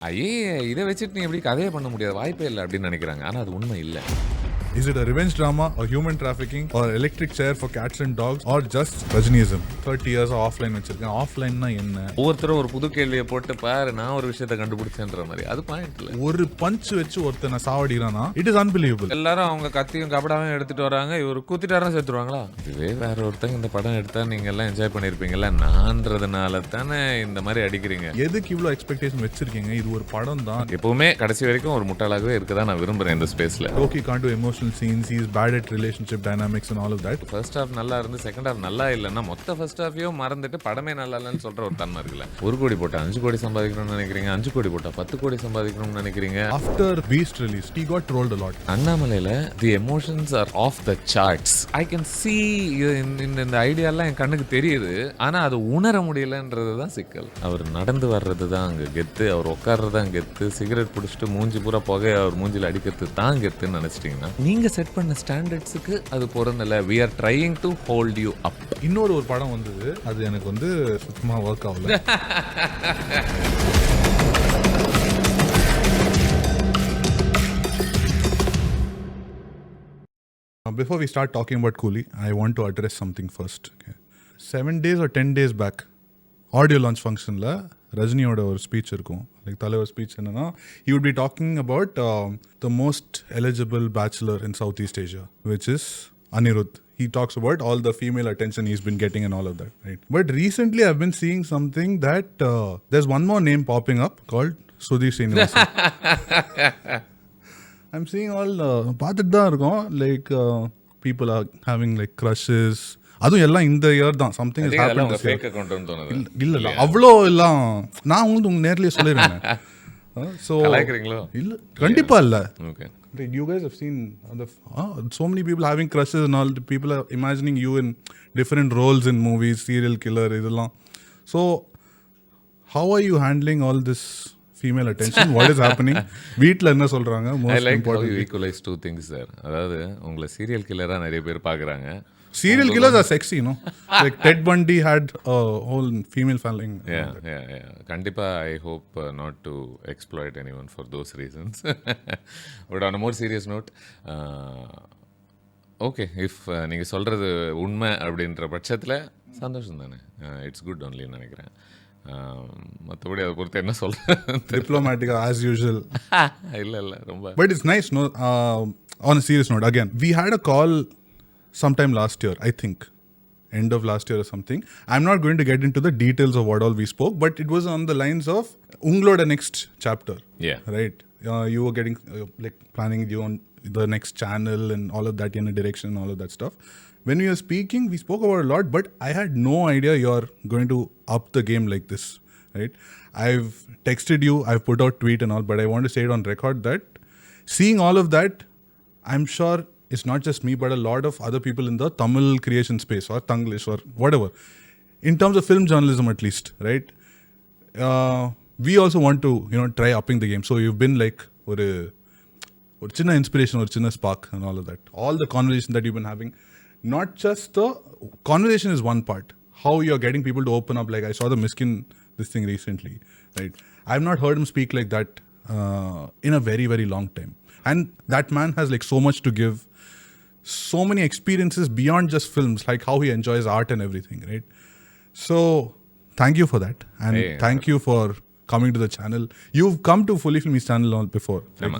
ஐயே இதை வச்சுட்டு நீ எப்படி கதையே பண்ண முடியாது, வாய்ப்பே இல்லை அப்படின்னு நினைக்கிறாங்க. ஆனால் அது உண்மை இல்லை. Is it a revenge drama or human trafficking or electric chair for cats and dogs or just Rajiniism? 30 years offline வச்சிருக்கேன். ஆஃப்லைன்னா என்ன? ஒவ்வொருத்தரும் ஒரு புது கேள்வியை போட்டு பாரு நான் ஒரு விஷயத்தை கண்டுபிடிச்சேன்ற மாதிரி. அது பாயிண்ட் இல்லை. ஒரு பஞ்ச் வச்சு ஒருத்தனை சாவடிக்கிறானா இட் இஸ் அன்பிலீவபிள். எல்லாரும் அவங்க கத்தியும் கபடாவும் எடுத்துட்டு வராங்க, இவர் குத்திட்டாரும் சேர்த்துருவாங்களா? இதுவே வேற ஒருத்தங்க இந்த படம் எடுத்தா நீங்க எல்லாம் என்ஜாய் பண்ணிருப்பீங்கல்ல, நான்றதுனால தானே இந்த மாதிரி அடிக்கிறீங்க. எதுக்கு இவ்வளோ எக்ஸ்பெக்டேஷன் வச்சிருக்கீங்க? இது ஒரு படம் தான். எப்பவுமே கடைசி வரைக்கும் ஒரு முட்டாளாகவே இருக்கதா நான் விரும்புறேன் இந்த ஸ்பேஸ்ல. Loki can't do emotional scenes, he is bad at relationship dynamics and all of that. First half நல்லா இருந்து செகண்ட் ஹாஃப் நல்லா இல்லைன்னா மொத்த ஃபர்ஸ்ட் ஹாஃபையும் மறந்துட்டு படமே நல்லா இல்லைன்னு சொல்ற ஒரு தன்மை இருக்குல்ல. 1 கோடி போட்டா 5 கோடி சம்பாதிக்கணும்னு நினைக்கிறீங்க, 5 கோடி போட்டா 10 கோடி சம்பாதிக்கணும்னு நினைக்கிறீங்க. After Beast release, he got trolled a lot. அண்ணாமலையில the emotions are off the charts. I can see இந்த ஐடியாலாம் என் கண்ணுக்கு தெரியுது, ஆனா அது உணர முடியலன்றது தான் சிக்கல். அவர் நடந்து வர்றது தான் அங்கே கெத்து, அவர் உட்கார்றது தான் கெத்து, சிகரெட் பிடிச்சிட்டு மூஞ்சி பூரா புகை அவர் மூஞ்சில் அடிக்கிறது தான் கெத்துன்னு நினைச்சிட்டீங்கன்னா நீங்க செட் பண்ண ஸ்டாண்டர்ட்ஸுக்கு அது பொருந்தல. we are trying to hold you up. இன்னொரு ஒரு படம் வந்தது, அது எனக்கு வந்து சுத்தமா ஒர்க் ஆகல. Before we start talking about Coolie, I want to address something first. Okay. 7 days or 10 days back, audio launch functionல ரஜினியோட ஒரு ஸ்பீச் இருக்கும். லைக் தலைவர் ஸ்பீச் என்னன்னா, he would be talking about the most eligible bachelor in Southeast Asia, which is Anirudh. He talks about all the female attention he's been getting and all of that, right? But recently I've been seeing something that there's one more name popping up called Sudhir Srinivasan. I'm seeing all பார்த்துட்டு தான் இருக்கோம். Like people are having like crushes. அதுவும் எல்லாம் இந்த year தான் something is happening this year. இல்ல அவ்வளோ எல்லாம் நான் உங்களுக்கு நேர்லயே சொல்லிடுறேன். ஸோ இல்ல கண்டிப்பா இல்ல. You guys have seen so many people having crushes and all. People are imagining you in different roles in movies, serial killer இதெல்லாம். So how are you handling all this female attention? What is happening? வீட்ல என்ன சொல்றாங்க? I like how you equalize two things there. அதாவது உங்களை serial கில்லரா நிறைய பேர் பாக்குறாங்க. Serial killers are sexy, you know. Like Ted Bundy had a whole female following. Yeah. Kandipa, I hope not to exploit anyone for those reasons. But on a more serious note, okay, if நீங்க சொல்றது உண்மை அப்படின்ற பட்சத்தில் சந்தோஷம் தானே. It's good ஒன்லின்னு நினைக்கிறேன். மற்றபடி அதை பொறுத்து என்ன சொல்கிறேன், டிப்ளமேட்டிக்கா ஆஸ் யூஷுவல். இல்லை ரொம்ப. But it's nice, no. On a serious note, again, we had a call sometime last year, I think end of last year or something. I'm not going to get into the details of what all we spoke, but it was on the lines of ungloda next chapter. Yeah, right. You were getting like planning you on the next channel and all of that in a direction and all of that stuff. When we were speaking, we spoke about a lot, but I had no idea you're going to up the game like this, right? I've texted you, I've put out tweet and all, but I want to say it on record that seeing all of that, I'm sure it's not just me, but a lot of other people in the Tamil creation space or Tanglish or whatever, in terms of film journalism at least, right? We also want to, try upping the game. So you've been like ஒரு சின்ன inspiration, ஒரு சின்ன spark and all of that. All the conversation that you've been having, not just the conversation is one part. How you're getting people to open up. Like I saw the Miskin this thing recently, right? I've not heard him speak like that in a very, very long time. And that man has like so much to give. So many experiences beyond just films, like how he enjoys art and everything, right? So thank you for that, and thank you for coming to the channel. You've come to Fully Filmy's channel all before, like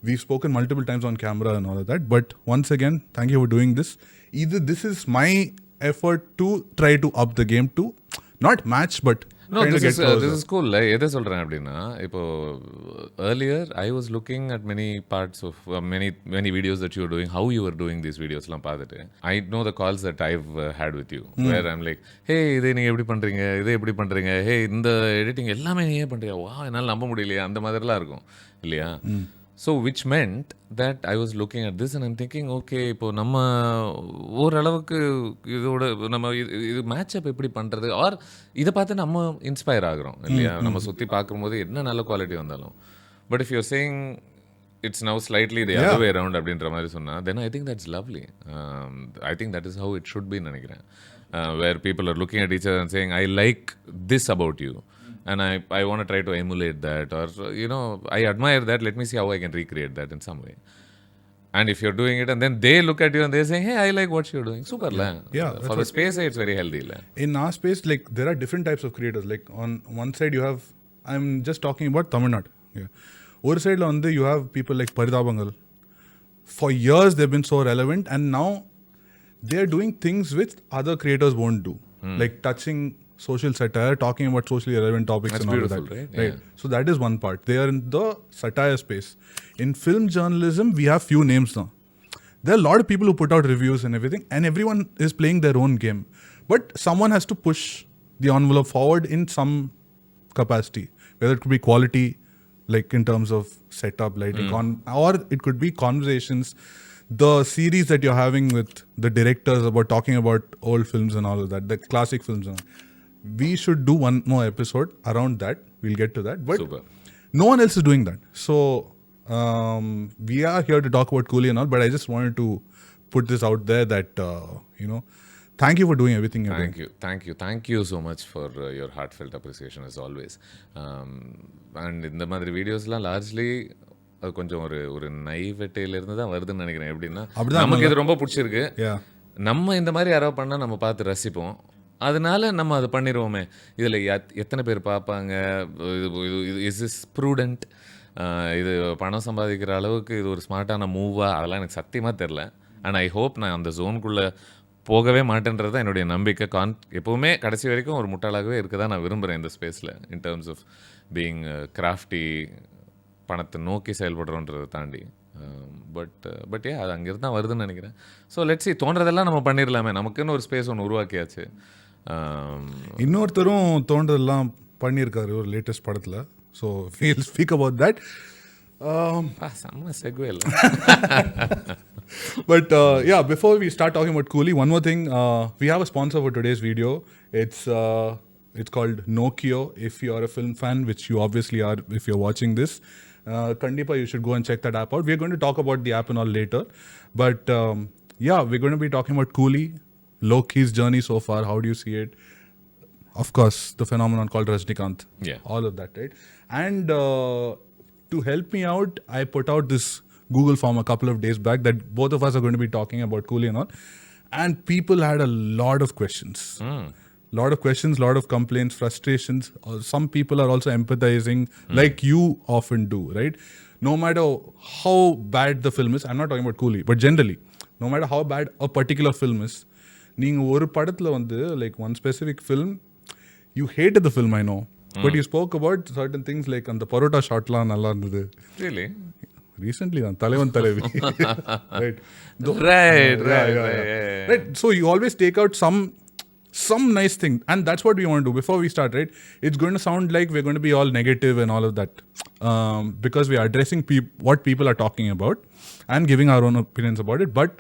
we've spoken multiple times on camera and all of that, but once again thank you for doing this. Either this is my effort to try to up the game to not match, but no, this is cool. எதை சொல்கிறேன் அப்படின்னா, இப்போ earlier I was looking at many parts of many videos that you were doing, how you were doing these videosலாம் பார்த்துட்டு I know the calls that I've had with you, where I'm like, hey இதை நீங்கள் எப்படி பண்ணுறீங்க, இதை எப்படி பண்ணுறீங்க, ஹே இந்த editing எல்லாமே நீயே பண்ணுறியா, வா என்னால் நம்ப முடியலையா, அந்த மாதிரிலாம் இருக்கும் இல்லையா? So which meant that I was looking at this and I'm thinking, okay, இப்போ நம்ம ஓரளவுக்கு இதோட நம்ம இது மேட்சப் எப்படி பண்ணுறது, ஆர் இதை பார்த்து நம்ம இன்ஸ்பயர் ஆகிறோம் இல்லையா, நம்ம சுற்றி பார்க்கும்போது என்ன நல்ல குவாலிட்டி வந்தாலும். But if you're saying it's now slightly the other way around அப்படின்ற மாதிரி சொன்னால், then I think that's lovely. I think that is how it should be நினைக்கிறேன். Where people are looking at each other and saying, I like this about you. and I want to try to emulate that, or I admire that, let me see how I can recreate that in some way. And if you're doing it and then they look at you and they're saying, hey, I like what you're doing, super la. For the space it's very healthy la. In our space, like there are different types of creators. Like on one side you have, I'm just talking about Tamil Nadu. One side you have people like Paridabangal. For years they've been so relevant, and now they're doing things which other creators won't do, like touching social satire, talking about socially relevant topics. That's and all beautiful, of that. right? Right. So that is one part. They are in the satire space. In film journalism, we have few names now. There are a lot of people who put out reviews and everything, and everyone is playing their own game. But someone has to push the envelope forward in some capacity, whether it could be quality, like in terms of setup, lighting, or it could be conversations. The series that you're having with the directors about talking about old films and all of that, the classic films and all. We should do one more episode around that. We'll get to that. But Super. no one else is doing that. So we are here to talk about Coolie and all, but I just wanted to put this out there that, thank you for doing everything you're doing. Thank you so much for your heartfelt appreciation as always. And இந்த மாதிரி வீடியோஸ்லாம் largely அது கொஞ்சம் ஒரு நைவெட்டையிலிருந்து தான் வருதுன்னு நினைக்கிறேன். எப்படின்னா நமக்கு இது ரொம்ப பிடிச்சிருக்கு, நம்ம இந்த மாதிரி யாரோ பண்ணால் நம்ம பார்த்து ரசிப்போம், அதனால நம்ம அது பண்ணிடுவோமே. இதில் எத்தனை பேர் பார்ப்பாங்க, இஸ் இஸ் ப்ரூடென்ட், இது பணம் சம்பாதிக்கிற அளவுக்கு இது ஒரு ஸ்மார்ட்டான மூவா, அதெல்லாம் எனக்கு சத்தியமாக தெரில. அண்ட் ஐ ஹோப் நான் அந்த ஜோனுக்குள்ளே போகவே மாட்டேன்றது தான் என்னுடைய நம்பிக்கை. எப்போவுமே கடைசி வரைக்கும் ஒரு முட்டாளாகவே இருக்க தான் நான் விரும்புகிறேன் இந்த ஸ்பேஸில், in terms of being crafty, பணத்தை நோக்கி செயல்படுறோன்றதை தாண்டி. பட் அது அங்கேருந்து தான் வருதுன்னு நினைக்கிறேன். ஸோ லெட்ஸ் சி, தோன்றதெல்லாம் நம்ம பண்ணிடலாமே, நமக்குன்னு ஒரு ஸ்பேஸ் ஒன்று உருவாக்கியாச்சு. இன்னொருத்தரும் தோன்றதெல்லாம் பண்ணியிருக்காரு ஒரு லேட்டஸ்ட் படத்தில். So we'll speak about that. செம்ம செக்வே இல்லை. But before we start talking about Coolie, one more thing. We have a sponsor for today's video. It's called Nokio. If you are a film fan, which you obviously are if you're watching this, Kandipa, you should go and check that app out. We're going to talk about the app and all later. But we're going to be talking about Coolie, Loki's journey so far. How do you see it? Of course, the phenomenon called Rajinikanth. Yeah. All of that, right? And to help me out, I put out this Google form a couple of days back that both of us are going to be talking about Coolie and all. And people had a lot of questions. Lot of questions, lot of complaints, frustrations. Some people are also empathizing like you often do, right? No matter how bad the film is, I'm not talking about Coolie, but generally, no matter how bad a particular film is, நீங்க ஒரு படத்துல like one specific film, you hated the film, I know, but you spoke about certain things like அந்த பரோட்டா ஷாட்லாம் நல்லா இருந்தது. Really? Recently தான் தலைவன் தலைவி. Right. So you always take out some nice thing, and that's what we want to do before we start, right? It's going to sound like we're going to be all negative and all of that, because we are addressing what people are talking about and giving our own opinions about it. But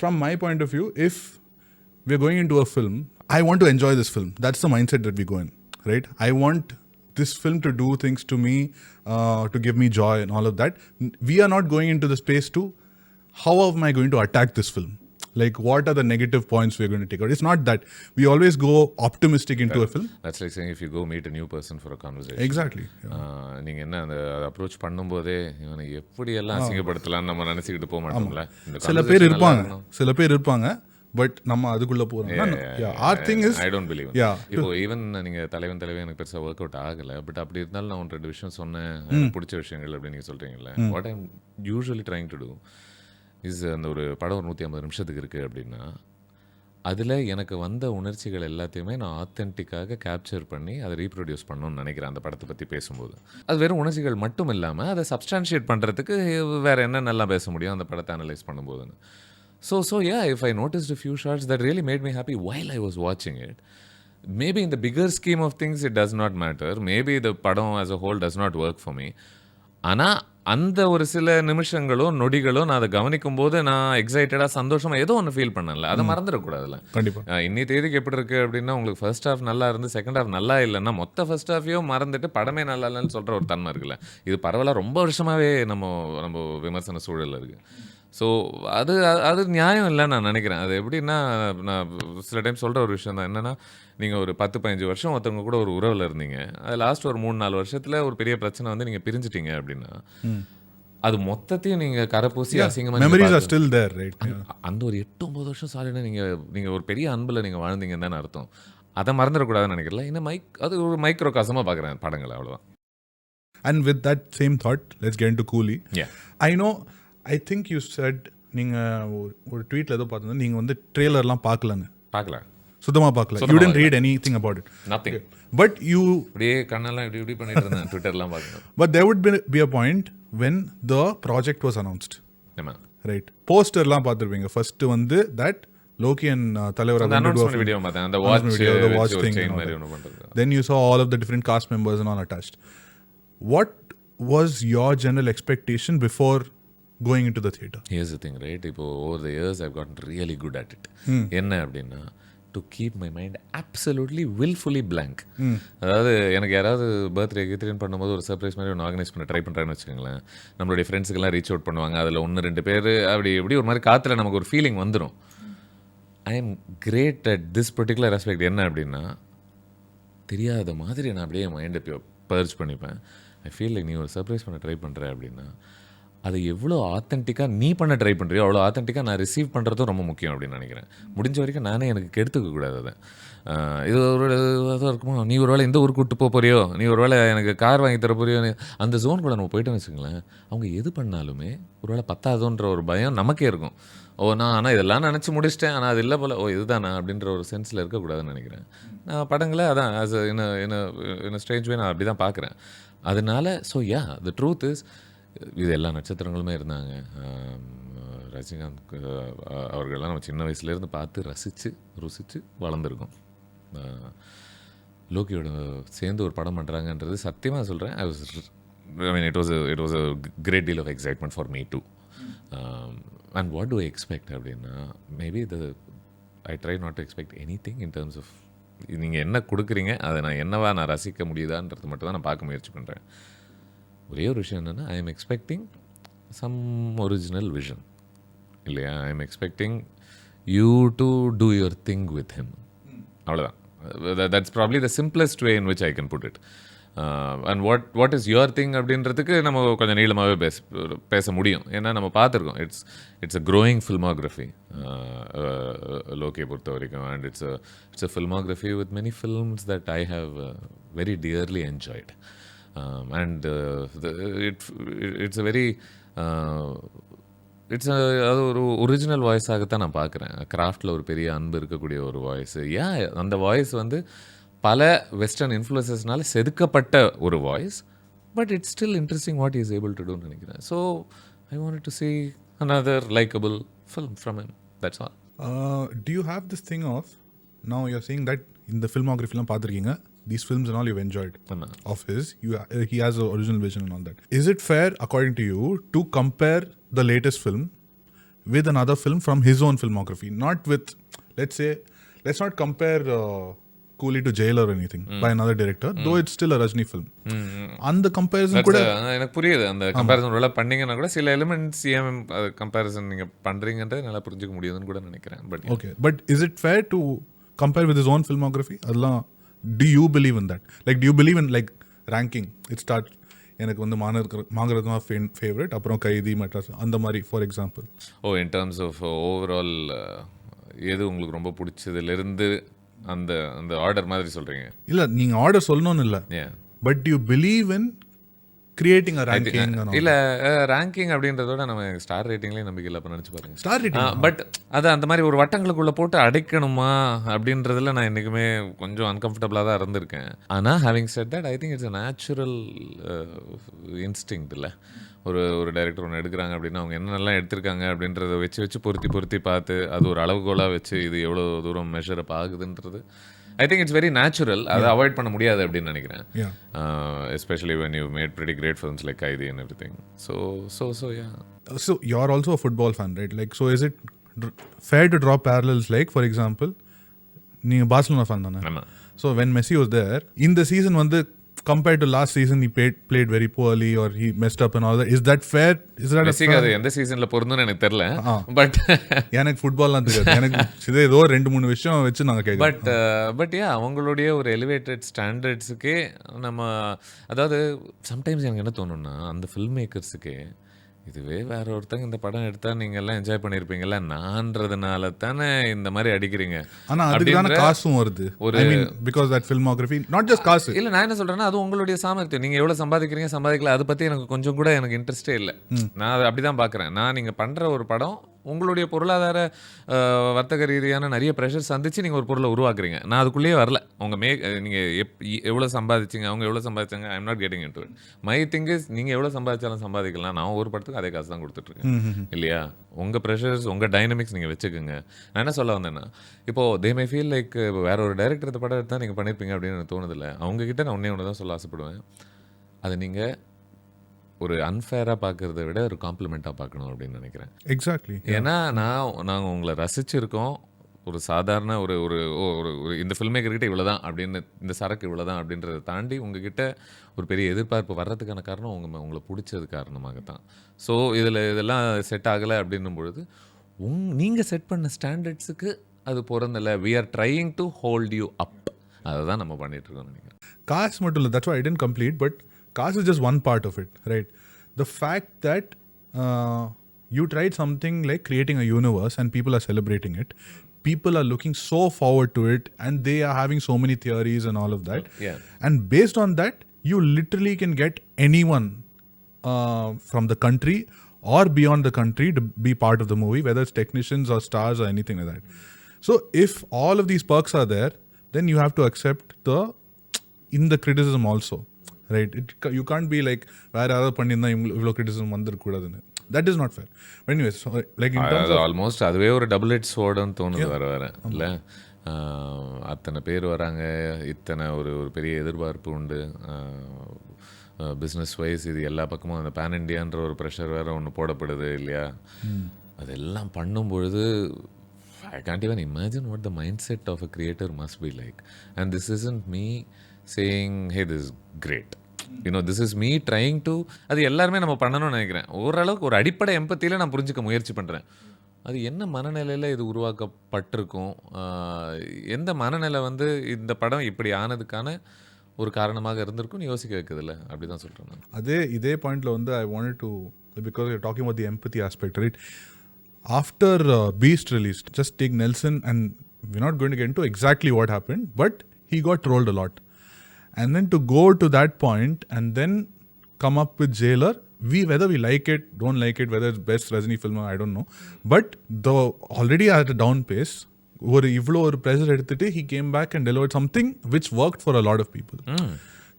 from my point of view, if we're going into a film, I want to enjoy this film. That's the mindset that we go in, right? I want this film to do things to me, to give me joy and all of that. We are not going into the space to, how am I going to attack this film? Like, what are the negative points we're going to take out? It's not that. We always go optimistic into a film. That's like saying if you go meet a new person for a conversation. Exactly. நீங்கள் என்ன அந்த approach பண்ணும்போதே இவனை எப்படியெல்லாம் அசிங்கப்படுத்தலாம்னு நம்ம நினச்சிக்கிட்டு போக மாட்டோம்ல. சில பேர் இருப்பாங்க, பட் நம்ம அதுக்குள்ள போறோம். Our thing is, I don't believe. இப்போ ஈவன் நீங்கள் தலைவன் எனக்கு பெருசாக ஒர்க் அவுட் ஆகலை, பட் அப்படி இருந்தாலும் நான் 2 விஷயம் சொன்னேன், பிடிச்ச விஷயங்கள் அப்படின்னு நீங்கள் சொல்கிறீங்களே. What I'm usually trying to do is, அந்த ஒரு படம் 150 நிமிஷத்துக்கு இருக்குது அப்படின்னா, அதில் எனக்கு வந்த உணர்ச்சிகள் எல்லாத்தையுமே நான் ஆத்தென்டிக்காக கேப்சர் பண்ணி அதை ரீப்ரொடியூஸ் பண்ணணும்னு நினைக்கிறேன். அந்த படத்தை பற்றி பேசும்போது அது வெறும் உணர்ச்சிகள் மட்டும் இல்லாமல் அதை சப்ஸ்டான்ஷியேட் பண்ணுறதுக்கு வேறு என்ன நல்லா பேச முடியும் அந்த படத்தை analyse பண்ணும்போதுன்னு. So yeah, if I noticed a few shots that really made me happy while I was watching it, maybe in the bigger scheme of things it does not matter. Maybe the padam as a whole does not work for me. ஆனால் அந்த ஒரு சில நிமிஷங்களோ நொடிகளோ நான் அதை கவனிக்கும் போது நான் எக்ஸைட்டடாக சந்தோஷமாக ஏதோ ஒன்று ஃபீல் பண்ணல, அதை மறந்துடக்கூடாதுல்ல. கண்டிப்பாக இன்னி தேதிக்கு எப்படி இருக்குது அப்படின்னா, உங்களுக்கு ஃபர்ஸ்ட் ஹாஃப் நல்லா இருந்து செகண்ட் ஹாஃப் நல்லா இல்லைன்னா மொத்த ஃபர்ஸ்ட் ஹாஃபையும் மறந்துட்டு படமே நல்லா இல்லைன்னு சொல்கிற ஒரு தன்மை இருக்குல்ல. இது பரவாயில்ல, ரொம்ப வருஷமாகவே நம்ம விமர்சன சூழலில் இருக்குது. ஸோ அது அது நியாயம் இல்லைன்னு நான் நினைக்கிறேன். அது எப்படின்னா, நான் சில டைம் சொல்கிற ஒரு விஷயம் தான் என்னென்னா, நீங்கள் ஒரு 10-15 வருஷம் ஒருத்தவங்க கூட ஒரு உறவில் இருந்தீங்க. அது லாஸ்ட் ஒரு 3-4 வருஷத்தில் ஒரு பெரிய பிரச்சனை வந்து நீங்கள் பிரிஞ்சிட்டீங்க அப்படின்னா, அது மொத்தத்தையும் நீங்கள் கரைப்பூசி அசிங்கமாக memories are still there, right? அந்த ஒரு 8-9 வருஷம் சாலிடாக நீங்கள் ஒரு பெரிய அன்பில் நீங்கள் வாழ்ந்தீங்கன்னு தானே அர்த்தம். அதை மறந்துடக்கூடாதுன்னு நினைக்கிறல. இன்னும் அது ஒரு மைக்ரோ காசமாக பார்க்குறேன் படங்களை, அவ்வளோதான். And with that same thought, let's get into Coolie. Yeah. I think you said நீங்கள் ஒரு ட்வீட்டில் ஏதோ பார்த்தீங்கன்னா நீங்கள் வந்து ட்ரெய்லர்லாம் பார்க்கலன்னு. பார்க்கல, சுத்தமாக பார்க்கல. You didn't read anything about it. Nothing. But you அப்படியே கண்ணெல்லாம் இப்படி பண்ணிட்டு இருந்தேன் ட்விட்டர்லாம் பார்க்கணும். But there would be a point when the project was announced. ஆமாம், ரைட். போஸ்டர்லாம் பார்த்துருப்பீங்க. ஃபர்ஸ்ட் வந்து that Loki and தலைவர் அனௌன்ஸ்மெண்ட் வீடியோ பார்த்தேன். அந்த வாட்ச் thing மாதிரி ஒன்று பண்ணுறது. Then you saw all of the different cast members and all attached. What was your general expectation before going into the theatre? Here's the thing, right? இப்போ over the years I've gotten really good at it. என்ன அப்படின்னா, to keep my mind absolutely willfully blank. அதாவது எனக்கு யாராவது birthday கீத்ரேன் பண்ணும்போது ஒரு surprise மாதிரி ஒன்று ஆர்கனைஸ் பண்ண ட்ரை பண்ணுறான்னு வச்சுக்கோங்களேன். நம்மளுடைய ஃப்ரெண்ட்ஸுக்கெல்லாம் ரீச் அவுட் பண்ணுவாங்க. அதில் 1-2 பேர் அப்படி ஒரு மாதிரி காற்றுல நமக்கு ஒரு ஃபீலிங் வந்துடும். I am great at this particular aspect. என்ன அப்படின்னா, தெரியாத மாதிரி நான் அப்படியே மைண்டை பர்ச் பண்ணிப்பேன். ஐ ஃபீல் லைக் நீ ஒரு சர்ப்ரைஸ் பண்ண ட்ரை பண்ணுற அப்படின்னா, அதை எவ்வளோ ஆத்தென்டிக்காக நீ பண்ண ட்ரை பண்ணுறியோ அவ்வளோ ஆத்தென்டிக்காக நான் ரிசீவ் பண்ணுறதும் ரொம்ப முக்கியம் அப்படின்னு நினைக்கிறேன். முடிஞ்ச வரைக்கும் நானே எனக்கு கெடுத்துக்கக்கூடாது அதை. இது ஒரு இதாக இருக்குமோ, நீ ஒரு வேளை இந்த ஊருக்கு கூப்பிட்டு போறியோ, நீ ஒரு வேளை எனக்கு கார் வாங்கி தர போறியோ, அந்த ஜோனுக்குள்ளே நம்ம போய்ட்டோன்னு வச்சுங்களேன், அவங்க எது பண்ணாலுமே ஒரு வேளை பத்தாதோன்ற ஒரு பயம் நமக்கே இருக்கும். நான் ஆனால் இதெல்லாம் நினச்சி முடிச்சிட்டேன், ஆனால் அது இல்லை போல், இதுதானா அப்படின்ற ஒரு சென்ஸில் இருக்கக்கூடாதுன்னு நினைக்கிறேன். நான் படங்களை அதான் ஆஸ் இன் ஸ்டேஜ் வே நான் அப்படி தான் பார்க்குறேன். அதனால த ட்ரூத் இஸ், இது எல்லா நட்சத்திரங்களுமே இருந்தாங்க. ரஜினிகாந்த் அவர்கள்லாம் நம்ம சின்ன வயசுலேருந்து பார்த்து ருசித்து வளர்ந்துருக்கோம். லோக்கியோட சேர்ந்து ஒரு படம் பண்ணுறாங்கன்றது சத்தியமாக சொல்கிறேன், it was a great deal of excitement for me too. And what do I expect அப்படின்னா, maybe I try not to expect any thing in terms of நீங்கள் என்ன கொடுக்குறீங்க, அதை நான் ரசிக்க முடியுதான்றது மட்டும் தான் நான் பார்க்க முயற்சி பண்ணுறேன். ஒரே ஒரு விஷயம் என்னென்னா, I am expecting some original vision இல்லையா. I am expecting you to do your thing with him, அவ்வளோதான். That's probably the simplest way in which I can put it. And what is your thing அப்படின்றதுக்கு நம்ம கொஞ்சம் நீளமாகவே பேச முடியும். ஏன்னா நம்ம பார்த்துருக்கோம், இட்ஸ் அ க்ரோயிங் ஃபில்மோகிராஃபி லோக்கியை பொறுத்த வரைக்கும். And it's a filmography with many films that I have very dearly enjoyed. And it's a very அது ஒரு ஒரிஜினல் வாய்ஸாகத்தான் நான் பார்க்குறேன். கிராஃப்டில் ஒரு பெரிய அன்பு இருக்கக்கூடிய ஒரு வாய்ஸ். அந்த வாய்ஸ் வந்து பல வெஸ்டர்ன் இன்ஃப்ளூயன்சஸ்னால செதுக்கப்பட்ட ஒரு voice, but it's still interesting what is able to டூன்னு நினைக்கிறேன். So I wanted to see another likable film from him, that's all. Do you have this thing of, now you're saying that in the filmography பார்த்துருக்கீங்க, these films and all you've enjoyed of his, he has an original vision and all that. Is it fair, according to you, to compare the latest film with another film from his own filmography? Not with, let's not compare Coolie to Jail or anything by another director, though it's still a Rajini film. அந்த comparison கூட எனக்கு புரியுது. அந்த comparison உள்ள பண்ணீங்கன்னா கூட சில elements ஏன் கம்பேரிசன் நீங்கள் பண்ணுறீங்கன்றது நல்லா புரிஞ்சுக்க முடியுதுன்னு கூட நினைக்கிறேன். But okay, but is it fair to compare with his own filmography? அதெல்லாம் do you believe in that? Like, do you believe in like ranking? It starts, எனக்கு வந்து மாங்கரத்னா ஃபேவரட், அப்புறம் கைதி, மெட்ராஸ், அந்த மாதிரி for example. In terms of overall எது உங்களுக்கு ரொம்ப பிடிச்சதுலேருந்து அந்த ஆர்டர் மாதிரி சொல்கிறீங்க? இல்லை, நீங்கள் ஆர்டர் சொல்லணும்னு இல்லை, but you believe in creating a ranking? இல்லை, ரேங்கிங் அப்படின்றதோட நம்ம ஸ்டார் ரேட்டிங்லேயே நம்பிக்கை இல்லை. அப்போ நினச்சி பாருங்க, ஸ்டார் ரேட்டிங். பட் அது அந்த மாதிரி ஒரு வட்டங்களுக்குள்ளே போட்டு அடைக்கணுமா அப்படின்றதுல நான் என்றைக்குமே கொஞ்சம் அன்கம்ஃபர்டபுளாக தான் இருந்திருக்கேன். ஆனால் having set that, I think it's a natural instinct. இல்லை, ஒரு டைரக்டர் ஒன்று எடுக்கிறாங்க அப்படின்னா அவங்க என்னென்னலாம் எடுத்திருக்காங்க அப்படின்றத வச்சு பொருத்தி பார்த்து அது ஒரு அளவுகோலாக வச்சு இது எவ்வளோ தூரம் மெஷரப் ஆகுதுன்றது I think it's very natural. அதை அவாய்ட் பண்ண முடியாது அப்படின்னு நினைக்கிறேன். Especially when you made pretty great films like Kaidi and everything. So yeah. So you're also a football fan, right? Like, so is it fair to draw parallels? Like, for example, நீங்க Barcelona fan தானே? ஆமா. So when Messi was there, இந்த season வந்து compared to last season he played very poorly or he messed up and all that. Is that fair? Is that a fair? அது எந்த சீசன்ல பொருந்தும்னு எனக்கு தெரியல. பட் எனக்கு ஃபுட்பால்லாம் தெரியாது. எனக்கு ஏதோ 2-3 விஷயம் வச்சு நாங்க கேட்குறோம். பட் அவங்களுடைய ஒரு எலிவேட்டட் ஸ்டாண்டர்ட்ஸுக்கே நம்ம, அதாவது சம்டைம்ஸ் எனக்கு என்ன தோணும்னா, அந்த ஃபில்ம் மேக்கர்ஸுக்கே இதுவே வேற ஒருத்தங்க இந்த படம் எடுத்தா நீங்க எல்லாம் என்ஜாய் பண்ணிருப்பீங்கல்ல, நான்றதுனால தானே இந்த மாதிரி அடிக்கிறீங்க. ஆனா அதுக்கான காசும் வருது. I mean because that filmography not just காசு. இல்ல நான் என்ன சொல்றேன்னா, அது உங்களுடைய சாமர்த்தியம். நீங்க எவ்வளவு சம்பாதிக்கிறீங்க சம்பாதிக்கல, அதை பத்தி எனக்கு கொஞ்சம் கூட எனக்கு இன்ட்ரெஸ்டே இல்லை. நான் அதை அப்படிதான் பாக்குறேன். நான் நீங்க பண்ற ஒரு படம் உங்களுடைய பொருளாதார வர்த்தக ரீதியான நிறைய ப்ரெஷர் சந்திச்சு நீங்கள் ஒரு பொருளை உருவாக்குறீங்க. நான் அதுக்குள்ளேயே வரல. உங்கள் நீங்கள் எவ்வளோ சம்பாதிச்சிங்க, அவங்க எவ்வளோ சம்பாதிச்சாங்க, I am not getting into it. My thing is நீங்கள் எவ்வளோ சம்பாதிச்சாலும் சம்பாதிக்கலாம், நான் ஒரு படத்துக்கு அதே காசு தான் கொடுத்துட்ருக்கேன் இல்லையா? உங்கள் ப்ரெஷர்ஸ், உங்கள் டைனமிக்ஸ் நீங்கள் வச்சுக்கோங்க. நான் என்ன சொல்ல வந்தேன்னா, இப்போது தே மே ஃபீல் லைக் வேற ஒரு டைரக்டர் இந்த படம் எடுத்தால் நீங்கள் பண்ணியிருப்பீங்க அப்படின்னு எனக்கு தோணுதில்லை. அவங்ககிட்ட நான் ஒன்றே தான் சொல்ல ஆசைப்படுவேன், அதை நீங்கள் ஒரு அன்ஃபேராக பார்க்கறத விட ஒரு காம்ப்ளிமெண்ட்டாக பார்க்கணும் அப்படின்னு நினைக்கிறேன். எக்ஸாக்ட்லி. ஏன்னா நாங்கள் உங்களை ரசிச்சிருக்கோம். ஒரு சாதாரண ஒரு ஒரு ஒரு இந்த ஃபில்ம் மேக்கர்கிட்ட இவ்வளோ தான் அப்படின்னு, இந்த சரக்கு இவ்வளோ தான் அப்படின்றத தாண்டி உங்ககிட்ட ஒரு பெரிய எதிர்பார்ப்பு வர்றதுக்கான காரணம் உங்களை பிடிச்சது காரணமாகத்தான். ஸோ இதெல்லாம் செட் ஆகலை அப்படின்னும் பொழுது நீங்கள் செட் பண்ண ஸ்டாண்டர்ட்ஸுக்கு அது பொருந்தலை. We are trying to hold you up. அதை தான் நம்ம பண்ணிகிட்ருக்கோம் நினைக்கிறேன். காசு மட்டும் இல்லை, that's why I didn't complete, but cost is just one part of it, right? The fact that you tried something like creating a universe and people are celebrating it, people are looking so forward to it and they are having so many theories and all of that. Yeah. And based on that, you literally can get anyone from the country or beyond the country to be part of the movie, whether it's technicians or stars or anything like that. So if all of these perks are there, then you have to accept in the criticism also. Right, you can't be like வேற யாராவது பண்ணியிருந்தா இவ்வளோ criticism வந்துருக்கூடாதுன்னு. That is not fair. Anyways, like in terms of almost அதுவே ஒரு double edge ஸ்வோர்டுன்னு தோணுது வர இல்லை? அத்தனை பேர் வராங்க, இத்தனை ஒரு பெரிய எதிர்பார்ப்பு உண்டு பிஸ்னஸ் வைஸ். இது எல்லா பக்கமும் அந்த பேன் இண்டியான்ற ஒரு ப்ரெஷர் வேறு ஒன்று போடப்படுது இல்லையா? அதெல்லாம் பண்ணும்பொழுது I can't even imagine what the mindset of a creator must be like. And this isn't me saying, hey, this is great. This is me trying to, அது எல்லாருமே நம்ம பண்ணணும்னு நினைக்கிறேன். ஓரளவுக்கு ஒரு அடிப்படை எம்பத்தியில் நான் புரிஞ்சுக்க முயற்சி பண்ணுறேன். அது என்ன மனநிலையில் இது உருவாக்கப்பட்டிருக்கும், எந்த மனநிலை இந்த படம் இப்படி ஆனதுக்கான ஒரு காரணமாக இருந்திருக்கும்னு யோசிக்க வைக்கிறதில்ல. அப்படி தான் சொல்கிறேன் நான். இதே பாயிண்டில் I wanted to, because you talking about the empathy aspect, right? After Beast released, just take Nelson, and we're not going to get into exactly what happened, but he got trolled a lot. And then to go to that point and then come up with Jailer, whether we like it, don't like it, whether it's best Rajini film, I don't know, but already at a down pace, ivlo or pressure edutittu he came back and delivered something which worked for a lot of people.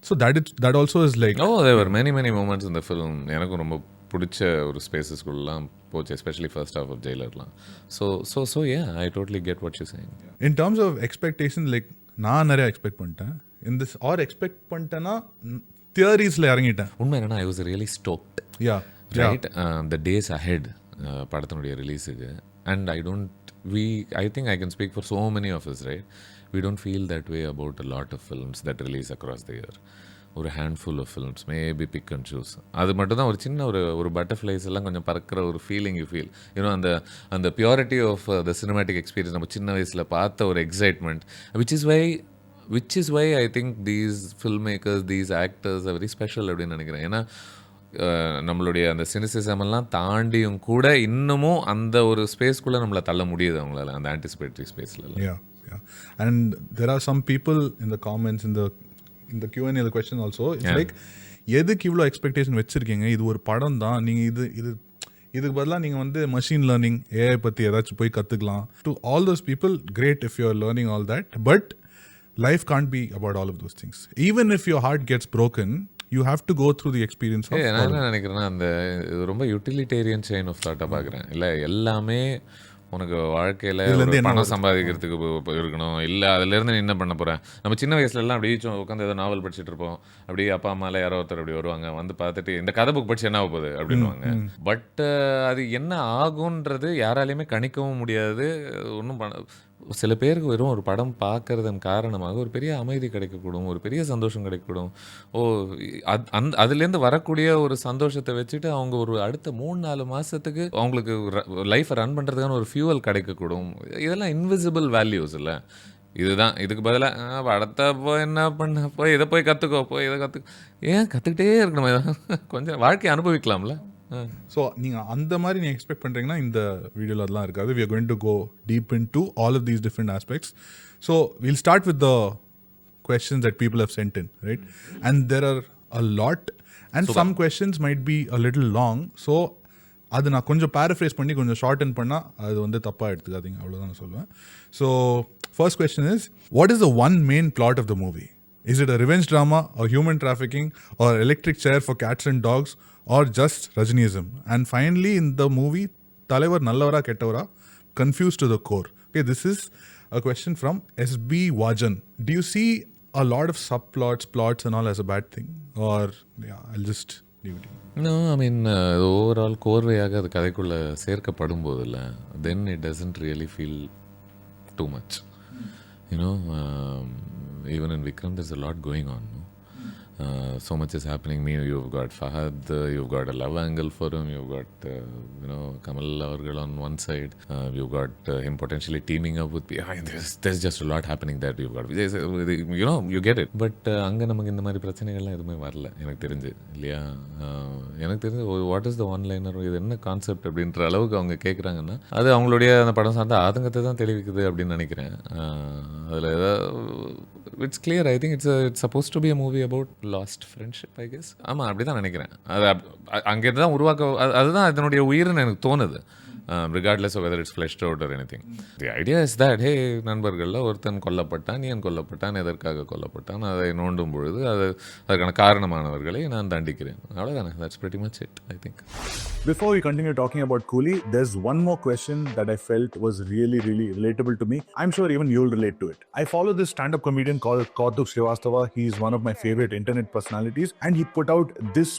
So that also is like, there were many moments in the film எனக்கு ரொம்ப பிடிச்ச ஒரு ஸ்பேசஸ்குள்ளலாம் போச்சு, especially first half of ஜெயிலர்லாம். So I totally get what you saying. In terms of expectation, like நான் நிறைய expect பண்ணிட்டேன் எக்ஸ்பெக்ட் பண்ணிட்டேன்னா தியரிஸில் இறங்கிட்டேன். உண்மை என்னன்னா, I was really stoked, right, the days ahead படத்தினுடைய ரிலீஸுக்கு. And I think I can speak for so many of us, right? We don't feel that way about a lot of films that release across the year. ஒரு handful of films, maybe pick and choose. அது மட்டும் தான் ஒரு சின்ன ஒரு butterflies எல்லாம் கொஞ்சம் பறக்கிற ஒரு ஃபீலிங் யூ ஃபீல். அந்த purity of the cinematic experience நம்ம சின்ன வயசில் பார்த்த ஒரு excitement, which is why I think these film makers, these actors are very special அப்படின்னு நினைக்கிறேன். ஏன்னா நம்மளுடைய அந்த சினிசிசம் எல்லாம் தாண்டியும் கூட இன்னமும் அந்த ஒரு ஸ்பேஸ்க்குள்ளே நம்மளை தள்ள முடியுது அவங்களால, அந்த ஆன்டிசிபேட்டரி ஸ்பேஸில். And there are some people in the comments, in the Q&A the question also, it's like எதுக்கு இவ்வளோ எக்ஸ்பெக்டேஷன் வச்சுருக்கீங்க, இது ஒரு படம் தான், நீங்கள் இதுக்கு பதிலாக நீங்கள் மஷின் லேர்னிங், ஏஐ பற்றி ஏதாச்சும் போய் கற்றுக்கலாம். To all those people, great if you are learning all that, but life can't be about all of those things. Even if your heart gets broken, you have to go through the experience of. நான் என்ன நினைக்கிறேன்னா, அந்த ரொம்ப utilitarian chain of தாட்டாக பார்க்குறேன். இல்லை எல்லாமே உனக்கு வாழ்க்கையில் பணம் சம்பாதிக்கிறதுக்கு இருக்கணும், இல்லை அதுலேருந்து நீ என்ன பண்ண போகிறேன். நம்ம சின்ன வயசுலலாம் அப்படியே உட்காந்து ஏதோ நாவல் படிச்சுட்டு இருப்போம், அப்படியே அப்பா அம்மாவில் யாரோ ஒருத்தர் அப்படி வருவாங்க, பார்த்துட்டு இந்த கதை புக் படிச்சு என்ன ஆக போகுது அப்படின்வாங்க. பட் அது என்ன ஆகுன்றது யாராலையுமே கணிக்கவும் முடியாது, ஒன்றும் சில பேருக்கு வெறும் ஒரு படம் பார்க்கறதன் காரணமாக ஒரு பெரிய அமைதி கிடைக்கக்கூடும், ஒரு பெரிய சந்தோஷம் கிடைக்கக்கூடும். ஓ! அதுலேருந்து வரக்கூடிய ஒரு சந்தோஷத்த வச்சுட்டு அவங்க ஒரு அடுத்த 3, 4 மாசத்துக்கு அவங்களுக்கு லைஃப்ப ரன் பண்றதுக்கான ஒரு ஃபியூவல் கிடைக்கக்கூடும். இதெல்லாம் இன்விசிபிள் வேல்யூஸ் இல்ல. இதுதான் இதுக்கு பதிலா படத்த போய் என்ன பண்ண, போய் இத போய் கத்துக்கோ, போய் இத கத்துக்கோ. ஏன் கத்துக்கிட்டே இருக்கணுமா? கொஞ்சம் வாழ்க்கைய அனுபவிக்கலாம்ல. ஸோ நீங்கள் அந்த மாதிரி நீங்கள் எக்ஸ்பெக்ட் பண்ணுறீங்கன்னா இந்த வீடியோவில் அதெல்லாம் இருக்காது. we are going to go deep into all of these different aspects. So we'll start with the questions that people have sent in, right? And there are a lot and some questions might be a little long. So அது நான் கொஞ்சம் paraphrase பண்ணி கொஞ்சம் shorten பண்ணால் அது வந்து தப்பாக எடுத்துக்காதீங்க, அவ்வளோதான் நான் சொல்லுவேன். So first question is, what is the one main plot of the movie? Is it a revenge drama, or human trafficking, or electric chair for cats and dogs, or just Rajinism? And finally, in the movie, Talaivar Nallavara Kettavara, confused to the core. Okay, this is a question from SB Vajan. Do you see a lot of subplots, plots and all as a bad thing? Or, yeah, I'll just leave it. No, I mean, overall கோர்வையாக அது கதைக்குள்ள சேர்க்கப்படும் போதில்ல, then it doesn't really feel too much. You know, even in Vikram, there's a lot going on. No? So much is happening. You've got Fahad, you've got a love angle for him, you've got, Kamal Avargal on one side, you've got him potentially teaming up with behind. There's just a lot happening that you've got. You get it. But அங்கே நமக்கு இந்த மாதிரி பிரச்சனைகள்லாம் எதுவுமே வரல எனக்கு தெரிஞ்சு இல்லையா. எனக்கு தெரிஞ்சு வாட் இஸ் த ஒன்லைனர், இது என்ன கான்செப்ட் அப்படின்ற அளவுக்கு அவங்க கேட்குறாங்கன்னா அது அவங்களுடைய அந்த படம் சார்ந்த ஆதங்கத்தை தான் தெளிவிக்குது அப்படின்னு நினைக்கிறேன். அதில் it's clear. I think it's suppose to be a movie about last friendship, I guess. ஆமாம், அப்படி தான் நினைக்கிறேன். அது அங்கேருந்து தான் அதுதான் அதனுடைய உயிர்னு எனக்கு தோணுது. regardless of whether it's fleshed out or anything. The idea is that, hey, நண்பர்களில் ஒருத்தன் கொல்லப்பட்டான், ஏன் கொல்லப்பட்டான், எதற்காக கொல்லப்பட்டான், அதை நோண்டும் பொழுது அதற்கான காரணமானவர்களை நான் தண்டிக்கிறேன். அவ்வளோதானே. That's pretty much it, I think. Before we continue talking about Coolie, there's one more question that I felt was really, really relatable to me. I'm sure even you'll relate to it. I follow this stand-up comedian called Kautuk Srivastava. He's one of my favorite internet personalities, and he put out this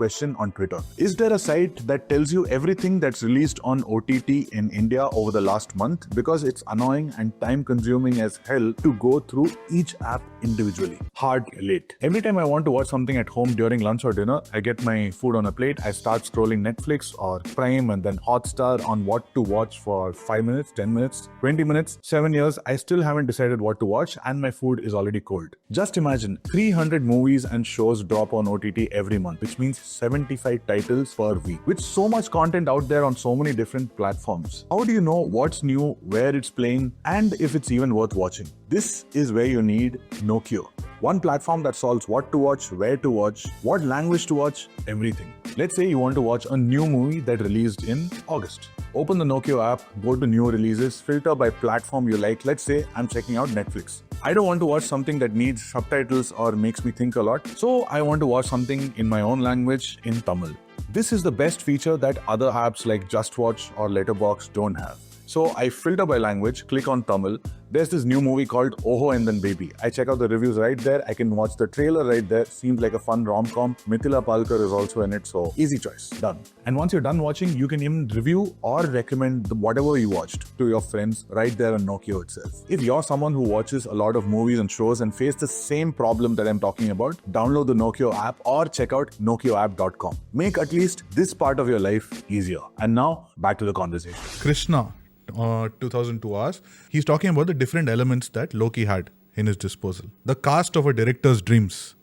question on Twitter. Is there a site that tells you everything that's released on OTT in India over the last month? Because it's annoying and time consuming as hell to go through each app individually. Hard relate. Every time I want to watch something at home during lunch or dinner, I get my food on a plate, I start scrolling Netflix or Prime and then Hotstar on what to watch for 5 minutes, 10 minutes, 20 minutes, 7 years, I still haven't decided what to watch and my food is already cold. Just imagine 300 movies and shows drop on OTT every month, which means 75 titles per week. With so much content out there on so many different platforms, how do you know what's new, where it's playing, and if it's even worth watching? This is where you need Nokio. One platform that solves what to watch, where to watch, what language to watch, everything. Let's say you want to watch a new movie that released in August. Open the Nokio app, go to new releases, filter by platform you like. Let's say I'm checking out Netflix. I don't want to watch something that needs subtitles or makes me think a lot, so I want to watch something in my own language in Tamil. This is the best feature that other apps like Just Watch or Letterboxd don't have. So I filter by language, click on Tamil. There's this new movie called Oho and Then Baby. I check out the reviews right there. I can watch the trailer right there. Seems like a fun rom-com. Mithila Palkar is also in it, so easy choice. Done. And once you're done watching, you can even review or recommend whatever you watched to your friends right there on Nokio itself. If you're someone who watches a lot of movies and shows and face the same problem that I'm talking about, download the Nokio app or check out nokioapp.com. Make at least this part of your life easier. And now, back to the conversation. Krishna, 2002 hours, he's talking about the different elements that Loki had in his disposal. The cast of a director's dreams.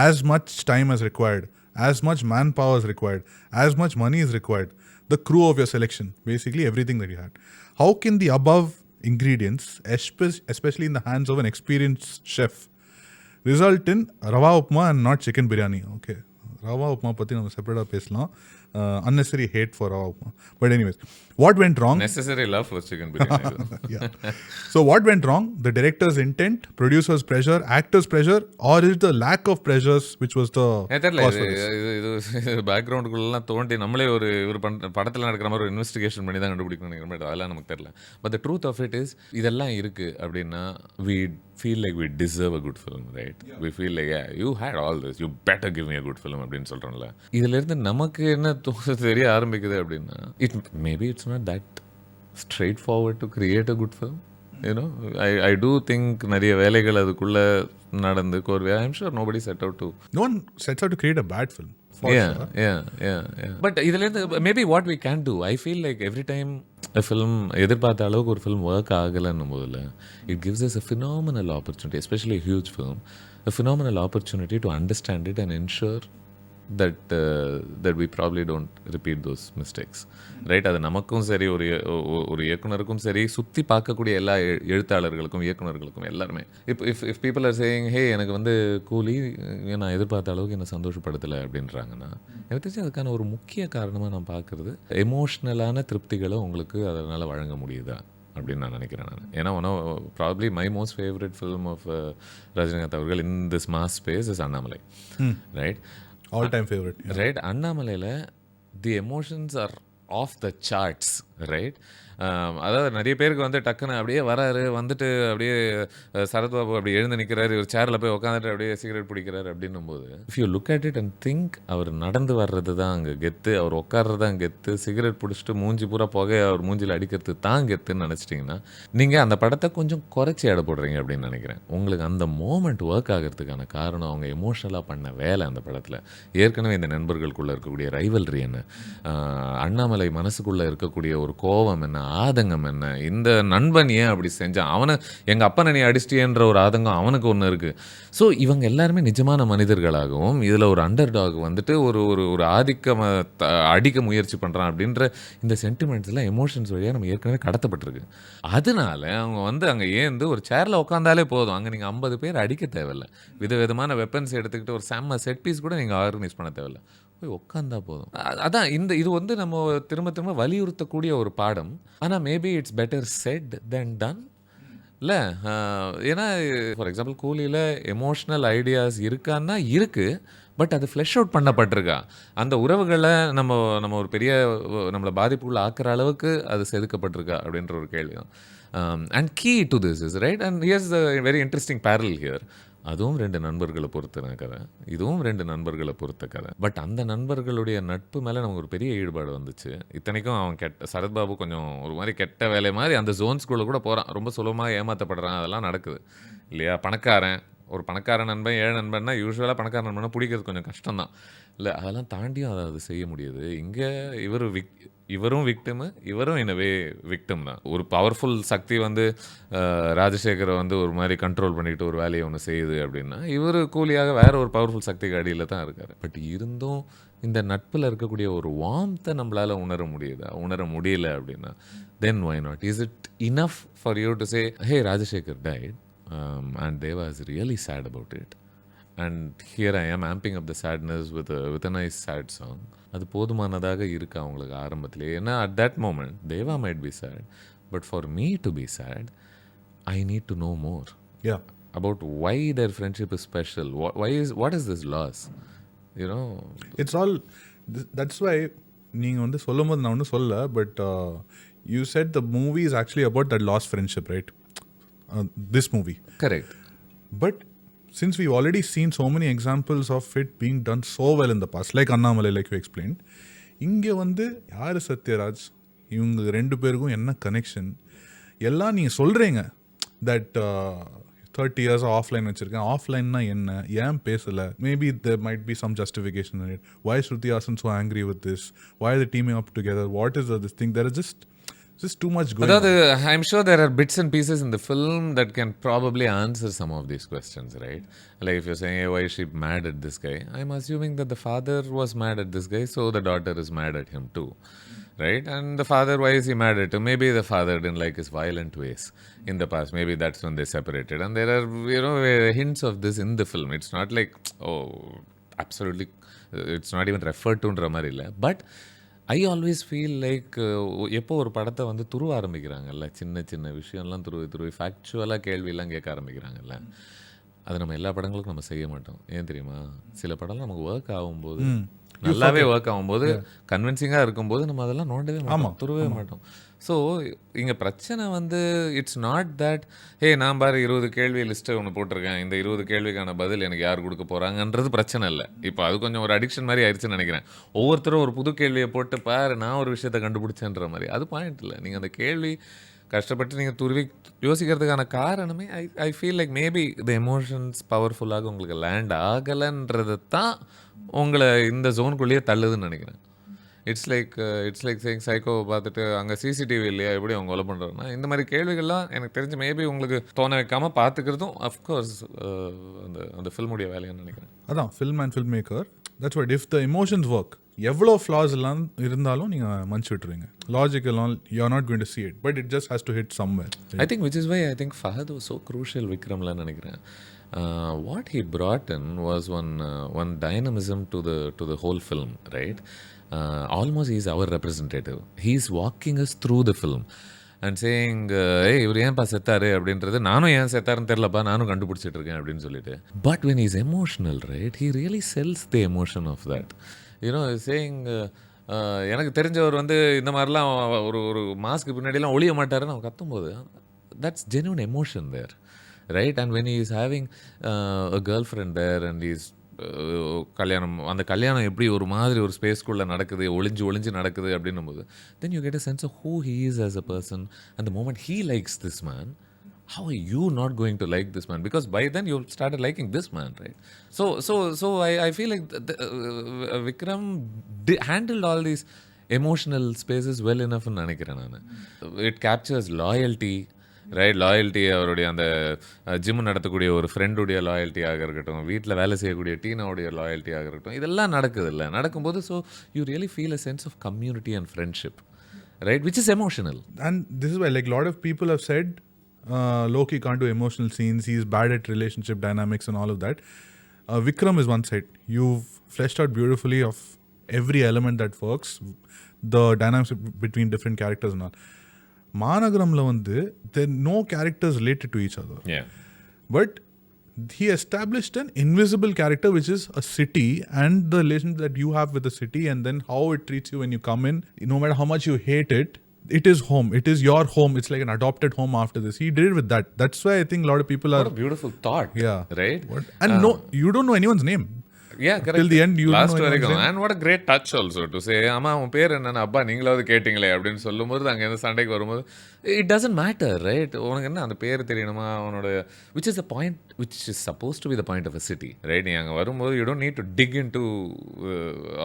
As much time as required, as much manpower is required, as much money is required. The crew of your selection, basically everything that you had. How can the above ingredients, especially in the hands of an experienced chef, result in rava upma and not chicken biryani? Okay, rava upma patti நம்ம செப்பரேட்டாக பேசலாம். Unnecessary hate for rava upma. But anyways, what went wrong? Necessary love for chicken biryani. Yeah. So what went wrong? The director's intent, producer's pressure, actor's pressure, or is it the lack of pressures which was the cause for this? இது பேக்ரவுண்டுக்குள்ளெல்லாம் தோண்டி நம்மளே ஒரு படத்தில் நடக்கிற மாதிரி ஒரு investigation பண்ணி தான் கண்டுபிடிக்கணும் நினைக்கிற மாதிரி அதெல்லாம் நமக்கு தெரியல. But the truth of it is இதெல்லாம் இருக்குது அப்படின்னா we feel like we deserve a good film, right? Yeah. We feel like, yeah, you had all this, you better give me a good film அப்படின்னு சொல்கிறோம்ல. இதிலிருந்து நமக்கு என்ன தெரிய ஆரம்பிக்குது அப்படின்னா maybe it's not that straightforward to create a good film. You know I do think நிறைய வேலைகள் அதுக்குள்ளே நடந்து கோர்வையா I'm sure nobody set out to No one sets out to create a bad film. For sure. yeah. But இதுலேருந்து maybe what we can do I feel like every time film எதிர்பார்த்த அளவுக்கு ஒரு film work ஆகலைன்னும் போதில் it gives us a phenomenal opportunity, especially a huge film, a phenomenal opportunity to understand it and ensure that we probably don't repeat those mistakes, right? அது நமக்கும் சரி ஒரு இயக்குனருக்கும் சரி சுற்றி பார்க்கக்கூடிய எல்லா எழுத்தாளர்களுக்கும் இயக்குனர்களுக்கும் எல்லாருமே if people are saying hey எனக்கு வந்து கூலி நான் எதிர்பார்த்த அளவுக்கு என்னை சந்தோஷப்படுத்தலை அப்படின்றாங்கன்னா எனக்கு தெரிஞ்சு அதுக்கான ஒரு முக்கிய காரணமாக நான் பார்க்குறது எமோஷ்னலான திருப்திகளை உங்களுக்கு அதனால் வழங்க முடியுதா அப்படின்னு நான் நினைக்கிறேன். ஏன்னா probably my most favourite film of Rajinikanth அவர்கள் in this mass space is Annamalai, right? All-time favorite. Yeah. Right? அண்ணாமலையில் the emotions are off the charts, right? அதாவது நிறைய பேருக்கு வந்து டக்குன்னு அப்படியே வராரு, வந்துட்டு அப்படியே சரத்பாபு அப்படி எழுந்து நிற்கிறாரு, ஒரு சேரில் போய் உட்காந்துட்டு அப்படியே சிகரெட் பிடிக்கிறாரு அப்படின்னும் போது if you look at it and think அவர் நடந்து வர்றது தான் அங்கே கெத்து, அவர் உட்கார்றது தான் கெத்து, சிகரெட் பிடிச்சிட்டு மூஞ்சி பூரா புகை அவர் மூஞ்சில் அடிக்கிறது தான் கெத்துன்னு நினச்சிட்டிங்கன்னா நீங்கள் அந்த படத்தை கொஞ்சம் குறைச்சி எடை போடுறீங்க அப்படின்னு நினைக்கிறேன். உங்களுக்கு அந்த மோமெண்ட் ஒர்க் ஆகிறதுக்கான காரணம் அவங்க எமோஷ்னலாக பண்ண வேலை அந்த படத்தில். ஏற்கனவே இந்த நண்பர்களுக்குள்ளே இருக்கக்கூடிய ரைவல்ரி என்ன, அண்ணாமலை மனசுக்குள்ளே இருக்கக்கூடிய ஒரு கோபம் என்ன, ஆதங்கம் என்ன, இந்த நண்பன் ஏன் அப்படி செஞ்சான், அவனை எங்கள் அப்பனை நீ அடிச்சிட்டியன்ற ஒரு ஆதங்கம் அவனுக்கு ஒன்று இருக்குது. ஸோ இவங்க எல்லாருமே நிஜமான மனிதர்களாகவும் இதில் ஒரு அண்டர் டாக் வந்துட்டு ஒரு ஒரு ஒரு அடிக்க முயற்சி பண்ணுறான் அப்படின்ற இந்த சென்டிமெண்ட்ஸ்லாம் எமோஷன்ஸ் வழியாக நம்ம ஏற்கனவே கடத்தப்பட்டிருக்கு. அதனால அவங்க வந்து அங்கே ஏந்து ஒரு சேரில் உட்காந்தாலே போதும், அங்கே நீங்கள் 50 பேர் அடிக்க தேவையில்லை, விதவிதமான வெப்பன்ஸ் எடுத்துக்கிட்டு ஒரு செம்ம செட் பீஸ் கூட நீங்கள் ஆர்கனைஸ் பண்ண தேவையில்லை, போய் உட்காந்தா போதும். அதான் இது வந்து நம்ம திரும்ப திரும்ப வலியுறுத்தக்கூடிய ஒரு பாடம். ஆனால் maybe it's better set then done இல்லை? ஏன்னா ஃபார் எக்ஸாம்பிள் கூலியில் எமோஷ்னல் ஐடியாஸ் இருக்கான்னா இருக்குது, பட் அது ஃப்ளெஷ் அவுட் பண்ணப்பட்டிருக்கா, அந்த உறவுகளை நம்ம ஒரு பெரிய நம்மளை பாதிப்புக்குள்ள ஆக்குற அளவுக்கு அது செதுக்கப்பட்டிருக்கா அப்படின்ற ஒரு கேள்வி தான். And key to this is right and here's the very interesting parallel here. அதுவும் 2 நண்பர்களை பொறுத்த கதை, இதுவும் 2 நண்பர்களை பொறுத்த கதை. பட் அந்த நண்பர்களுடைய நட்பு மேலே நமக்கு ஒரு பெரிய ஈடுபாடு வந்துச்சு. இத்தனைக்கும் அவன் சரத்பாபு கொஞ்சம் ஒரு மாதிரி கெட்ட வேலை மாதிரி அந்த ஜோன்ஸ்குள்ளே கூட போகிறான், ரொம்ப சுலபமாக ஏமாற்றப்படுறான், அதெல்லாம் நடக்குது இல்லையா? ஒரு பணக்கார நண்பன் ஏழை நண்பன்னா யூஸ்வலாக பணக்கார நண்பனை பிடிக்கிறது கொஞ்சம் கஷ்டம்தான் இல்லை? அதெல்லாம் தாண்டியும் அதை செய்ய முடியுது. இங்கே இவரும் விக்டிமு, இவரும் இனவே விக்டிம் தான். ஒரு பவர்ஃபுல் சக்தி வந்து ராஜசேகரை வந்து ஒரு மாதிரி கண்ட்ரோல் பண்ணிட்டு ஒரு வேலையை ஒன்று செய்யுது அப்படின்னா இவர் கூலியாக வேற ஒரு பவர்ஃபுல் சக்திக்கு அடியில் தான் இருக்கார். பட் இருந்தும் இந்த நட்பில் இருக்கக்கூடிய ஒரு வார்ம்த்தை நம்மளால் உணர முடியல அப்படின்னா தென் why not? Is it enough for you to say hey Rajashekhar died and Deva is really sad about it and here I am amping up the sadness with a nice sad song? அது போதுமானதாக இருக்கு அவங்களுக்கு ஆரம்பத்திலே? ஏன்னா at that moment Deva might be sad, but for me to be sad I need to know more about why their friendship is special. What is this loss, you know? It's all that's why நீங்கள் வந்து சொல்லும் போது நான் ஒன்றும் சொல்ல, but you said the movie is actually about that lost friendship, right? This movie. Correct. But since we've already seen so many examples of it being done so well in the past, like Annamalai, like you explained, இங்கே வந்து யார் சத்யராஜ், இவங்க 2 பேருக்கும் என்ன connection எல்லாம் நீங்கள் சொல்கிறீங்க. That 30 years offline வச்சுருக்கேன், ஆஃப்லைன்னா என்ன, ஏன் பேசலை, maybe there might be some justification in it. Why is Shruti Haasan so angry with this? Why are they teaming up together? What is this thing? There is just too much going on. I'm sure there are bits and pieces in the film that can probably answer some of these questions, right? Like if you're saying, hey, why is she mad at this guy? I'm assuming that the father was mad at this guy, so the daughter is mad at him too, right? And the father, why is he mad at him? Maybe the father didn't like his violent ways in the past. Maybe that's when they separated. And there are, hints of this in the film. It's not like, absolutely, it's not even referred to in Ramarilla. But I always feel like எப்போ ஒரு படத்தை வந்து துருவ ஆரம்பிக்கிறாங்கல்ல, சின்ன சின்ன விஷயம்லாம் துருவி ஃபேக்சுவலாக கேள்வியெல்லாம் கேட்க ஆரம்பிக்கிறாங்கல்ல, அது நம்ம எல்லா படங்களுக்கும் நம்ம செய்ய மாட்டோம். ஏன் தெரியுமா? சில படம்லாம் நமக்கு ஒர்க் ஆகும்போது, நல்லாவே ஒர்க் ஆகும்போது, கன்வின்சிங்காக இருக்கும்போது நம்ம அதெல்லாம் நோண்டவே மாட்டோம், துருவே மாட்டோம். ஸோ இங்கே பிரச்சனை வந்து இட்ஸ் நாட் தட் ஹே நான் பாரு 20 கேள்வி லிஸ்ட்டை ஒன்று போட்டிருக்கேன், இந்த 20 கேள்விக்கான பதில் எனக்கு யார் கொடுக்க போகிறாங்கன்றது பிரச்சனை இல்லை. இப்போ அது கொஞ்சம் ஒரு அடிக்ஷன் மாதிரி ஆயிடுச்சுன்னு நினைக்கிறேன். ஒவ்வொருத்தரும் ஒரு புது கேள்வியை போட்டு பாரு நான் ஒரு விஷயத்தை கண்டுபிடிச்சேன்ற மாதிரி, அது பாயிண்ட் இல்லை. நீங்கள் அந்த கேள்வி கஷ்டப்பட்டு நீங்கள் துருவி யோசிக்கிறதுக்கான காரணமே ஐ feel like maybe the emotions பவர்ஃபுல்லாக உங்களுக்கு லேண்ட் ஆகலைன்றது தான் உங்களை இந்த ஜோனுக்குள்ளேயே தள்ளுதுன்னு நினைக்கிறேன். இட்ஸ் லைக் சேயிங் சைக்கோவை பார்த்துட்டு அங்கே சிசிடிவி இல்லையா எப்படி அவங்க கொலை பண்ணுறாருன்னா, இந்த மாதிரி கேள்விகள்லாம் எனக்கு தெரிஞ்ச மேபி உங்களுக்கு தோண வைக்காமல் பார்த்துக்கிறதும் அஃப்கோர்ஸ் அந்த அந்த ஃபில்முடைய வேலையான்னு நினைக்கிறேன். அதான் film and film maker, that's what if the emotions work, எவ்வளோ ஃப்ளாஸ் எல்லாம் இருந்தாலும் நீங்கள் மன்னிச்சு விட்டுருவீங்க. லாஜிக் எல்லாம் you are not going to see it, but it just has to hit somewhere. I think which is why I think Fahad was so crucial விக்ரம்ல நினைக்கிறேன். What he brought in was one dynamism to the whole film, right? Almost he is our representative. He is walking us through the film and saying, hey, இவர் ஏன்பா செத்தாரு அப்படின்றது நானும் ஏன் செத்தாருன்னு தெரியலப்பா, நானும் கண்டுபிடிச்சிட்டு இருக்கேன் அப்படின்னு சொல்லிட்டு. But when he is emotional, right, he really sells the emotion of that. You know, saying எனக்கு தெரிஞ்சவர் வந்து இந்த மாதிரிலாம் ஒரு மாஸ்க்கு பின்னாடிலாம் ஒளிய மாட்டாருன்னு அவன் கத்தும்போது that's genuine emotion there, right? And when he is having a girlfriend there and he is கல்யாணம், அந்த கல்யாணம் எப்படி ஒரு மாதிரி ஒரு ஸ்பேஸ்க்குள்ளே நடக்குது, ஒளிஞ்சு நடக்குது அப்படின்னும் போது then you get a sense of who he is as a person. And the moment he likes this man, how are you not going to like this man? Because by then you started liking this man, right? So I feel like Vikram handled all these emotional spaces well enough ன்னு நினைக்கிறேன் நான். It captures loyalty, right? Loyalty, அவருடைய அந்த gym நடத்தக்கூடிய ஒரு ஃப்ரெண்டுடைய லாயல்ட்டியாக இருக்கட்டும், வீட்டில் வேலை செய்யக்கூடிய டீனாவுடைய லாயல்ட்டியாக இருக்கட்டும், இதெல்லாம் நடக்குது இல்லை? நடக்கும்போது so you really feel a sense of community and friendship, right? Which is emotional. And this is why like lot of people have said Loki can't do emotional scenes, he is bad at relationship dynamics and all of that. Vikram is one side. You've fleshed out beautifully of every element that works, the dynamics between different characters and all. மாநகரம்ல வந்து there are no characters related to each other. Yeah. But he established an invisible character which is a city and the relation that you have with the city and then how it treats you when you come in. No matter how much you hate it, it is home. It is your home. It's like an adopted home after this. He did it with that. That's why I think a lot of people are... What a beautiful thought. Yeah. Right? And no, you don't know anyone's name. Yeah, correct. Till the end, you last don't know வரைக்கும். anyone's name. And what a great touch also to say, ஆமா உன் பேர் என்னன்னு அப்பா நீங்களாவது கேட்டிங்களே அப்படின்னு சொல்லும்போது அங்கே எந்த சண்டைக்கு வரும்போது it doesn't matter, right? உனக்கு என்ன அந்த பேர் தெரியணுமா அவனோட, which is the point, which is supposed to be the point of a city, right? நீ அங்கே வரும்போது you don't need to dig into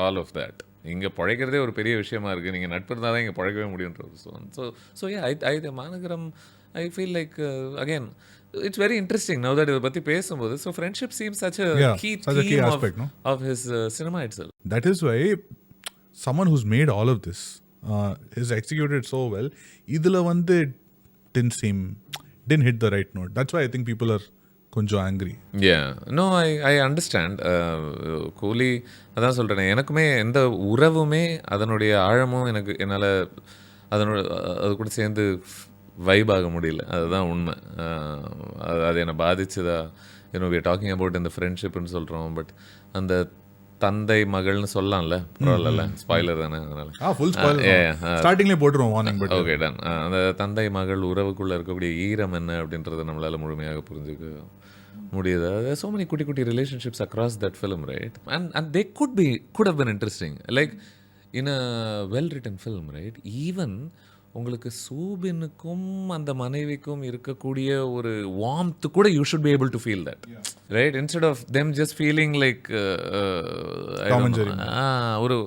all of that. இங்கே பழைக்கிறதே ஒரு பெரிய விஷயமா இருக்குது, நீங்கள் நட்பு இருந்தால் தான் இங்கே பழைக்கவே முடியுன்ற ஒரு ஸோ yeah, மாநகரம் I feel like again it's very interesting now that இதை பற்றி பேசும்போது. So friendship seems such a key theme aspect, of his cinema itself. That is why someone who's made all of this has executed so well. இதுல வந்து didn't hit the right note. That's why I think people are கொஞ்சம் angry. Yeah, no, I understand. கூலி அதான் சொல்கிறேன், எனக்குமே எந்த உறவுமே அதனுடைய ஆழமும் என்னால் அது கூட சேர்ந்து வைப் ஆக முடியல, அதுதான் உண்மை. அது என்னை பாதிச்சதா, we are talking about இந்த ஃப்ரெண்ட்ஷிப்னு சொல்கிறோம், பட் அந்த தந்தை மகள்னு சொல்லலாம்ல, பரவாயில்ல, ஸ்பாய்லர் தானே, அதனால ஃபுல் ஸ்பாய்லர் ஸ்டார்டிங்லேயே போட்டுருவோம் வார்னிங். But okay, ton. அந்த தந்தை மகள் உறவுக்குள்ளே இருக்கக்கூடிய ஈரம் என்ன அப்படின்றத நம்மளால் முழுமையாக புரிஞ்சுக்க முடியுது. so many குட்டி relationships across that film, right? And they could have been interesting, like in a well written film, right? Even உங்களுக்கு சூபினுக்கும் அந்த மனைவிக்கும் இருக்கக்கூடிய ஒரு வார்ம்த் கூட you should be able to feel that, right? Instead of them just feeling like ஒரு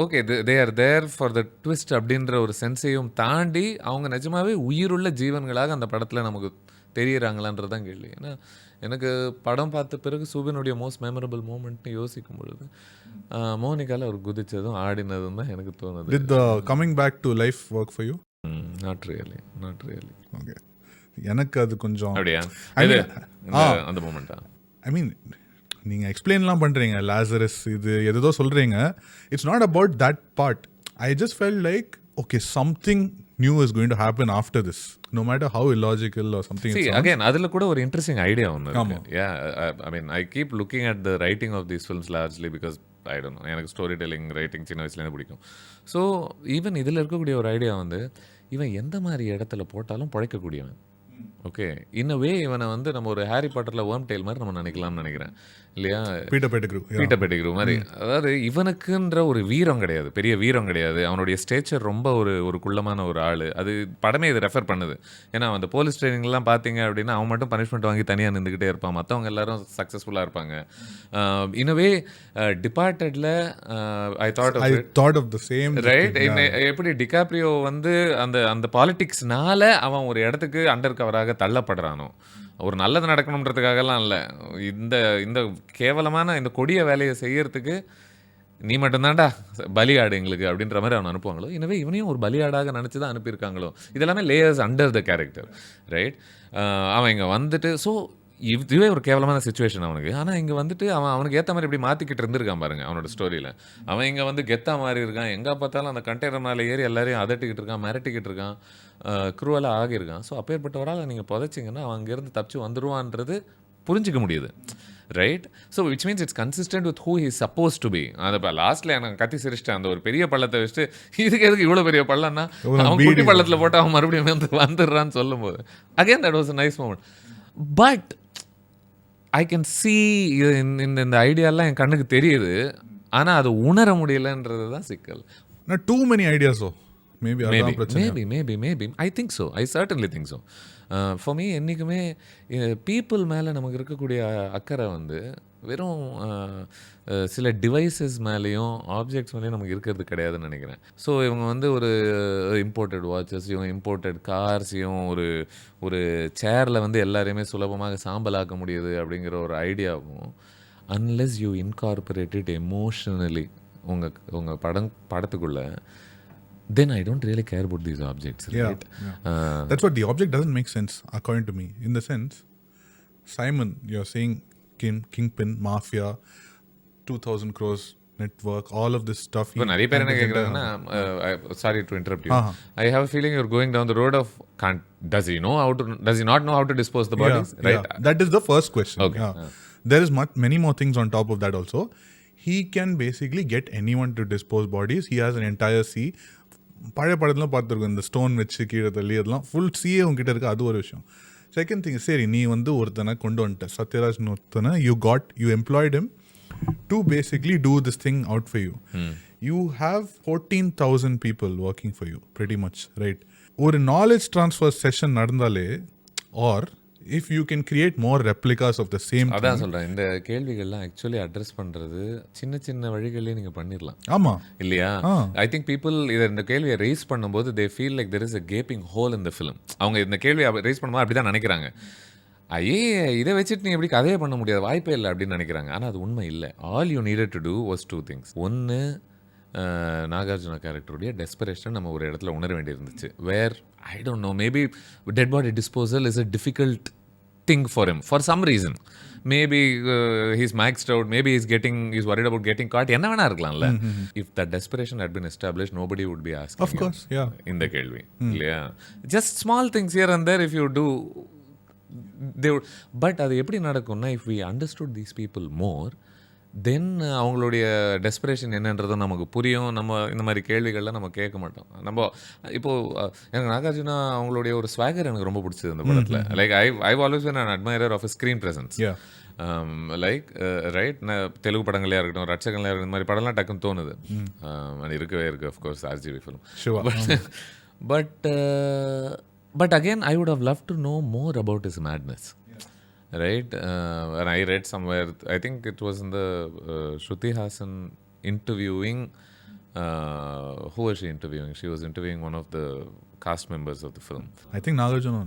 okay they are there for the twist அப்படின்ற ஒரு சென்ஸையும் தாண்டி அவங்க நிஜமாவே உயிருள்ள ஜீவன்களாக அந்த படத்தில் நமக்கு தெரியுறாங்களான்றது தான் கேள்வி. ஏன்னா எனக்கு படம் பார்த்த பிறகு சூபினுடைய மோஸ்ட் மெமரபிள் மூமெண்ட்னு யோசிக்கும் பொழுது மோனிகால அவர் குதிச்சதும் ஆடினதும் தான் எனக்கு தோணுது. Did the coming back to life work for you? Not really. Okay. எனக்கு அது கொஞ்சம் அப்படியா அந்த மூமெண்ட்டா? ஐ மீன் நீங்கள் எக்ஸ்பிளைன்லாம் பண்ணுறீங்க, லாசரஸ் இது எதோ சொல்கிறீங்க, it's not about that part. I just felt like okay something new is going to happen after this, no matter how illogical or something. See, again, adula kuda or interesting idea on that. Yeah, I mean, I keep looking at the writing of these films largely because I don't know, எனக்கு storytelling writing சின்ன வயசுலேருந்து பிடிக்கும். So even இதில் இருக்கக்கூடிய ஒரு idea வந்து இவன் எந்த மாதிரி இடத்துல போட்டாலும் பழைக்கக்கூடியவன், ஓகே, இன் வே இவனை வந்து நம்ம ஒரு ஹாரி பாட்டரில் வேர்ம் டெயில் மாதிரி நம்ம நினைக்கலாம்னு நினைக்கிறேன் இல்லையா? பீட்டர் பெட்டிக்ரூ பீட்டர் பெட்டிக்ரூ மாதிரி. அதாவது இவனுக்குன்ற ஒரு வீரம் கிடையாது, பெரிய வீரம் கிடையாது. அவனுடைய ஸ்டேச்சர் ரொம்ப ஒரு குள்ளமான ஒரு ஆள். அது படமே இது ரெஃபர் பண்ணுது. ஏன்னா அந்த போலீஸ் ட்ரைனிங்லாம் பார்த்தீங்க அப்படின்னா அவன் மட்டும் பனிஷ்மெண்ட் வாங்கி தனியாக நின்றுக்கிட்டே இருப்பான், மற்றவங்க எல்லாரும் சக்ஸஸ்ஃபுல்லாக இருப்பாங்க. இனவே டிபார்ட்டட்ல I thought of the same right. எப்படி டிகாப்ரியோ வந்து அந்த அந்த பாலிடிக்ஸ்னால அவன் ஒரு இடத்துக்கு அண்டர் கவராக தள்ளப்படுறானோ, ஒரு நல்லது நடக்கணுன்றதுக்காகலாம் இல்லை, இந்த இந்த கேவலமான இந்த கொடிய வேலையை செய்யறதுக்கு நீ மட்டும்தான்டா பலியாடு எங்களுக்கு அப்படின்ற மாதிரி அவன் அனுப்புவாங்களோ, எனவே இவனையும் ஒரு பலியாடாக நினச்சி தான் அனுப்பியிருக்காங்களோ. இதெல்லாமே layers under the character, right? அவன் இங்கே வந்துட்டு ஸோ இதுவே ஒரு கேவலமான சுச்சுவேஷன் அவனுக்கு. ஆனால் இங்கே வந்துட்டு அவனுக்கு ஏற்ற மாதிரி இப்படி மாற்றிக்கிட்டு இருந்திருக்கான் பாருங்க அவனோட ஸ்டோரியில். அவன் இங்கே வந்து கெத்தா மாதிரி இருக்கான், எங்கே பார்த்தாலும் அந்த கண்டெய்னர் மேலே ஏறி எல்லாரையும் அதட்டிக்கிட்டு இருக்கான், மிரட்டிக்கிட்டு இருக்கான், குரூவலாக ஆகியிருக்கான். ஸோ அப்பேற்பட்டவரால் நீங்கள் புதைச்சிங்கன்னா அவன் அங்கேருந்து தப்பிச்சு வந்துடுவான்றது புரிஞ்சிக்க முடியுது, right? So which means it's consistent with who he's supposed to be. அதை இப்போ லாஸ்ட்டில் எனக்கு கத்தி சிரிச்சிட்டேன், அந்த ஒரு பெரிய பள்ளத்தை வச்சுட்டு இதுக்கு எதுக்கு இவ்வளோ பெரிய பள்ளம்னா அவன் குட்டி பள்ளத்தில் போட்டு அவன் மறுபடியும் வந்துடுறான்னு சொல்லும்போது again that was a nice moment. But I can see இந்த ஐடியாலாம் என் கண்ணுக்கு தெரியுது, ஆனால் அது உணர முடியலன்றது தான் சிக்கல். டூ மெனி ஐடியாஸோ maybe I think so, I certainly think so. For me என்றைக்குமே பீப்புள் மேலே நமக்கு இருக்கக்கூடிய அக்கறை வந்து வெறும் சில டிவைசஸ் மேலேயும் ஆப்ஜெக்ட்ஸ் மேலேயும் நமக்கு இருக்கிறது கிடையாதுன்னு நினைக்கிறேன். ஸோ இவங்க வந்து ஒரு இம்போர்ட்டட் வாட்சஸையும் இம்போர்ட்டட் கார்ஸையும் ஒரு சேரில் வந்து எல்லாரையுமே சுலபமாக சாம்பலாக்க முடியுது அப்படிங்கிற ஒரு ஐடியாவும், அன்லெஸ் யூ இன்கார்பரேட்டட் எமோஷனலி உங்கள் படத்துக்குள்ளே, then I don't really care about these objects, right? That's what the object doesn't make sense according to me. In the sense, Simon, you're saying Kingpin, Mafia, 2,000 crores network, all of this stuff. இப்போ நிறைய பேர் என்ன கேட்குறாங்கன்னா, sorry to interrupt you, I have a feeling you're going down the road of does he not know how to dispose the bodies, right? That is the first question. Okay. There is many more things on top of that also. He can basically get anyone to dispose bodies. He has an entire sea. பழைய படத்துலாம் பார்த்துருக்கோம், இந்த stone வச்சு கீழே தள்ளி அதெல்லாம் full CA உங்ககிட்ட இருக்குது, அது ஒரு விஷயம். செகண்ட் திங், சரி நீ வந்து ஒருத்தனை கொண்டு வந்துட்ட, சத்யராஜ்னு ஒருத்தனை, you employed him to basically do this thing out for you. You have 14,000 people working for you pretty much, right? ஒரு knowledge transfer session நடந்தாலே, or if you can create more replicas of the same thing. அதான் சொல்கிறேன், இந்த கேள்விகள்லாம் actually address பண்ணுறது சின்ன சின்ன வழிகளே நீங்கள் பண்ணிடலாம். ஆமாம் இல்லையா? ஐ திங்க் பீப்புள் இந்த கேள்வியை ரைஸ் பண்ணும்போது they feel like there is a capping whole in the film. அவங்க இந்த கேள்வியை ரைஸ் பண்ணும்போது அப்படி தான் நினைக்கிறாங்க. இதை வச்சுட்டு நீ எப்படி கதையை பண்ண முடியாது, வாய்ப்பே இல்லை அப்படின்னு நினைக்கிறாங்க. ஆனால் அது உண்மை இல்லை. All you needed to do was do things. ஒன்று, நாகார்ஜுனா கேரக்டருடைய டெஸ்பரேஷன் நம்ம ஒரு இடத்துல உணர வேண்டியிருந்துச்சு. Where I don't know, maybe dead body disposal is a difficult thing for him for some reason. Maybe he's maxed out, maybe he's worried about getting caught, enna vena irukkalamla. If that desperation had been established, nobody would be asking, of course, in the kelvi, yeah, just small things here and there if you do, they would. But adu eppadi nadakumna, if we understood these people more, தென் அவங்களுடைய desperation என்னன்றதும் நமக்கு புரியும். நம்ம இந்த மாதிரி கேள்விகள்லாம் நம்ம கேட்க மாட்டோம். நம்ம இப்போது எனக்கு நாகார்ஜுனா அவங்களுடைய ஒரு ஸ்வாகர் எனக்கு ரொம்ப பிடிச்சது அந்த படத்தில். Like I always been an admirer of his screen presence. Like right, Telugu படங்களையாக இருக்கட்டும், ரட்சகங்களையாக இருக்கட்டும், இந்த மாதிரி படம்லாம் டக்குன்னு தோணுது. அது இருக்கவே இருக்குது of course RGV film. But again I would have love to know more about his madness. Right, and I read somewhere, I think it was in the Shruti Hassan interviewing, who was she interviewing? She was interviewing one of the cast members of the film. I think Nagarjuna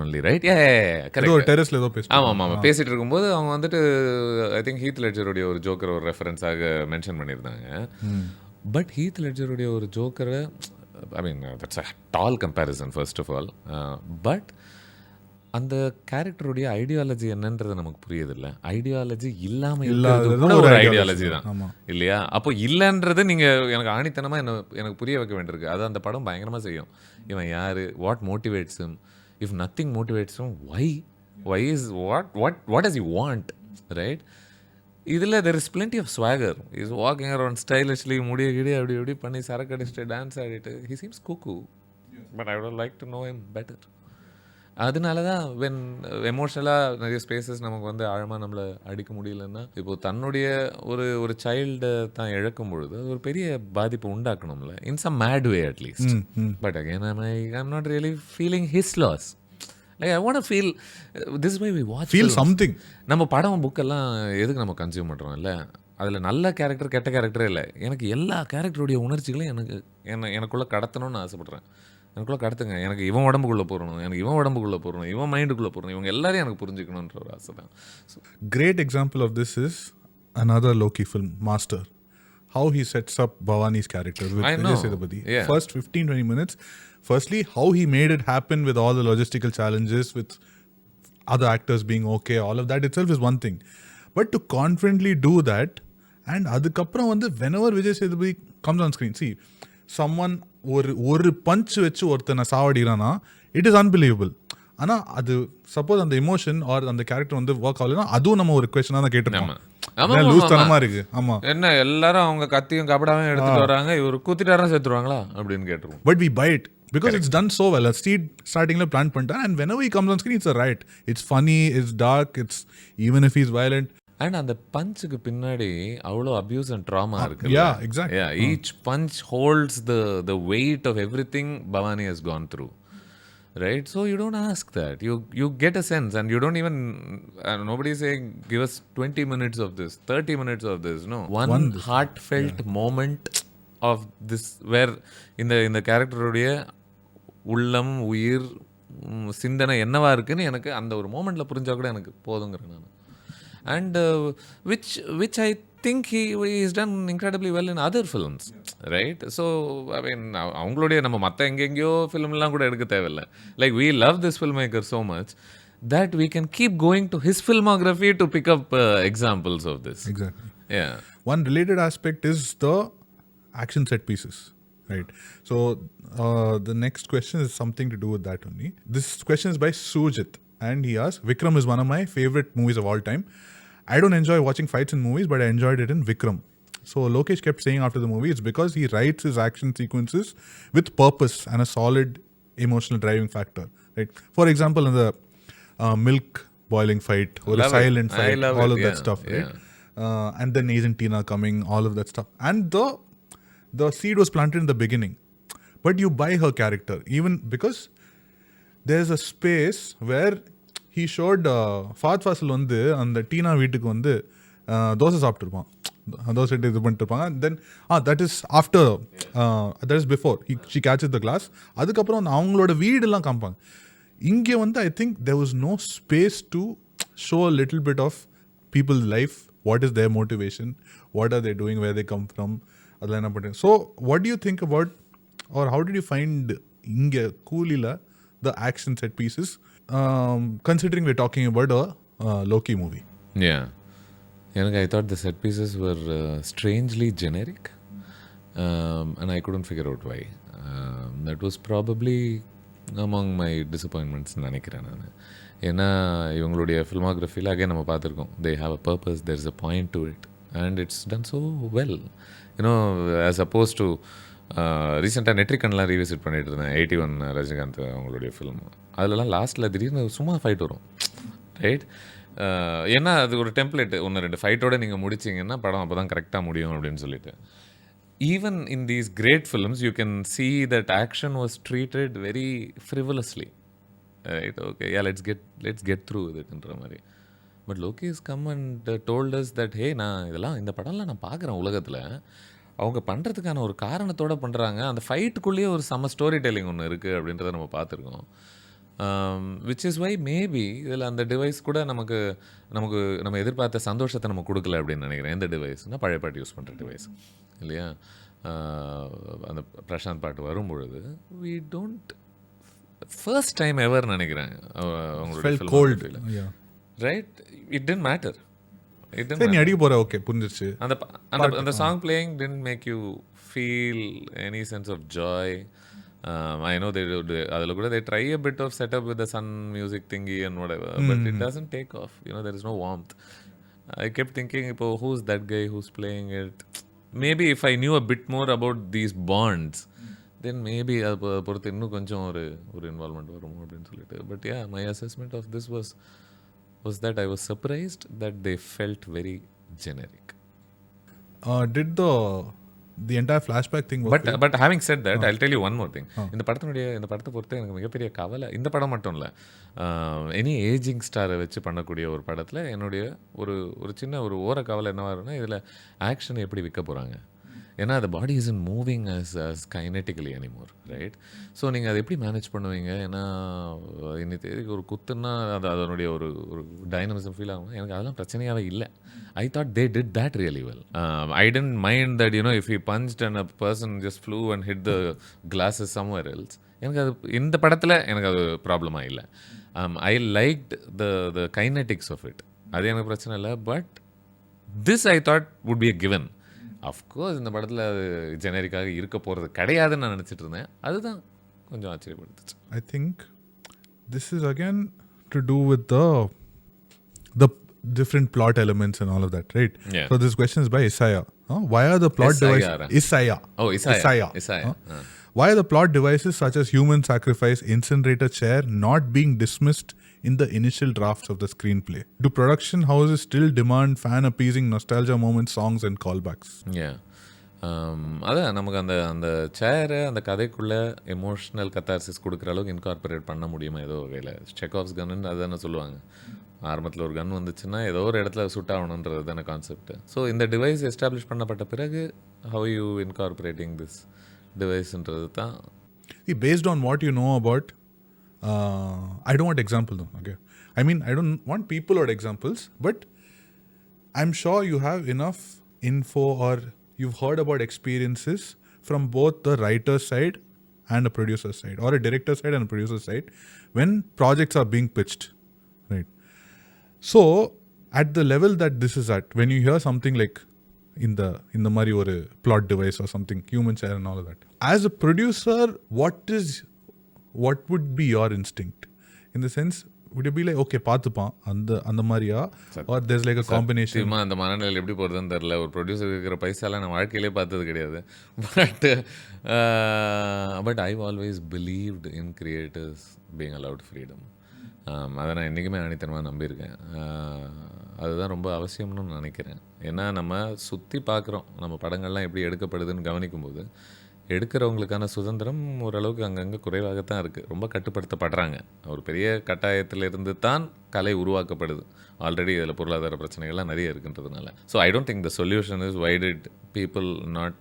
only, right? Yeah, correct. ஒரு டெரஸ்ல ஏதோ பேசிட்டு ஆமாம் பேசிட்டு இருக்கும்போது அவங்க வந்துட்டு I think Heath லெட்ஜருடைய ஒரு ஜோக்கர் ஒரு ரெஃபரன்ஸாக மென்ஷன் பண்ணியிருந்தாங்க. பட் ஹீத் லெட்ஜருடைய ஒரு ஜோக்கரை, I mean that's a tall comparison first of all. But அந்த கேரக்டருடைய ஐடியாலஜி என்னன்றது நமக்கு புரியுதில்ல. ஐடியாலஜி இல்லாமல் ஒரு ஐடியாலஜி தான் இல்லையா? அப்போ இல்லைன்றது நீங்கள் எனக்கு ஆணித்தனமாக எனக்கு புரிய வைக்க வேண்டியிருக்கு. அது அந்த படம் பயங்கரமாக செய்யும். இவன் யார், what motivates him, if nothing motivates him, why is what does he want, right? இதில் there is plenty of swagger. He is walking around stylishly, முடிய கிடி அப்படி இப்படி பண்ணி சரக்கு அடிச்சுட்டு டான்ஸ் ஆடிட்டு, he seems cuckoo, but I would like to know him better. அதனால தான் வென் எமோஷ்னலாக நிறைய ஸ்பேசஸ் நமக்கு வந்து ஆழமாக நம்மளை அடிக்க முடியலன்னா இப்போ தன்னுடைய ஒரு ஒரு சைல்டை தான் இழக்கும் பொழுது அது ஒரு பெரிய பாதிப்பு உண்டாக்கணும்ல in some mad way at least. But again I'm not really feeling his loss. Like I want feel this why we watch feel something. நம்ம படம் புக்கெல்லாம் எதுக்கு நம்ம கன்சியூம் பண்ணுறோம் இல்லை, அதில் நல்ல கேரக்டர் கெட்ட கேரக்டரே இல்லை, எனக்கு எல்லா கேரக்டருடைய உணர்ச்சிகளையும் எனக்குள்ளே கடத்தணும்னு ஆசைப்பட்றேன். எனக்குள்ளே கடத்துங்க, எனக்கு இவன் உடம்புக்குள்ளே போடணும், எனக்கு இவன் உடம்புக்குள்ளே போடணும், இவன் மைண்டுக்குள்ளே போடணும், இவங்க எல்லாரையும் எனக்கு புரிஞ்சுக்கணுன்ற ஒரு ஆசை தான். Great example of this is another Loki film, Master. How he sets up Bhavani's character with I know. Vijay Sethupathi. Yeah. First 15-20 minutes. Firstly, how he made it happen with all the logistical challenges, with other actors being okay, all of that itself is one thing. But to confidently do that, and அதுக்கப்புறம் வந்து whenever Vijay Sethupathi comes on screen, see, someone ஒரு punch வச்சு ஒருத்தனை சாவடிக்கிறான்னா it is unbelievable. ஆனால் அது suppose அந்த emotion R அந்த character வந்து ஒர்க் ஆகலைன்னா அதுவும் நம்ம ஒரு கொஸ்டினாக தான் கேட்டுருக்கோம். லூஸ் தனமா இருக்கு. ஆமா, என்ன எல்லாரும் அவங்க கத்தியும் கபடாவும் எடுத்துட்டு வராங்க, இவர் குத்திட்டாரா சேர்த்துருவாங்களா அப்படின்னு கேட்டுருவோம். But we buy it because it's done so well. Startingல பிளான் பண்ணிட்டேன், and whenever he comes on screen, it's a riot. It's funny, it's dark, it's even if he's violent. And அந்த பஞ்சுக்கு பின்னாடி அவ்வளோ அபியூஸ் அண்ட் ட்ராமா இருக்கு. Yeah, exactly. Each punch holds the weight of everything Bhavani has gone through, right? So you don't ask that, you get a sense, and you don't even nobody is saying give us 20 minutes of this, 30 minutes of this. No, one heartfelt moment of this where இந்த கேரக்டருடைய உள்ளம் உயிர் சிந்தனை என்னவா இருக்குன்னு எனக்கு அந்த ஒரு மோமெண்ட்ல புரிஞ்சா கூட எனக்கு போதுங்கிறேன் நான். And which I think he's done incredibly well in other films, right? So I mean அவங்களுடைய நம்ம மற்ற எங்கெங்கயோ ஃபிலிம்லாம் கூட எடுக்க தேவையில்லை. Like we love this filmmaker so much that we can keep going to his filmography to pick up examples of this. Exactly. Yeah. One related aspect is the action set pieces, right? So the next question is something to do with that only. This question is by Sujit, and he asks, Vikram is one of my favorite movies of all time. I don't enjoy watching fights in movies, but I enjoyed it in Vikram. So Lokesh kept saying after the movie, it's because he writes his action sequences with purpose and a solid emotional driving factor, right? For example, in the milk boiling fight or a silent fight, all of that stuff, right? And then Agent Tina coming, all of that stuff. And the seed was planted in the beginning. But you buy her character, even because there's a space where he showed Fahadh Faasil வந்து அந்த டீனா வீட்டுக்கு வந்து தோசை சாப்பிட்டுருப்பான், தோசை இது பண்ணிட்டு இருப்பாங்க. Then that is after, that is before she catches the class. அதுக்கப்புறம் அந்த அவங்களோட வீடெல்லாம் காமிப்பாங்க. இங்கே வந்து I think there was no space to show a little bit of people's life, what is their motivation, what are they doing, where they come from, அதெல்லாம் என்ன பண்ணுறேன். So what do you think about or how did you find இங்கே கூலியில் the action set pieces, considering we're talking about a Loki movie? Yeah. I thought the set pieces were strangely generic, and I couldn't figure out why. That was probably among my disappointments நினைக்கிறேன் நான். ஏன்னா இவங்களுடைய ஃபில்மோகிராஃபியில் again நம்ம பார்த்துருக்கோம், they have a purpose, there's a point to it, and it's done so well, as opposed to ரீசெண்டாக நெட்ரிகன்லாம் revisit பண்ணிட்டு இருந்தேன், 81 ரஜினிகாந்த் அவங்களுடைய ஃபிலிம். அதிலலாம் லாஸ்ட்டில் திடீர்னு சும்மா ஃபைட் வரும், ரைட்? ஏன்னா அது ஒரு டெம்ப்ளேட், 1-2 ஃபைட்டோட நீங்கள் முடிச்சிங்கன்னா படம் அப்போ தான் கரெக்டாக முடியும் அப்படின்னு சொல்லிட்டு. Even in these great films you can see that action was treated very frivolously, right? Okay, yeah, let's get through with it-ன்ற மாதிரி. But Loki has come and told us that hey, நான் இந்த படம்லாம் நான் பார்க்குறேன் உலகத்தில், அவங்க பண்ணுறதுக்கான ஒரு காரணத்தோடு பண்ணுறாங்க, அந்த ஃபைட்டுக்குள்ளேயே ஒரு செம்ம ஸ்டோரி டெல்லிங் ஒன்று இருக்குது அப்படின்றத நம்ம பார்த்துருக்கோம். விச் இஸ் வை மேபி இதில் அந்த டிவைஸ் கூட நம்ம எதிர்பார்த்த சந்தோஷத்தை நம்ம கொடுக்கல அப்படின்னு நினைக்கிறேன். எந்த டிவைஸ்னால் பழைய பாட்டு யூஸ் பண்ணுற டிவைஸ் இல்லையா? அந்த பிரசாந்த் பாட்டு வரும்பொழுது we don't first time ever நினைக்கிறேன் அவங்களோட film, right? It didn't matter. நீ அடிக்க போற, ஓகே புரிஞ்சிருச்சு. அந்த song playing didn't make you feel any sense of joy. I know அதில் கூட they try a bit of setup with the sun music thingy and whatever, but it doesn't take off. There is no warmth. I kept thinking, who's that guy who's playing it? Maybe if I knew a bit more about these bonds, then maybe அதை பொறுத்து இன்னும் கொஞ்சம் ஒரு involvement வரும் அப்படின்னு சொல்லிட்டு. But yeah, my assessment of this was that I was surprised that they felt very generic. Did the entire flashback thing work? But having said that, I'll tell you one more thing. இந்த படத்தை பொறுத்து எனக்கு மிகப்பெரிய கவலை, இந்த படம் மட்டும் இல்லை, எனி ஏஜிங் ஸ்டாரை வச்சு பண்ணக்கூடிய ஒரு படத்தில் என்னுடைய ஒரு சின்ன ஓர கவலை என்னவா இருக்குன்னா, இதில் ஆக்ஷன் எப்படி விற்க போகிறாங்க. ஏன்னா the body isn't moving as kinetically anymore, right? So நீங்கள் அதை எப்படி மேனேஜ் பண்ணுவீங்க? ஏன்னா இன்னைக்கு தேதிக்கு ஒரு குத்துன்னா அதனுடைய ஒரு டைனமிசம் ஃபீல் ஆகும். எனக்கு அதெல்லாம் பிரச்சனையாகவே இல்லை. I thought they did that really well. I didn't mind that, if he punched and a person just flew and hit the glasses somewhere else. எனக்கு அது இந்த படத்தில் எனக்கு அது ப்ராப்ளமாக இல்லை. I liked the kinetics of it. அது எனக்கு பிரச்சனை இல்லை. But this I thought would be a given. Of course இந்த படத்தில் அது ஜெனரிக்காக இருக்க போகிறது கிடையாதுன்னு நான் நினச்சிட்டு இருந்தேன். அதுதான் கொஞ்சம் ஆச்சரியப்படுத்துச்சு. I think this is again to do with the different plot elements and all of that, right? Yeah. So this question is by Isaiah. Why are the plot devices... Isaiah. Oh, Isaiah. Why are the plot devices such as human sacrifice, incinerator chair not being dismissed in the initial drafts of the screenplay? Do production houses still demand fan-appeasing nostalgia moments, songs and callbacks? Yeah. அதான் நமக்கு அந்த சேரை அந்த கதைக்குள்ளே emotional catharsis கொடுக்குற அளவுக்கு incorporate பண்ண முடியுமா ஏதோ வகையில்? செக்ஆஃப்ஸ் கன்னு அதுதானே சொல்லுவாங்க. ஆரம்பத்தில் ஒரு கன் வந்துச்சுன்னா ஏதோ ஒரு இடத்துல சுட் ஆகணுன்றது தானே கான்செப்ட். ஸோ இந்த டிவைஸ் எஸ்டாப்ளிஷ் பண்ணப்பட்ட பிறகு ஹவ் யூ இன்கார்பரேட்டிங் திஸ் டிவைஸ்ன்றது தான். Based on what you know about, I don't want example though, okay? I mean, I don't want people or examples, but I'm sure you have enough info or you've heard about experiences from both the writer's side and a producer's side, or a director's side and a producer's side, when projects are being pitched, right? So at the level that this is at, when you hear something like in the mari or a plot device or something, human chair and all of that, as a producer, what would be your instinct? In the sense, would you be like, okay, பாத்துப்பான் அந்த மாதிரியா, or there's like a combination? அந்த மனநிலை எப்படி போகிறதுன்னு தெரியல. ஒரு producer இருக்கிற பைசாலாம் நான் வாழ்க்கையிலே பார்த்தது கிடையாது. But I've always believed in creators being allowed freedom. அதை நான் என்றைக்குமே ஆணித்தனமாக நம்பியிருக்கேன். அதுதான் ரொம்ப அவசியம்னு நினைக்கிறேன். ஏன்னா நம்ம சுற்றி பார்க்குறோம், நம்ம படங்கள்லாம் எப்படி எடுக்கப்படுதுன்னு கவனிக்கும்போது எடுக்கிறவங்களுக்கான சுதந்திரம் ஓரளவுக்கு அங்கங்கே குறைவாகத்தான் இருக்குது. ரொம்ப கட்டுப்படுத்தப்படுறாங்க. ஒரு பெரிய கட்டாயத்திலிருந்து தான் கலை உருவாக்கப்படுது. ஆல்ரெடி இதில் பொருளாதார பிரச்சனைகள்லாம் நிறைய இருக்குன்றதுனால. So I don't think the solution is why did people not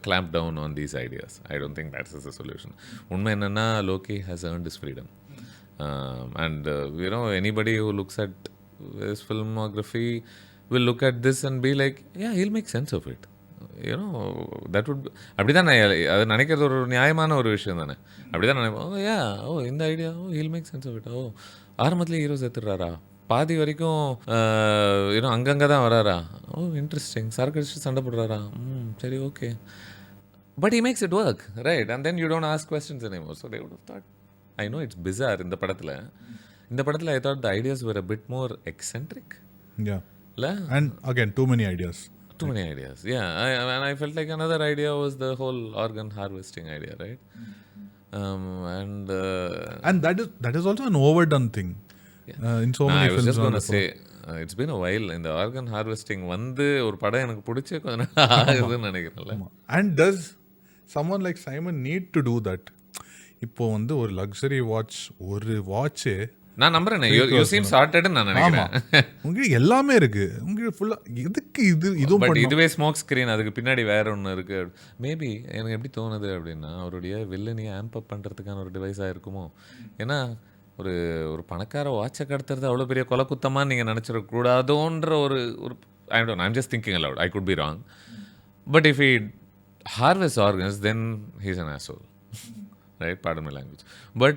clamp down on these ideas. I don't think that is the solution. உண்மை என்னென்னா, Loki has earned his freedom. And anybody who looks at his filmography will look at this and be like, yeah, he'll make sense of it. That would அப்படிதான் நான் அது நினைக்கிறது ஒரு நியாயமான ஒரு விஷயம் தானே. அப்படிதான் நினைப்போம். இந்த idea, he'll make sense of it. ஆரம்பத்தில் ஹீரோ சேர்த்துடுறாரா, பாதி வரைக்கும் அங்கங்கே தான் வராரா, இன்ட்ரெஸ்டிங், சரக்கு சண்டை போடுறாரா, சரி, okay, but he makes it work, right? And then you don't ask questions anymore. So they would have thought, I know it's bizarre, இந்த படத்தில் I thought the ideas were a bit more eccentric. Yeah. And again, too many ideas. Yeah. And I felt like another idea was the whole organ harvesting idea, right? And that is also an overdone thing. In so many films. I was just going to say, it's been a while. இந்த organ harvesting ஒரு படம் எனக்கு பிடிச்ச கொஞ்ச நாள் ஆகுதுன்னு நினைக்கிறேன்ல. And does someone like Simon need to do that? இப்போ ஒரு லக்ஸரி வாட்ச் நான் நம்புறேன். யூ சீம் சார்ட்டட் நான் நினைக்கிறேன். உங்களுக்கு எல்லாமே இருக்கு, உங்களுக்கு ஃபுல்லா எதுக்கு இதுவும் பட் இதுவே ஸ்மோக் ஸ்கிரீன், அதுக்கு பின்னாடி வேற ஒன்று இருக்கு. மேபி எனக்கு எப்படி தோணுது அப்படின்னா, அவருடைய வில்லனியை ஆம்ப் அப் பண்ணுறதுக்கான ஒரு டிவைஸாக இருக்குமோ. ஏன்னா ஒரு பணக்கார வாட்சை கடத்துறது அவ்வளோ பெரிய கொலை குத்தமாக நீங்கள் நினச்சிடக்கூடாதோன்ற ஒரு I don't, I'm just thinking allowed, I could be wrong. But if he harvest organs, then he's an asshole. Right? Pardon my language. But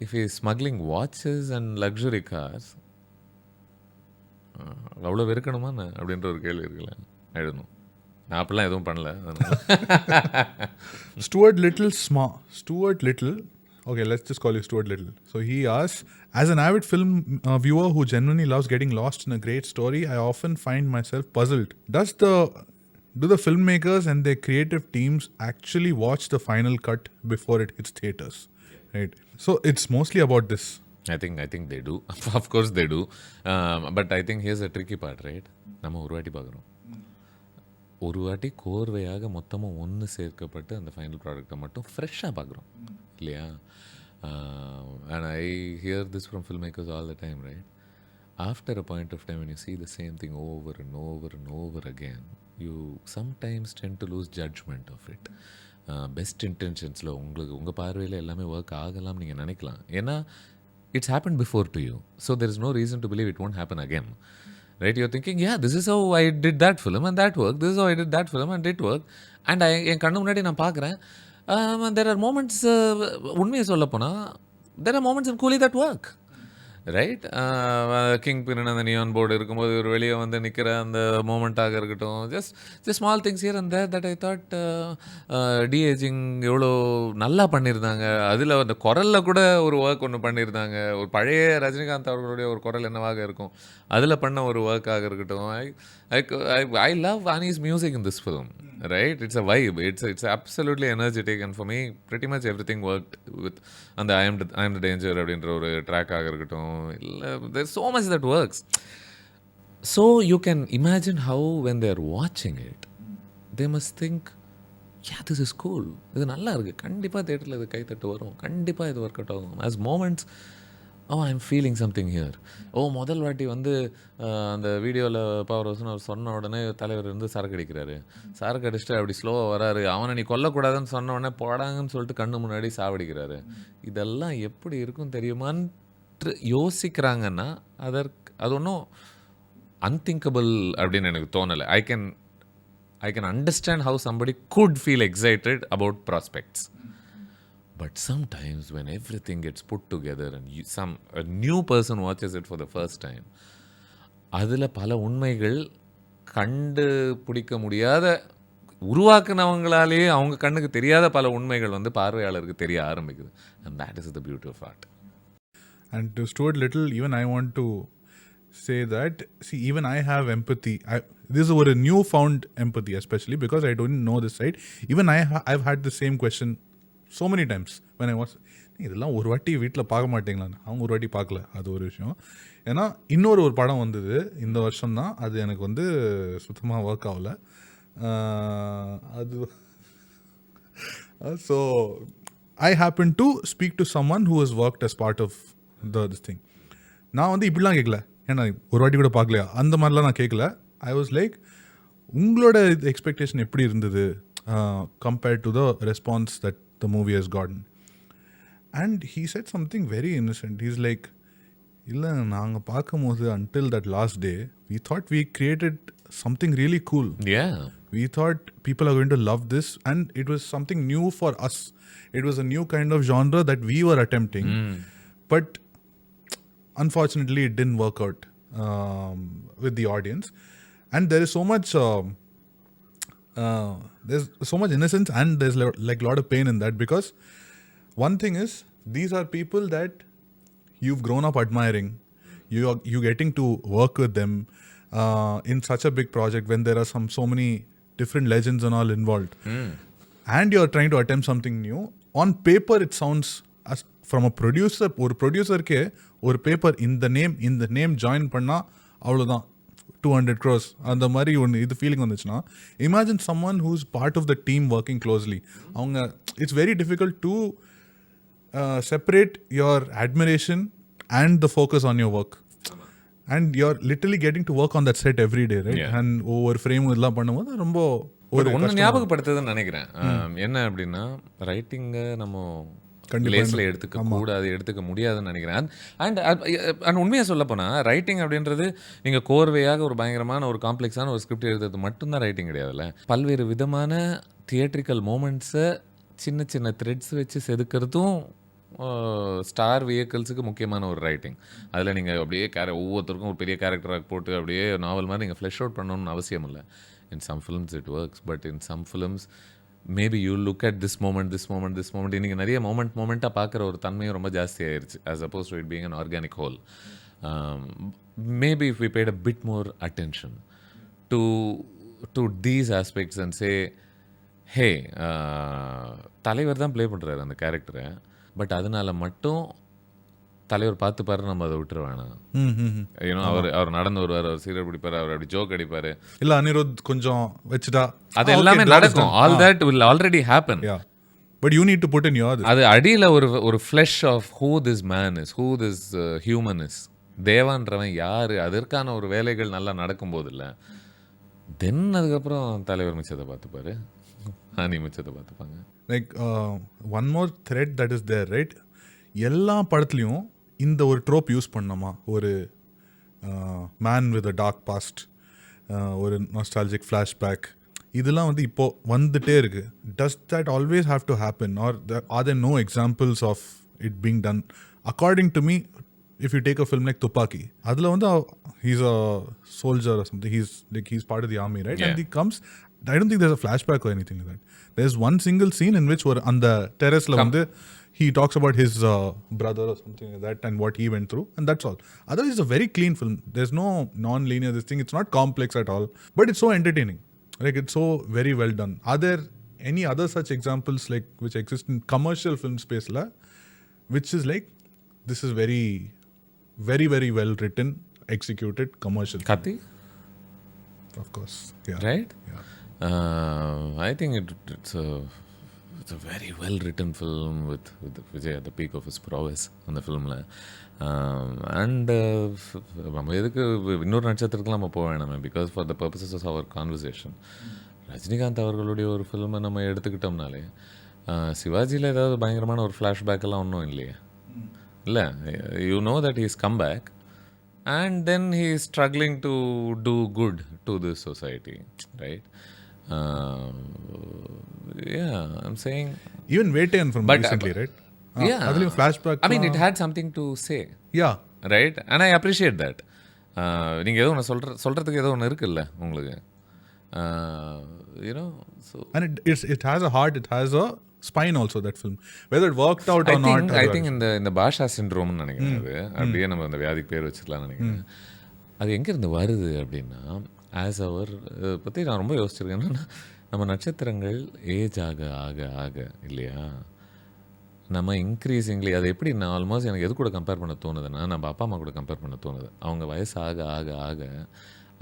if he's smuggling watches and luxury cars, அவ்வளோ வெறுக்கணுமா அப்படின்ற ஒரு கேள்வி இருக்குல்ல. I don't know. நான் அப்படிலாம் எதுவும் பண்ணல. Stuart Little. Okay, let's just call you Stuart Little. So he asks, as an avid film viewer who genuinely loves getting lost in a great story, I often find myself puzzled. Does the do the filmmakers and their creative teams actually watch the final cut before it hits theaters? Right. So it's mostly about this. I think they do. Of course they do. But I think here's a tricky part, right? நம்ம ஒரு வாட்டி பார்க்குறோம், ஒரு வாட்டி கோர்வையாக மொத்தமாக ஒன்று சேர்க்கப்பட்டு அந்த ஃபைனல் ப்ராடக்டை மட்டும் ஃப்ரெஷ்ஷாக பார்க்குறோம் இல்லையா? And I hear this from filmmakers all the time, right? After a point of time when you see the same thing over and over and over again, you sometimes tend to lose judgment of it. Best இன்டென்ஷன்ஸில் உங்கள் பார்வையில் எல்லாமே work ஆகலாம்னு நீங்கள் நினைக்கலாம். ஏன்னா it's happened before to you, so there is no reason to believe it won't happen again, right? You're thinking, yeah, this is how I did that film and that worked, this is how I did that film and it worked, and என் கண்ணு முன்னாடி நான் பார்க்குறேன். There are moments, உண்மையை சொல்ல போனால் there are moments in Coolie that work, right? Kingpin அந்த neon board இருக்கும்போது ஒரு வெளியே வந்து நிற்கிற அந்த மூமெண்ட்டாக இருக்கட்டும், just small things here and there that I thought de-aging எவ்வளோ நல்லா பண்ணியிருந்தாங்க. அதில் அந்த குரலில் கூட ஒரு ஒர்க் ஒன்று பண்ணியிருந்தாங்க. ஒரு பழைய ரஜினிகாந்த் அவர்களுடைய ஒரு குரல் என்னவாக இருக்கும், அதில் பண்ண ஒரு ஒர்க்காக இருக்கட்டும். I love Ani's music in this film, right? It's a vibe. It's absolutely energetic, and for me, pretty much everything worked with and the I am the danger அப்படின்ற ஒரு ட்ராக்காக இருக்கட்டும். There's so much that works. So you can imagine how when they're watching it, they must think, yeah, this is cool. இது நல்லா இருக்குது, கண்டிப்பாக தேட்டரில் இது கைத்தட்டு வரும், கண்டிப்பாக இது ஒர்க் அவுட் ஆகும். As moments, oh I am feeling something here. முதல் வாட்டி வந்து அந்த வீடியோவில் பவர் ஹவுஸ்னு அவர் சொன்ன உடனே தலைவர் இருந்து சரக்கு அடிக்கிறாரு. சரக்கு அடிச்சுட்டு அப்படி ஸ்லோவாக வராரு. அவனை நீ கொல்லக்கூடாதுன்னு சொன்ன உடனே போடாங்கன்னு சொல்லிட்டு கண்ணு முன்னாடி சாவடிக்கிறாரு. இதெல்லாம் எப்படி இருக்கும் தெரியுமான்னு யோசிக்கிறாங்கன்னா அது ஒன்றும் அன்திங்கபிள் அப்படின்னு எனக்கு தோணலை. I can understand how somebody could feel excited about prospects. But sometimes when everything gets put together and a new person watches it for the first time, அதில் பல உண்மைகள் கண்டுபிடிக்க முடியாத, உருவாக்குனவங்களாலேயே அவங்க கண்ணுக்கு தெரியாத பல உண்மைகள் வந்து பார்வையாளருக்கு தெரிய ஆரம்பிக்குது. And that is the beauty of art. And to Stuart Little, even I want to say that, see, even I have empathy. This is a newfound empathy, especially because I don't know this side. Even I've had the same question so many times when I was, இதெல்லாம் ஒரு வாட்டி வீட்டில் பார்க்க மாட்டீங்களான்னு. அவங்க ஒரு வாட்டி பார்க்கல, அது ஒரு விஷயம். ஏன்னா இன்னொரு படம் வந்தது இந்த வருஷம் தான், அது எனக்கு வந்து சுத்தமாக ஒர்க் ஆகலை. அது so I happen to speak to someone who has worked as part of this thing. நான் வந்து இப்படிலாம் கேட்கல, ஏன்னா ஒரு வாட்டி கூட பார்க்கலையா அந்த மாதிரிலாம் நான் கேட்கல. ஐ வாஸ் லைக், உங்களோட எக்ஸ்பெக்டேஷன் எப்படி இருந்தது compared to the response that the movie has gotten? And he said something very innocent. He's like, illa naanga paakumbodhu until that last day we thought we created something really cool. Yeah, we thought people are going to love this, and it was something new for us. It was a new kind of genre that we were attempting. But unfortunately it didn't work out with the audience. And there is so much there's so much innocence, and there's like a lot of pain in that, because one thing is, these are people that you've grown up admiring. You getting to work with them in such a big project when there are so many different legends and all involved. And you're trying to attempt something new. On paper it sounds, as from a producer, ஒரு ப்ரொடியூசருக்கே ஒரு paper இந்த name join பண்ணால் அவ்வளோதான் 200 crores அந்த மாதிரி ஒன்று இது feeling வந்துச்சுன்னா, imagine someone who's part of the team working closely. அவங்க it's very difficult to separate your admiration and the focus on your work. And you're literally getting to work on that set every day, right? And ஒவ்வொரு frame இதெல்லாம் பண்ணும்போது ரொம்ப ஒன்று ஞாபகப்படுத்துதுன்னு நினைக்கிறேன். என்ன அப்படின்னா, ரைட்டிங்கை நம்ம லேஸில் எடுத்துக்க முடியாதுன்னு நினைக்கிறேன். அண்ட் உண்மையாக சொல்ல போனால், ரைட்டிங் அப்படின்றது நீங்கள் கோர்வையாக ஒரு பயங்கரமான ஒரு காம்ப்ளெக்ஸான ஒரு ஸ்கிரிப்ட் எழுதுறது மட்டும்தான் ரைட்டிங் கிடையாதுல்ல. பல்வேறு விதமான தியேட்ரிக்கல் மூமெண்ட்ஸை சின்ன சின்ன த்ரெட்ஸ் வச்சு செதுக்கிறதும் ஸ்டார் வெஹிக்கிள்ஸுக்கு முக்கியமான ஒரு ரைட்டிங். அதில் நீங்கள் அப்படியே ஒவ்வொருத்தருக்கும் ஒரு பெரிய கேரக்டராக போட்டு அப்படியே நாவல் மாதிரி நீங்கள் ஃப்ளெஷ் அவுட் பண்ணணும்னு அவசியம் இல்லை. In some films it works, but in some films maybe you look at this moment. இன்றைக்கி நிறைய மோமெண்ட்டாக பார்க்குற ஒரு தன்மையும் ரொம்ப ஜாஸ்தி ஆயிடுச்சு, as opposed to it being an organic whole. Maybe if we paid a bit more attention to to these aspects and say, hey, தலைவர் தான் ப்ளே பண்ணுறாரு அந்த கேரக்டரை, பட் அதனால மட்டும் தலைவர் பார்த்துப்பாரு, நம்ம அதை விட்டுற வேணாம். ஏன்னா அவர் நடந்து வருவார், அவர் சீரியல் பிடிப்பார், அவர் அப்படி ஜோக் அடிப்பார், இல்லை அனிருத் கொஞ்சம் வச்சுட்டா அது எல்லாமே நடக்கும். All that will already happen. But you need to put in your அது அடியில் ஒரு flush of who this man is, who this human is, தேவான்றவன் யார், அதற்கான ஒரு வேலைகள் நல்லா நடக்கும்போது இல்லை, தென் அதுக்கப்புறம் தலைவர் மிச்சத்தை பார்த்துப்பாரு, நீ மிச்சத்தை பார்த்துப்பாங்க. Like one more thread that is there right. எல்லா படத்துலையும் இந்த ஒரு ட்ரோப் யூஸ் பண்ணோமா, ஒரு man with a dark past, ஒரு நாஸ்டாலஜிக் ஃப்ளாஷ்பேக், இதெல்லாம் வந்து இப்போது வந்துட்டே இருக்குது. Does that always have to happen or are there no examples of it being done? According to me, if you take a film like Tupaki, அதில் வந்து he's a soldier or something, he's part of the army, right? And he comes, I don't think there's a flashback or anything like that. There's one single scene in which on the terrace வந்து he talks about his brother or something like that and what he went through, and that's all. Otherwise it's a very clean film. There's no non-linear this thing, it's not complex at all, but it's so entertaining, like it's so very well done. Are there any other such examples like which exist in commercial film space la, which is like this is very very very well written, executed commercial Kathi, of course, yeah, right? Yeah. I think it's a very well written film with Vijay at the peak of his prowess on the film la. And நம்ம எதுக்கு இன்னொரு நட்சத்திரத்துக்கு நம்ம போக வேணாமே, because for the purposes of our conversation, Rajinikanth அவர்களுடைய ஒரு ஃபில்மை நம்ம எடுத்துக்கிட்டோம்னாலே சிவாஜியில் ஏதாவது பயங்கரமான ஒரு ஃப்ளாஷ்பேக் எல்லாம் ஒன்றும் இல்லையே, இல்லை, you know that he's come back and then he is struggling to do good to this society, right? Yeah, I'm saying even Vettayan from recently, right? Yeah, adhula flashback, I mean it had something to say, yeah, right? And I appreciate that. நீங்க ஏதோ ஒன்று சொல்கிறதுக்கு ஏதோ ஒன்று இருக்குல்ல உங்களுக்கு, you know, so and it has a heart, it has a spine also, that film, whether it worked out or not. I think இந்த பாஷா சிண்ட்ரோம்னு நினைக்கிறேன், அது அப்படியே நம்ம அந்த வியாதிக்கு பேர் வச்சுக்கலாம்னு நினைக்கிறேன். அது எங்கேருந்து வருது அப்படின்னா, ஆஸ் அவர் பற்றி நான் ரொம்ப யோசிச்சிருக்கேன். என்னன்னா, நம்ம நட்சத்திரங்கள் ஏஜ் ஆக ஆக ஆக இல்லையா, நம்ம இன்க்ரீஸிங்லி அது எப்படி, நான் ஆல்மோஸ்ட் எனக்கு எது கூட கம்பேர் பண்ண தோணுதுன்னா, நம்ம அப்பா அம்மா கூட கம்பேர் பண்ண தோணுது. அவங்க வயசு ஆக ஆக ஆக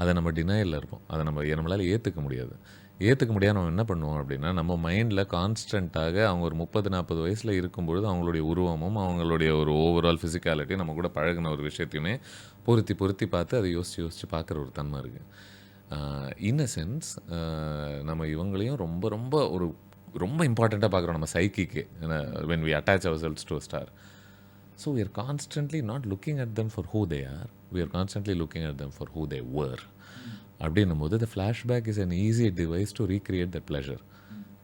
அதை நம்ம டினையில் இருப்போம், அதை நம்மளால் ஏற்றுக்க முடியாது. நம்ம என்ன பண்ணுவோம் அப்படின்னா, நம்ம மைண்டில் கான்ஸ்டண்ட்டாக அவங்க ஒரு 30-40 வயசில் இருக்கும்பொழுது அவங்களுடைய உருவமும் அவங்களுடைய ஒரு ஓவரால் ஃபிசிக்காலிட்டி நம்ம கூட பழகின ஒரு விஷயத்தையுமே பொருத்தி பார்த்து அதை யோசித்து பார்க்குற ஒரு தன்மை இருக்குது. இன் அ சென்ஸ் நம்ம இவங்களையும் ரொம்ப ரொம்ப ரொம்ப இம்பார்ட்டண்ட்டாக பார்க்குறோம் நம்ம சைக்கிக்கு, when we attach ourselves to a star. So we are constantly not looking at them for who they are, we are constantly looking at them for who they were. அப்படின்னும் போது the flashback is an easy device to recreate that pleasure.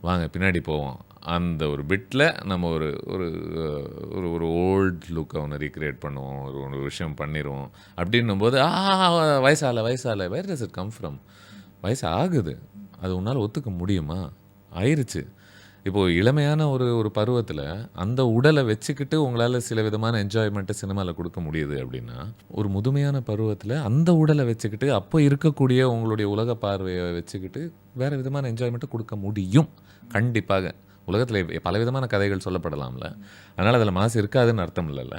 வாங்க பின்னாடி போவோம், அந்த ஒரு பிட்டில் நம்ம ஒரு ஒரு ஒரு ஓல்ட் லுக்கை ஒன்று ரீக்ரியேட் பண்ணுவோம், ஒரு விஷயம் பண்ணிடுவோம். அப்படின்னும் போது வயசால வேர் டஸ் இட் கம் ஃப்ரம்? வயசு ஆகுது, அது உன்னால் ஒத்துக்க முடியுமா? ஆயிருச்சு. இப்போது இளமையான ஒரு பருவத்தில் அந்த உடலை வச்சுக்கிட்டு உங்களால் சில விதமான என்ஜாய்மெண்ட்டை சினிமாவில் கொடுக்க முடியுது அப்படின்னா, ஒரு முதுமையான பருவத்தில் அந்த உடலை வச்சுக்கிட்டு அப்போ இருக்கக்கூடிய உங்களுடைய உலக பார்வையை வச்சுக்கிட்டு வேறு விதமான என்ஜாய்மெண்ட்டை கொடுக்க முடியும். கண்டிப்பாக உலகத்தில் பல விதமான கதைகள் சொல்லப்படலாம்ல, அதனால் அதில் மாசு இருக்காதுன்னு அர்த்தம் இல்லைல்ல.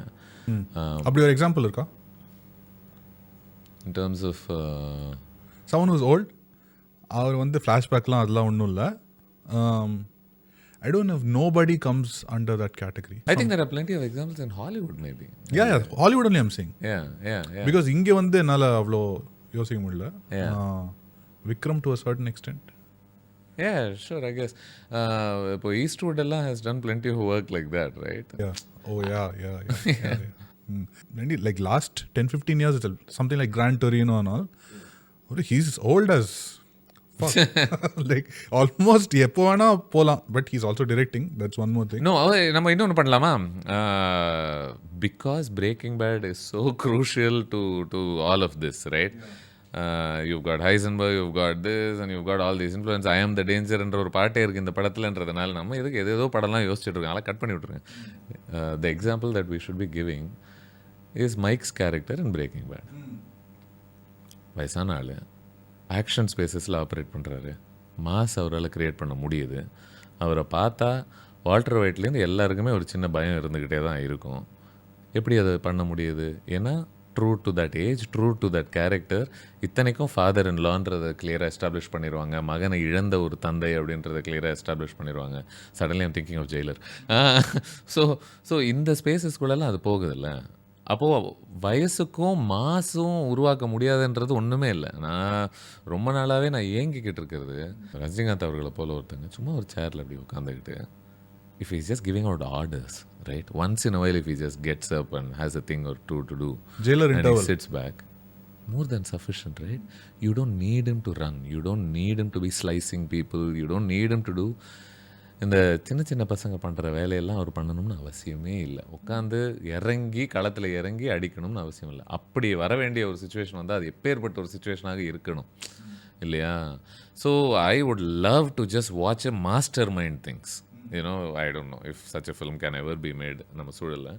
அப்படி ஒரு எக்ஸாம்பிள் இருக்கா in terms of someone who's old? அவர் வந்து ஃப்ளாஷ்பேக்லாம் அதெல்லாம் ஒன்றும் இல்லை. I don't know if nobody comes under that category. I think there are plenty of examples in Hollywood maybe. Yeah, Hollywood only I'm saying. Yeah. Because இங்கே வந்து என்னால் அவ்வளோ யோசிக்க முடியல. Vikram to a certain extent. Yeah, sure, I guess. இப்போ Eastwood எல்லாம் has done plenty of work like that, right? Yeah. Oh, yeah. Like last 10-15 years, something like Gran Torino and all. He's old as fuck. Like almost எப்போ வேணா போகலாம். But he's also directing. That's one more thing. No, நம்ம இன்னொன்று பண்ணலாமா? Because Breaking Bad is so crucial to all of this, right? You've got Heisenberg, you've got this, and you've got all these influence. I am the danger என்ற ஒரு பாட்டே இருக்குது இந்த படத்துலன்றதுனால நம்ம எதுக்கு ஏதோ படம்லாம் யோசிச்சுட்டு இருக்கோம், அதெல்லாம் கட் பண்ணி விட்ருங்க. The example that we should be giving is Mike's character in Breaking Bad. வயசான ஆள், ஆக்ஷன் ஸ்பேசஸில் ஆப்ரேட் பண்ணுறாரு. மாஸ் அவரால் க்ரியேட் பண்ண முடியுது. அவரை பார்த்தா வால்டர் ஒயிட்லேருந்து எல்லாருக்குமே ஒரு சின்ன பயம் இருந்துக்கிட்டே தான் இருக்கும். எப்படி அதை பண்ண முடியுது? ஏன்னா true to that age, true to that character. இத்தனைக்கும் ஃபாதர் இன் லான்றதை கிளியராக எஸ்டாப்ளிஷ் பண்ணிடுவாங்க. மகனை இழந்த ஒரு தந்தை அப்படின்றத கிளியராக எஸ்டாப்ளிஷ் பண்ணிடுவாங்க. Suddenly I'm thinking of Jailer. So இந்த ஸ்பேசஸ்குள்ளெல்லாம் அது போகுதில்ல. அப்போது வயசுக்கும் மாசும் உருவாக்க முடியாதுன்றது ஒன்றுமே இல்லை. நான் ரொம்ப நாளாகவே நான் ஏங்கிக்கிட்டு இருக்கிறது, ரஜினிகாந்த் அவர்களை போல ஒருத்தங்க சும்மா ஒரு சேரில் அப்படி உட்காந்துக்கிட்டு, if he's just giving out orders, right? Once in a while, if he just gets up and has a thing or two to do, Jailer and interval. he sits back, more than sufficient, right? You don't need him to run. You don't need him to be slicing people. You don't need him to do இந்த சின்ன சின்ன பசங்க பண்ணுற வேலையெல்லாம் அவர் பண்ணணும்னு அவசியமே இல்லை. உட்காந்து இறங்கி களத்தில் இறங்கி அடிக்கணும்னு அவசியம் இல்லை. அப்படி வர வேண்டிய ஒரு சுச்சுவேஷன் வந்து அது எப்பேற்பட்ட ஒரு சுச்சுவேஷனாக இருக்கணும் இல்லையா? So I would love to just watch a master mind things. I don't know if such a film can ever be made நம்ம சூழல்ல.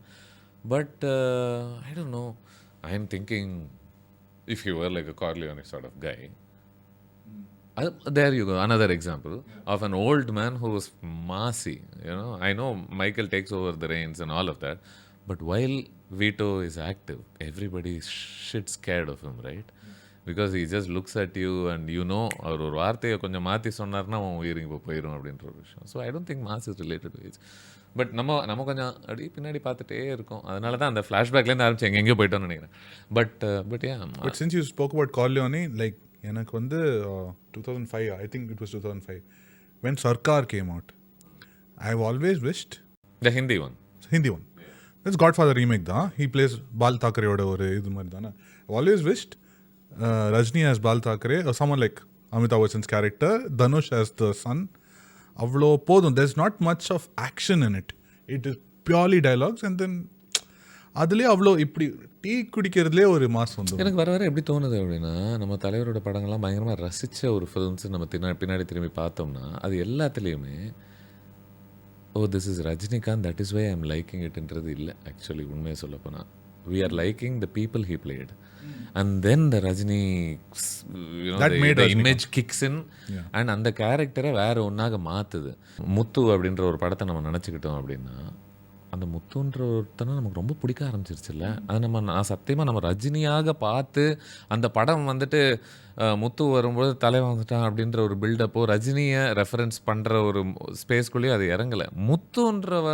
But I don't know. I am thinking if you were like a Corleone sort of guy, there you go, another example of an old man who was massy. I know Michael takes over the reins and all of that, but while Vito is active, everybody is shit scared of him, right? Because he just looks at you and அவர் ஒரு வார்த்தையை கொஞ்சம் மாற்றி சொன்னார்னா அவன் உயிர் இப்போ போயிடும் அப்படின்ற ஒரு விஷயம். So I don't think mass is related to age. But நம்ம கொஞ்சம் அப்படி பின்னாடி பார்த்துட்டே இருக்கோம். அதனால தான் அந்த ஃப்ளாஷ்பேக்லேருந்து ஆரம்பிச்சு எங்கெங்கேயோ போயிட்டோம்னு நினைக்கிறேன். But since you spoke about Corleone, like எனக்கு வந்து 2005, I think it was 2005, when Sarkar came out, I've always wished the Hindi one. That's Godfather remake தான். He plays பால் தாக்கரேயோட ஒரு இது மாதிரி தானே. I've always wished Rajini as Bal Thackeray or someone like Amitabh Bachchan's character, Dhanush as the son. Avlo podum, there's not much of action in it. It is purely dialogues and then அதுலேயே அவ்வளோ இப்படி tea குடிக்கிறதுலே ஒரு mass வந்து எனக்கு வர எப்படி தோணுது அப்படின்னா, நம்ம தலைவரோட படங்கள்லாம் பயங்கரமாக ரசித்த ஒரு ஃபிலிம்ஸ் நம்ம பின்னாடி திரும்பி பார்த்தோம்னா அது எல்லாத்துலேயுமே this is Rajinikanth, that is why I am liking இட்ன்றது இல்லை. ஆக்சுவலி உண்மையை சொல்லப்போனால் we are liking the people he played, and then the Rajini, the image kicks in, and அந்த கேரக்டரை வேற ஒன்றாக மாற்றுது. முத்து அப்படின்ற ஒரு படத்தை நம்ம நினச்சிக்கிட்டோம் அப்படின்னா, அந்த முத்துன்ற ஒருத்தனை நமக்கு ரொம்ப பிடிக்க ஆரம்பிச்சிருச்சுல்ல. அது நான் சத்தியமாக நம்ம ரஜினியாக பார்த்து அந்த படம் வந்துட்டு முத்து வரும்போது தலைவன் வந்துட்டான் அப்படின்ற ஒரு பில்டப்போ ரஜினியை ரெஃபரன்ஸ் பண்ணுற ஒரு ஸ்பேஸ்குள்ளேயே அது இறங்கலை. முத்துன்றவ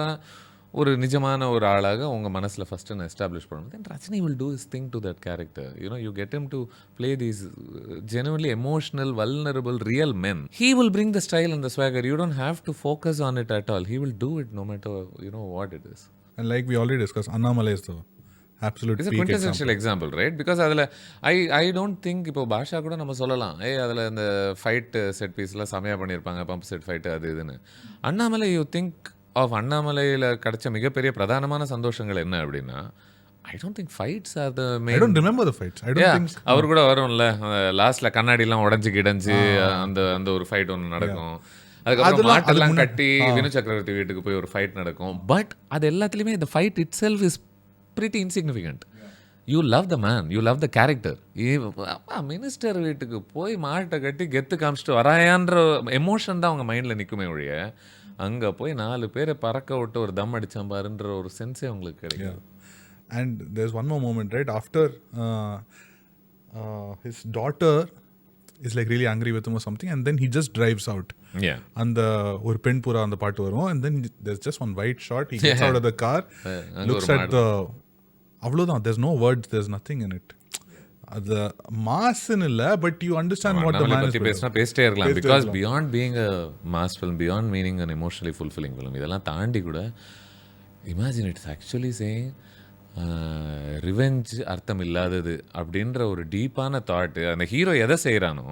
ஒரு நிஜமான ஒரு ஆளாக உங்கள் மனசில் ஃபஸ்ட்டு நான் எஸ்டாப்ளிஷ் பண்ணணும். Then Rajini will do his thing to that character. You get him to play these genuinely emotional, vulnerable, real men. He will bring the style and the swagger. You don't have to focus on it at all. He will do it no matter what it is. And like we already discussed, Annamalai is the absolute peak quintessential example, right? Because அதில் I don't think இப்போ பாஷா கூட நம்ம சொல்லலாம், அதில் இந்த fight set பீஸ்லாம் செமையாக பண்ணியிருப்பாங்க, pump set fight அது இதுன்னு. அண்ணாமலை யூ திங்க் ஆஃப் அண்ணாமலையில் கிடைச்ச மிகப்பெரிய பிரதானமான சந்தோஷங்கள் என்ன அப்படின்னா, I don't think fights are the main. I don't remember the fights. I don't think. அவர் கூட வரும்ல, லாஸ்ட்ல கண்ணாடிலாம் உடஞ்சி கிடஞ்சி அந்த ஒரு ஃபைட் ஒன்று நடக்கும். அதுக்கப்புறம் மாட்டெல்லாம் கட்டி வினு சக்கரவர்த்தி வீட்டுக்கு போய் ஒரு ஃபைட் நடக்கும். பட் அது எல்லாத்துலேயுமே இந்த fight it self is pretty insignificant. You love the man, you love the character. Minister வீட்டுக்கு போய் மாட்டை கட்டி கெத்து காமிச்சிட்டு வராயான்ற எமோஷன் தான் அவங்க மைண்டில் நிற்குமே ஒழிய, அங்கே போய் 4 பேரை பறக்க விட்டு ஒரு தம் அடிச்சான் பாருன்ற ஒரு சென்ஸே உங்களுக்கு கிடைக்கும். And there's one more moment, right? After his daughter is like really angry with him or something, and then he just drives out. Yeah. And ஒரு பெண் புறா அந்த பாட்டு வரும், and then there's just one white shot. He gets out of the car, looks at the அவ்வளோதான். there's no words, there's nothing in it. அது மாஸ்ன்னு இல்லை, but you understand what the man is பேசிட்டே இருக்கலாம். Because beyond being a mass film, beyond meaning an emotionally fulfilling film, இதெல்லாம் தாண்டி கூட imagine it's actually saying revenge அர்த்தம் இல்லாதது அப்படின்ற ஒரு டீப்பான தாட்டு. அந்த ஹீரோ எதை செய்கிறானோ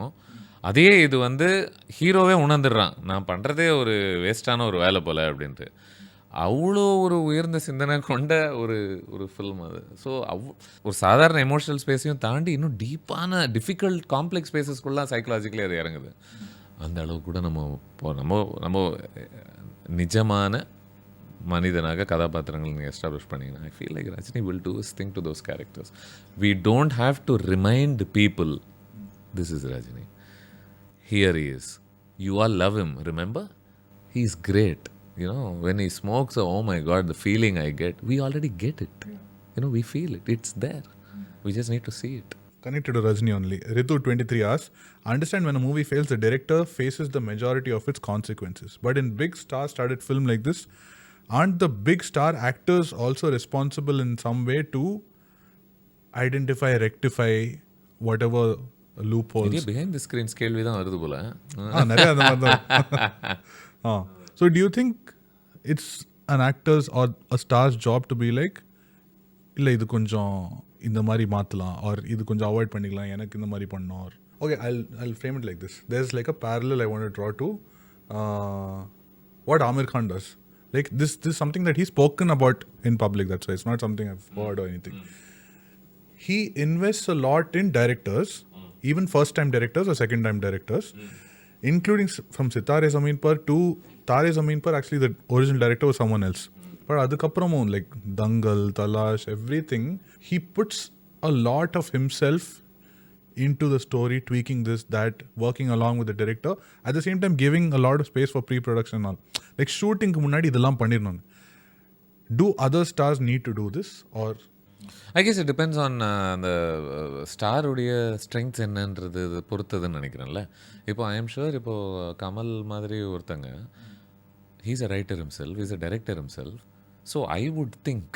அதே இது வந்து ஹீரோவே உணர்ந்துடுறான், நான் பண்ணுறதே ஒரு வேஸ்டான ஒரு வேலை போல் அப்படின்ட்டு. அவ்வளோ ஒரு உயர்ந்த சிந்தனை கொண்ட ஒரு ஃபில்ம் அது. ஸோ ஒரு சாதாரண எமோஷனல் ஸ்பேஸையும் தாண்டி இன்னும் டீப்பான டிஃபிகல்ட் காம்ப்ளெக்ஸ் ஸ்பேஸஸ்குள்ளே சைக்கலாஜிக்கலி அது இறங்குது. அந்த அளவுக்கு கூட நம்ம நிஜமான மனிதனாக கதாபாத்திரங்கள் நீங்கள் எஸ்டாப்ளிஷ் பண்ணிங்கன்னா, I feel like Rajini will do his thing to those characters. We don't have to remind people this is Rajini. Here he is. You all love him, remember? He's great. You know, when he smokes, oh my God, the feeling I get, we already get it. You know, we feel it. It's there. We just need to see it. Connected to Rajini only. Ritu 23 asks, I understand when a movie fails, the director faces the majority of its consequences. But in big star-studded film like this, aren't the big star actors also responsible in some way to identify, rectify whatever loopholes? நிறைய behind the screens கேள்வி தான் வருது போல. நிறைய அந்த மாதிரி தான். So do you think it's an actor's or a star's job to be like, இல்லை இது கொஞ்சம் இந்த மாதிரி மாற்றலாம் or இது கொஞ்சம் அவாய்ட் பண்ணிக்கலாம் எனக்கு இந்த மாதிரி பண்ணோம் or okay I'll frame it like this. There's like a parallel I want to draw to what Aamir Khan does. Like this is something that he's spoken about in public, that's why it's not something I've heard or anything. He invests a lot in directors, even first time directors or second time directors, including from Sitare Zameen Par to Tare Zameen Par. Actually the original director was someone else, but adukapramum like Dangal, Talash, everything, he puts a lot of himself into the story, tweaking this, that, working along with the director, at the same time giving a lot of space for pre-production and all. Like shooting முன்னாடி இதெல்லாம் பண்ணிரணும். Do other stars need to do this or I guess it depends on அந்த ஸ்டாருடைய strengths என்னன்றது பொறுத்ததுன்னு நினைக்கிறேன்ல. இப்போ I am sure இப்போ கமல் மாதிரி ஒருத்தங்க, he's a writer himself, he's a director himself. So I would think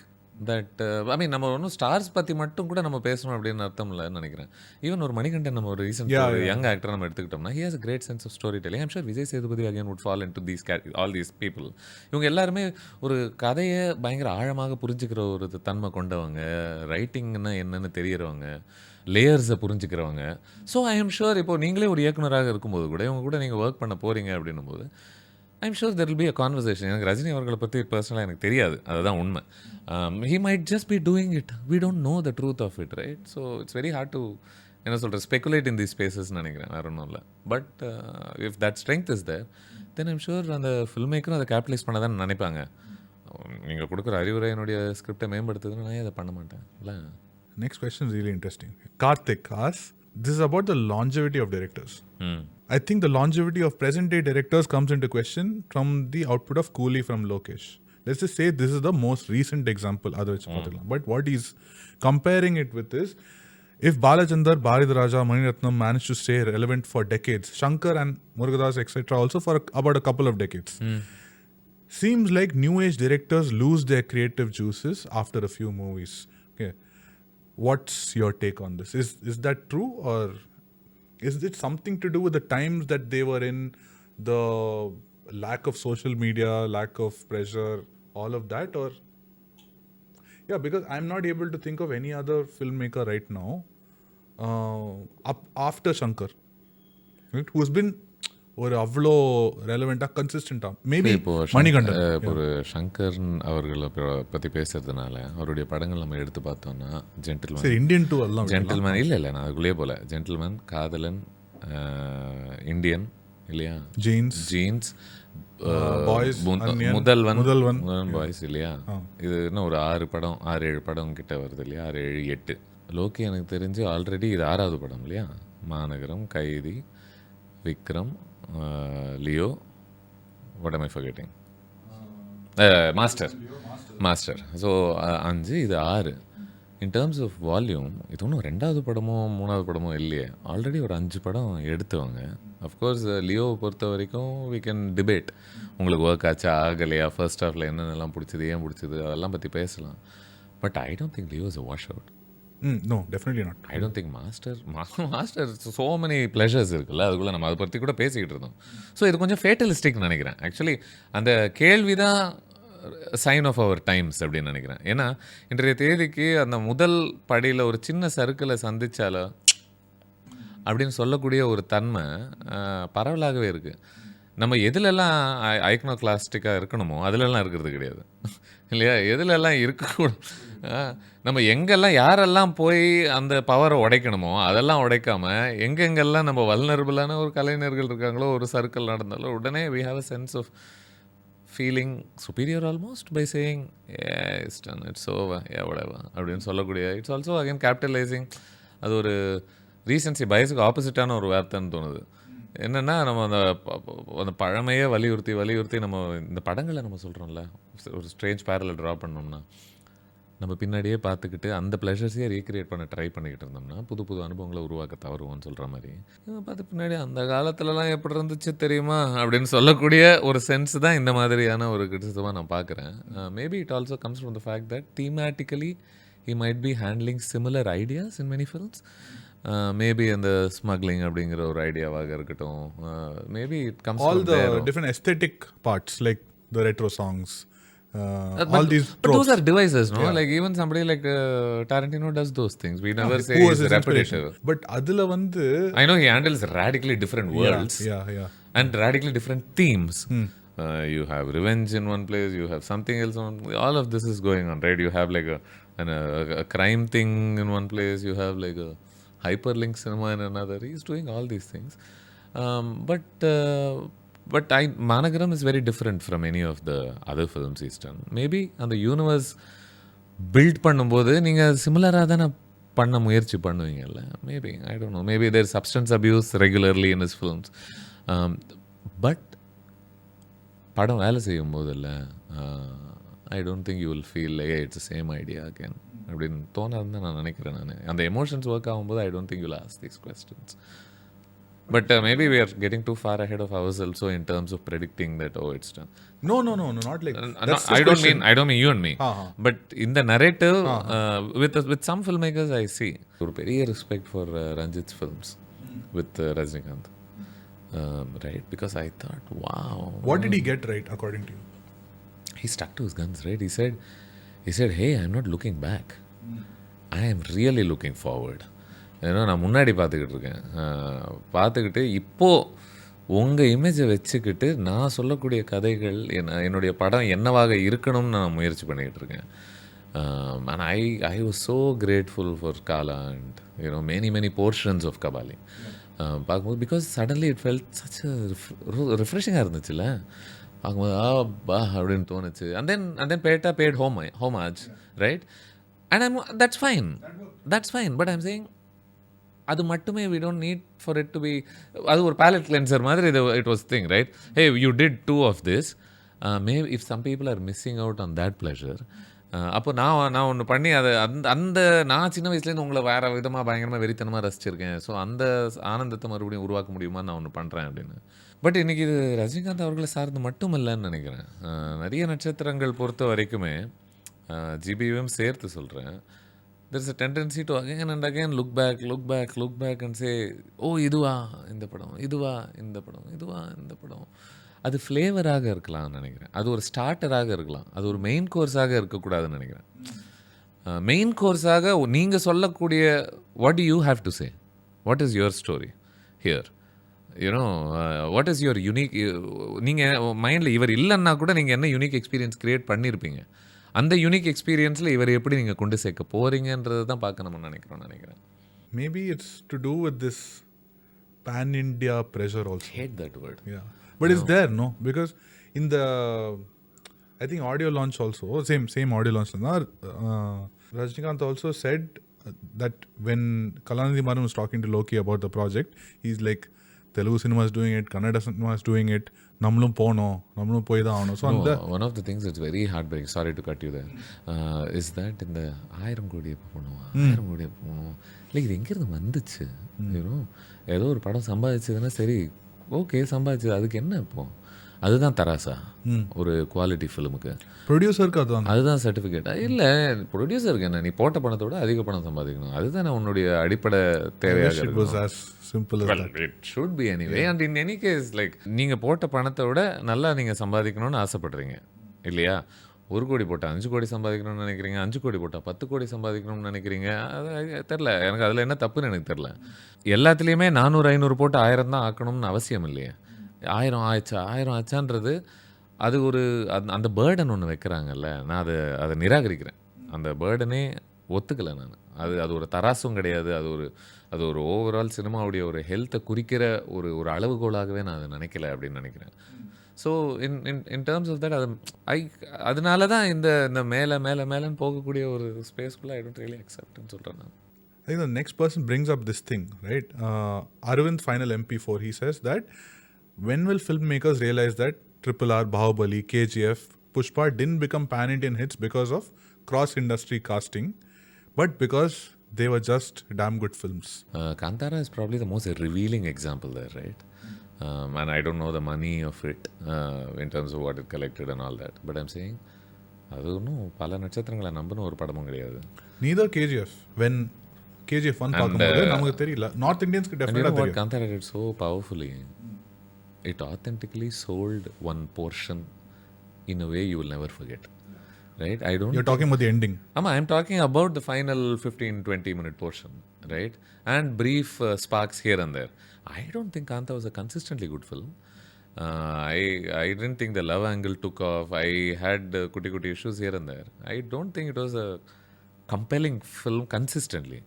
that I mean நம்ம ஒன்றும் stars பற்றி மட்டும் கூட நம்ம பேசணும் அப்படின்னு அர்த்தம் இல்லைன்னு நினைக்கிறேன். ஈவன் ஒரு மணிகண்டன் நம்ம ஒரு ரீசெண்ட் யங் ஆக்டர் நம்ம எடுத்துக்கிட்டோம்னா he has a great sense of storytelling. I'm sure Vijay Sethupathi again would fall into all these people. இவங்க எல்லாருமே ஒரு கதையை பயங்கர ஆழமாக புரிஞ்சுக்கிற ஒரு தன்மை கொண்டவங்க, ரைட்டிங்னா என்னன்னு தெரியறவங்க, லேயர்ஸை புரிஞ்சுக்கிறவங்க. ஸோ ஐ எம் ஷுர் இப்போ நீங்களே ஒரு இயக்குனராக இருக்கும்போது கூட இவங்க கூட நீங்கள் ஒர்க் பண்ண போகிறீங்க அப்படின்னும் போது I'm sure there will be a conversation. எனக்கு ரஜினி அவர்களை பற்றி பர்சனலாக எனக்கு தெரியாது, அதுதான் உண்மை. He might just be doing it, we don't know the truth of it, right? So it's very hard to என்ன சொல்கிறேன், ஸ்பெகுலேட் இன் தீஸ் ஸ்பேசஸ்ன்னு நினைக்கிறேன், வேறு ஒன்றும் இல்லை. But if that strength is there, then I'm sure அந்த film மேக்கரும் அதை capitalize பண்ண தான் நினைப்பாங்க. நீங்கள் கொடுக்குற அறிவுரை என்னுடைய ஸ்கிரிப்டை மேம்படுத்துதுன்னு நான் அதை பண்ண மாட்டேன் இல்லை. Next question is really interesting. Karthik asks, this is about the longevity of directors. I think the longevity of present day directors comes into question from the output of Coolie from Lokesh. Let's just say this is the most recent example. But what he's comparing it with is, if Balachandar, Bharadaraja, Maniratnam managed to stay relevant for decades, Shankar and Murugadas etc. also for about a couple of decades. Seems like new age directors lose their creative juices after a few movies. Okay. What's your take on this? Is that true, or is it something to do with the times that they were in, the lack of social media, lack of pressure, all of that? Or yeah, because I'm not able to think of any other filmmaker right now after Shankar, right, who's been ஒரு அவ்வளோ ரெலவெண்ட்டாக கன்சிஸ்டண்ட்டாக maybe Manikandan. ஒரு சங்கர் அவர்களை பற்றி பேசுறதுனால அவருடைய படங்கள் நம்ம எடுத்து பார்த்தோம்னா ஜென்டில்மேன், இந்தியன் டூ எல்லாம் ஜென்டில்மேன் இல்லை நான் அதுக்குள்ளேயே போல, ஜென்டில்மேன், காதலன், இந்தியன் இல்லையா, ஜீன்ஸ், முதல்வன் பாய்ஸ் இல்லையா, இது இன்னும் ஒரு 6-7 படம் கிட்ட வருது இல்லையா, 6-7-8. லோக்கி எனக்கு தெரிஞ்சு ஆல்ரெடி இது 6வது படம் இல்லையா, மாநகரம், கைதி, Vikram, Leo, what am I forgetting? Master. So 5, இது 6. இன் டேர்ம்ஸ் ஆஃப் வால்யூம் இது ஒன்றும் 2வது படமோ 3வது படமோ இல்லையே, ஆல்ரெடி ஒரு 5 படம் எடுத்தவங்க. அஃப்கோர்ஸ் லியோவை பொறுத்த வரைக்கும் we can debate, உங்களுக்கு ஒர்க் ஆச்சா ஆகலையா, ஃபர்ஸ்ட் ஹாஃபில் என்னென்னலாம் பிடிச்சது, ஏன் பிடிச்சது, அதெல்லாம் பற்றி பேசலாம். But I don't think Leo is a wash out. No, definitely not. I don't think master so many pleasures இருக்குல்ல, அதுக்குள்ளே நம்ம அதை பற்றி கூட பேசிக்கிட்டு இருந்தோம். ஸோ இது கொஞ்சம் ஃபேட்டலிஸ்டிக் நினைக்கிறேன். ஆக்சுவலி அந்த கேள்வி தான் சைன் ஆஃப் அவர் டைம்ஸ் அப்படின்னு நினைக்கிறேன். ஏன்னா இன்றைய தேதிக்கு அந்த முதல் படியில் ஒரு சின்ன சர்க்கிளை சந்திச்சாலோ அப்படின்னு சொல்லக்கூடிய ஒரு தன்மை பரவலாகவே இருக்குது. நம்ம எதுலெல்லாம் ஐக்னோகிளாஸ்டிக்காக இருக்கணுமோ அதிலெல்லாம் இருக்கிறது கிடையாது இல்லையா, எதுலெல்லாம் இருக்கக்கூடும், நம்ம எங்கெல்லாம் யாரெல்லாம் போய் அந்த பவரை உடைக்கணுமோ அதெல்லாம் உடைக்காமல் எங்கெங்கெல்லாம் நம்ம வல்னரபிளான ஒரு கலைஞர்கள் இருக்காங்களோ, ஒரு சர்க்கிள் நடந்தாலோ உடனே we have a sense of feeling superior almost by saying yeah it's done, it's over, yeah whatever அப்படின்னு சொல்லக்கூடிய. It's also again capitalising. அது ஒரு ரீசன்சி பயஸுக்கு ஆப்போசிட்டான ஒரு வார்த்தைன்னு தோணுது. என்னென்னா நம்ம அந்த பழமையே வலியுறுத்தி நம்ம இந்த படங்களை நம்ம சொல்கிறோம்ல, ஒரு ஸ்ட்ரேஞ்ச் பேரலில் ட்ரா பண்ணோம்னா நம்ம பின்னாடியே பார்த்துக்கிட்டு அந்த ப்ளஷர்ஸையே ரீக்ரியேட் பண்ண ட்ரை பண்ணிக்கிட்டு இருந்தோம்னா புது புது அனுபவங்களை உருவாக்க தவறுவோம்னு சொல்கிற மாதிரி பார்த்து பின்னாடி அந்த காலத்துலலாம் எப்படி இருந்துச்சு தெரியுமா அப்படின்னு சொல்லக்கூடிய ஒரு சென்ஸ் தான் இந்த மாதிரியான ஒரு கிரிட்டிசிசமாக நான் பார்க்குறேன். Maybe it also comes from the fact that thematically he might be handling similar ideas in many films. Maybe அந்த ஸ்மக்லிங் அப்படிங்கிற ஒரு ஐடியாவாக இருக்கட்டும், maybe it comes all the different aesthetic parts like the retro songs, all these but tropes. those are devices, no? Like even somebody like Tarantino does those things. We never say Who was it's his repetitive. inspiration? But adula vandu I know he handles radically different worlds yeah and radically different themes. You have revenge in one place, you have something else on. All of this is going on, right? You have like a crime thing in one place, you have like a hyperlink cinema in another. He's doing all these things. But Managram is very different from any of the other films he's done. Maybe on the universe build பண்ணும்போது நீங்கள் சிமிலராக தானே பண்ண முயற்சி பண்ணுவீங்கல்ல. Maybe I don't know, maybe there substance abuse regularly in his films. But படம் வேலை செய்யும் போதில்ல, I don't think you will feel like it's same idea again அப்படின்னு தோணாதுன்னு தான் நான் நினைக்கிறேன். நான் அந்த எமோஷன்ஸ் ஒர்க் ஆகும்போது ஐ don't think you will ask these questions. But maybe we are getting too far ahead of ourselves so in terms of predicting that, oh, it's done. no not like No, I don't mean you and me. But in the narrative, with some filmmakers I see ஒரு பெரிய respect for Ranjit's films with Rajinikanth. Right? Because I thought, wow. what did he get right according to you? He stuck to his guns, right? He said, hey, I'm not looking back. I am really looking forward. ஏன்னா நான் முன்னாடி பார்த்துக்கிட்டு இப்போது உங்கள் இமேஜை வச்சுக்கிட்டு நான் சொல்லக்கூடிய கதைகள் என்னுடைய படம் என்னவாக இருக்கணும்னு நான் முயற்சி பண்ணிக்கிட்டு இருக்கேன். And I was so grateful for Kaala and many portions of Kabali பார்க்கும்போது, because suddenly it felt such ரிஃப்ரெஷிங்காக இருந்துச்சுல்ல பார்க்கும்போது பா அப்படின்னு தோணுச்சு. And then bad homage, right? And that's fine, but I'm saying அது மட்டுமே we don't need for it to be, அது ஒரு palate cleanser மாதிரி it was thing, right? Hey, you did 2 of this. Maybe if some people are missing out on that pleasure, அப்போ நான் ஒன்று பண்ணி அதை அந்த நான் சின்ன வயசுலேருந்து உங்களை வேறு விதமாக பயங்கரமாக வெறித்தனமாக ரசிச்சிருக்கேன், ஸோ அந்த ஆனந்தத்தை மறுபடியும் உருவாக்க முடியுமா நான் ஒன்று பண்ணுறேன் அப்படின்னு. பட் இன்றைக்கி இது ரஜினிகாந்த் அவர்களை சார்ந்து மட்டும் இல்லைன்னு நினைக்கிறேன். நிறைய நட்சத்திரங்கள் பொறுத்த வரைக்குமே ஜிபியும் சேர்த்து சொல்கிறேன், there is a tendency to again and again look back and say, oh, இதுவா இந்த படம். அது ஃப்ளேவராக இருக்கலாம்னு நினைக்கிறேன், அது ஒரு ஸ்டார்டராக இருக்கலாம், அது ஒரு மெயின் கோர்ஸாக இருக்கக்கூடாதுன்னு நினைக்கிறேன். மெயின் கோர்ஸாக நீங்கள் சொல்லக்கூடிய what do you have to say, what is your story here, what is your unique. நீங்கள் மைண்டில் இவர் இல்லைன்னா கூட நீங்கள் என்ன யூனிக் எக்ஸ்பீரியன்ஸ் க்ரியேட் பண்ணியிருப்பீங்க, அந்த யூனிக் எக்ஸ்பீரியன்ஸில் இவர் எப்படி நீங்கள் கொண்டு சேர்க்க போகிறீங்கன்றது தான் பார்க்க நம்ம நினைக்கிறேன். Maybe it's to do with this pan-India pressure also. Hate that word. Yeah. But it's there, no? Because in the, I think audio launch also, same audio launch, Rajinikanth also said that when Kalanidhi Maran was talking to Loki about the project, he's like, Telugu cinema is doing it, Kannada cinema is doing it, நம்மளும் போய் தான் ஆகணும். So அந்த one of the things it's very hard break, sorry to cut you there, is that இந்த 1000 கோடி எப்போ போகணும், இல்லை இது எங்கேருந்து வந்துச்சு, ஏதோ ஒரு படம் சம்பாதிச்சதுன்னா சரி ஓகே சம்பாதிச்சது, அதுக்கு என்ன இப்போ அதுதான் தராசா ஒரு குவாலிட்டி ஃபிலிமுக்கு? ப்ரொடியூசருக்கு அதுதான் சர்டிஃபிகேட்டா? இல்லை, ப்ரொடியூசருக்கு என்ன, நீ போட்ட பணத்தை விட அதிக பணம் சம்பாதிக்கணும், அதுதான் உன்னுடைய அடிப்படை தேவையாக இருக்கும். It should be anyway. And in any case, like நீங்கள் போட்ட பணத்தை விட நல்லா நீங்கள் சம்பாதிக்கணும்னு ஆசைப்படுறீங்க இல்லையா? 1 கோடி போட்டால் 5 கோடி சம்பாதிக்கணும்னு நினைக்கிறீங்க, 5 கோடி போட்டால் 10 கோடி சம்பாதிக்கணும்னு நினைக்கிறீங்க. அது தெரில எனக்கு, அதில் என்ன தப்புன்னு எனக்கு தெரில. எல்லாத்துலேயுமே 400-500 போட்டு 1000 தான் ஆக்கணும்னு அவசியம் இல்லையே. 1000 ஆச்சான்றது அது ஒரு அந்த பேர்டன் ஒன்று வைக்கிறாங்கல்ல, நான் அதை நிராகரிக்கிறேன். அந்த பேர்டனே ஒத்துக்கலை நான். அது ஒரு தராசும் கிடையாது, அது ஒரு ஓவரால் சினிமாவுடைய ஒரு ஹெல்த்தை குறிக்கிற ஒரு அளவுகோலாகவே நான் அதை நினைக்கல அப்படின்னு நினைக்கிறேன். So in terms of that அதனால தான் இந்த மேலே மேலேன்னு போகக்கூடிய ஒரு ஸ்பேஸ்க்குள்ளே ஐ டோன்ட் ரியலி அக்செப்ட்னு சொல்கிறேன் நான். I think the next person brings up this thing, right? Arvind, final MP4, he says that when will filmmakers realize that RRR, Bahubali, KGF, Pushpa didn't become pan-Indian hits because of cross-industry casting, but because they were just damn good films? Kantara is probably the most revealing example there, right? And I don't know the money of it in terms of what it collected and all that. But I'm saying, அது ஒன்றும் பல நட்சத்திரங்களை நம்பின ஒரு படமும் கிடையாது. Neither KGF. When KGF 1 பார்க்கும்போது நமக்கு தெரியல. நார்த் இந்தியன்ஸ்க்கு டெஃபினட்டாக தெரியும். Kantara did so powerfully. It authentically sold one portion in a way you will never forget. Right? You're talking about the ending. I'm talking about the final 15-20 minute portion, right? And brief sparks here and there. I don't think Kanta was a consistently good film. I didn't think the love angle took off. I had kuti issues here and there. I don't think it was a compelling film consistently.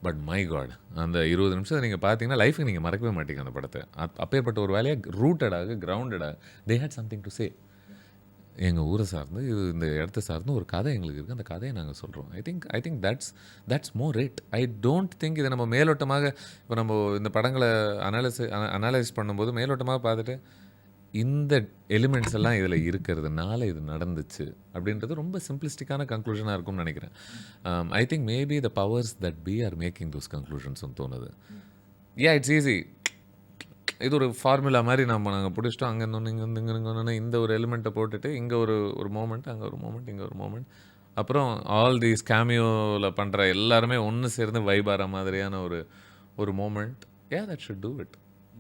But my god, அந்த 20 நிமிஷம் நீங்கள் பார்த்தீங்கன்னா லைஃபுக்கு நீங்கள் மறக்கவே மாட்டீங்க அந்த படத்தை. அப்பேற்பட்ட ஒரு வேலையை ரூட்டடாக கிரவுண்டடாக they had something to say. எங்கள் ஊரை சார்ந்து இது இந்த இடத்த சார்ந்து ஒரு கதை எங்களுக்கு இருக்குது, அந்த கதையை நாங்கள் சொல்கிறோம். ஐ think that's more it. I don't think இதை நம்ம மேலோட்டமாக இப்போ நம்ம இந்த படங்களை அனலைஸ் பண்ணும்போது மேலோட்டமாக பார்த்துட்டு இந்த எலிமெண்ட்ஸ் எல்லாம் இதில் இருக்கிறதுனால இது நடந்துச்சு அப்படின்றது ரொம்ப சிம்பிளிஸ்டிக்கான கன்க்ளூஷனாக இருக்கும்னு நினைக்கிறேன். I think maybe the powers that be are making those கன்க்ளூஷன்ஸ்னு தோணுது. It's easy. இது ஒரு ஃபார்முலா மாதிரி நாங்கள் பிடிச்சிட்டோம். அங்கே இங்கே இந்த ஒரு எலிமெண்ட்டை போட்டுட்டு இங்கே ஒரு மூமெண்ட், அங்கே ஒரு மூமெண்ட், இங்கே ஒரு மூமெண்ட், அப்புறம் ஆல் தீஸ் கேமியோவில் பண்ணுற எல்லாருமே ஒன்று சேர்ந்து வைபார மாதிரியான ஒரு moment. That should do it.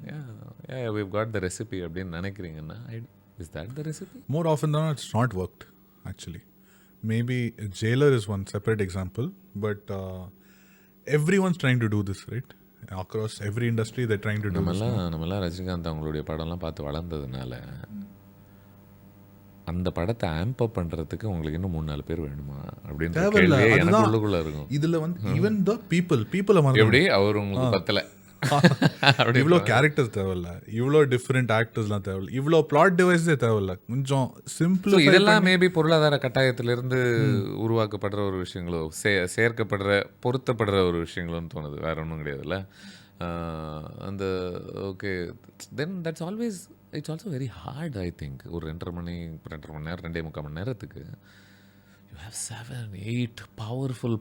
Yeah, we've got the recipe அப்படின்னு நினைக்கிறீங்கன்னா, is that the recipe? More often than not, it's not worked, actually. Maybe Jailer is one separate example, but everyone's trying to do this, right? Across every industry, they're trying to do this. நம்மளாம் ரஜினிகாந்த் அவங்களுடைய படம்லாம் பார்த்து வளர்ந்ததுனால அந்த படத்தை amp அப் பண்ணுறதுக்கு உங்களுக்கு இன்னும் 3-4 பேர் வேணுமா அப்படின்ற கேள்வியே எனக்கு உள்ளுக்குள்ள இருக்கும். இதில் வந்து ஈவன் த பீப்புள் எப்படி அவர் உங்களுக்கு பத்தலை, இவ்வளோ கேரக்டர்ஸ் தேவையில்ல, இவ்வளோ டிஃப்ரெண்ட் ஆக்டர்ஸ்லாம் தேவையில்ல, இவ்வளோ பிளாட் டிவைஸே தேவையில்ல, கொஞ்சம் சிம்பிள். இதெல்லாம் மேபி பொருளாதார கட்டாயத்திலிருந்து உருவாக்கப்படுற ஒரு விஷயங்களோ, பொருத்தப்படுற ஒரு விஷயங்களோன்னு தோணுது, வேற ஒன்றும் கிடையாதுல்ல. அந்த okay, then that's always it's also very hard. I think ஒரு 2.5 மணி நேரம் 2.25 மணி நேரத்துக்கு you have 7-8